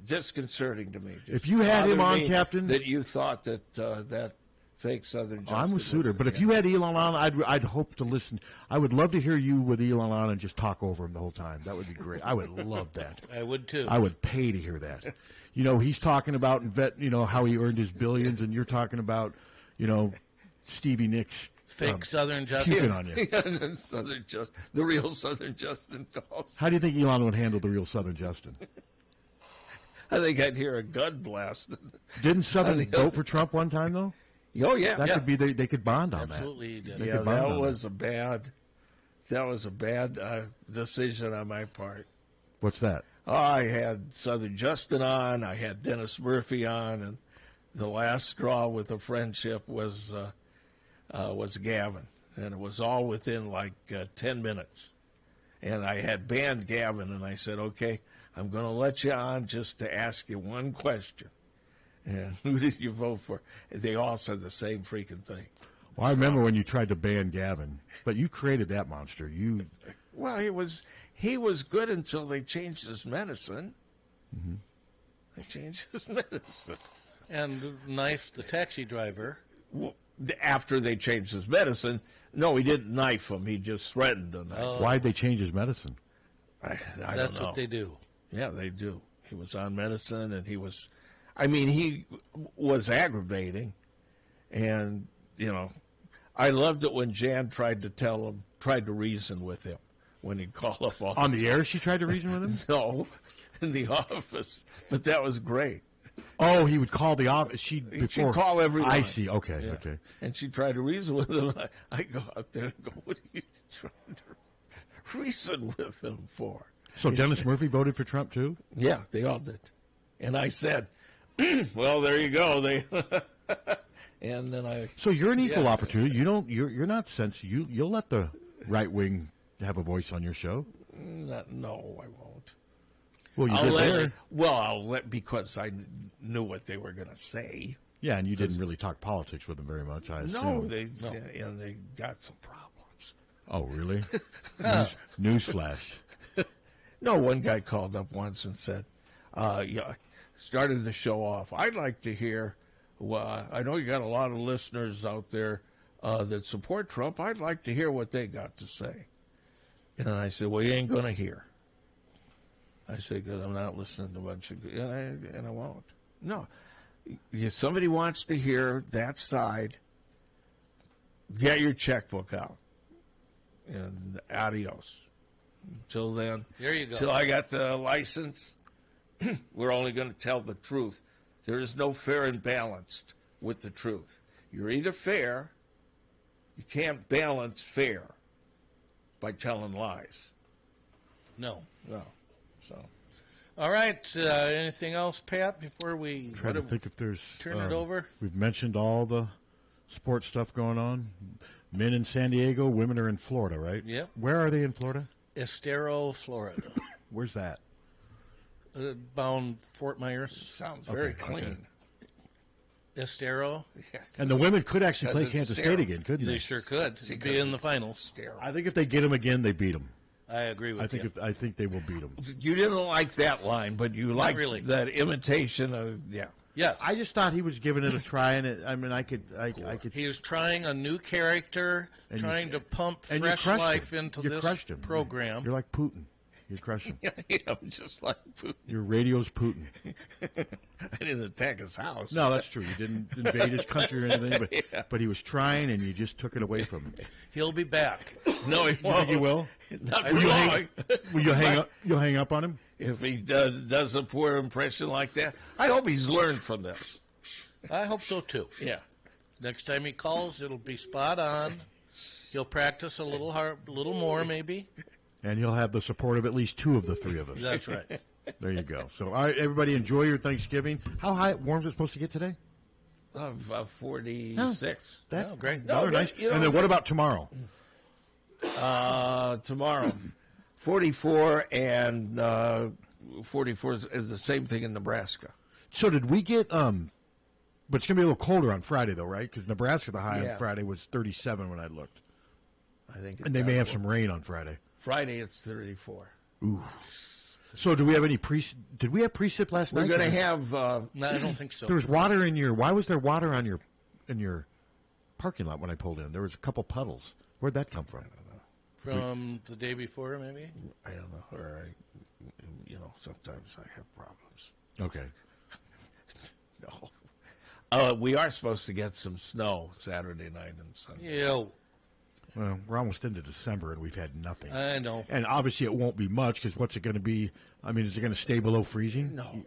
disconcerting to me. Just If you had him bothered on, me Captain, that you thought that that fake Southern Justin. I'm with Suter, but if you had Elon on, I'd hope to listen. I would love to hear you with Elon on and just talk over him the whole time. That would be great. I would love that. I would too. I would pay to hear that. He's talking about how he earned his billions, and you're talking about, Stevie Nicks. Fake Southern Justin. Puking on you. Southern Justin, the real Southern Justin calls. How do you think Elon would handle the real Southern Justin? I think I'd hear a gun blast. Didn't Southern vote for Trump one time though? Oh yeah, that could be they could bond on Absolutely that. Did. Yeah, that was a bad decision on my part. What's that? I had Southern Justin on, I had Dennis Murphy on, and the last straw with the friendship was Gavin, and it was all within like 10 minutes. And I had banned Gavin, and I said, okay, I'm going to let you on just to ask you one question. And who did you vote for? They all said the same freaking thing. Well, I remember when you tried to ban Gavin, but you created that monster. Well, he was good until they changed his medicine. Mm-hmm. They changed his medicine. And knifed the taxi driver. Well, after they changed his medicine, no, he didn't knife him. He just threatened to knife him. Why'd they change his medicine? I don't That's know. what they do. Yeah, they do. He was on medicine, and he was aggravating. And, I loved it when Jan tried to reason with him when he'd call up all On the air, she tried to reason with him? No, in the office. But that was great. Oh, he would call the office. She'd call everyone. I see. Okay, Yeah. okay. And she tried to reason with him. I go out there and go, what are you trying to reason with him for? So Dennis Murphy voted for Trump too? Yeah, they all did. And I said, well, there you go. And then I. So you're an equal opportunity. You're not you'll let the right wing have a voice on your show? No, I won't. Well, you did there. I'll let because I knew what they were going to say. Yeah, and you didn't really talk politics with them very much, I assume. No, they got some problems. Oh, really? Newsflash. No, one guy called up once and said, started the show off. I'd like to hear, I know you got a lot of listeners out there that support Trump. I'd like to hear what they got to say. And I said, well, you ain't going to hear. I said, because I'm not listening to a bunch of, and I won't. No. If somebody wants to hear that side, get your checkbook out. And adios. Until then, there you go. Until I got the license, we're only going to tell the truth. There is no fair and balanced with the truth. You're either fair, you can't balance fair by telling lies. No. So. All right. Anything else, Pat, before we Try to think if there's turn it over? We've mentioned all the sports stuff going on. Men in San Diego, women are in Florida, right? Yep. Where are they in Florida? Estero, Florida. Where's that? Bound Fort Myers. Sounds very clean. Estero. Yeah. And the women could actually play Kansas State again, couldn't they? They sure could. Be in the finals. I think if they get them again, they beat them. I agree with you. I think they will beat them. You didn't like that line, but you liked really. that imitation of Yes. I just thought he was giving it a try, and I could. He was trying a new character, trying to pump fresh life into this program. You're like Putin. You crush him. Yeah, I'm just like Putin. Your radio's Putin. I didn't attack his house. No, that's true. You didn't invade his country or anything, but he was trying, and you just took it away from him. He'll be back. No, he won't. You think he will? Not for long. Will you hang up? You'll hang up on him if he does a poor impression like that. I hope he's learned from this. I hope so too. Yeah. Next time he calls, it'll be spot on. He'll practice a little more, maybe. And he'll have the support of at least two of the three of us. That's right. There you go. So, all right, everybody, enjoy your Thanksgiving. How warm is it supposed to get today? 46. That's great. Another nice. And then what about tomorrow? Tomorrow, 44 and 44 is the same thing in Nebraska. So did we get But it's going to be a little colder on Friday, though, right? Because Nebraska, the high Yeah. on Friday was 37 when I looked. I think. And they may have some rain on Friday. Friday, it's 34. Ooh. So do we have any did we have precip last We're night? going to have. No, I don't think so. There was water in your. Why was there water on in your parking lot when I pulled in? There was a couple puddles. Where'd that come from? From the day before, maybe? I don't know. Or sometimes I have problems. Okay. No. We are supposed to get some snow Saturday night and Sunday. Ew. Well, we're almost into December, and we've had nothing. I know. And obviously it won't be much, because what's it going to be? I mean, is it going to stay below freezing? No.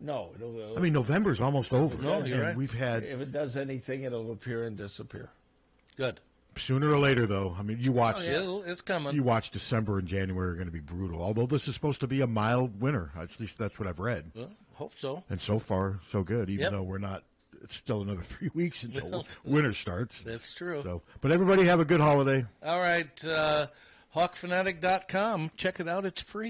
No. I mean, November's almost over. No, you're right. We've had... If it does anything, it'll appear and disappear. Good. Sooner or later, though, I mean, you watch... it's coming. You watch December and January are going to be brutal, although this is supposed to be a mild winter. At least that's what I've read. Well, hope so. And so far, so good, even Yep. though we're not... It's still another 3 weeks until Well, winter starts. That's true. So, but everybody have a good holiday. All right. Hawkfanatic.com. Check it out. It's free.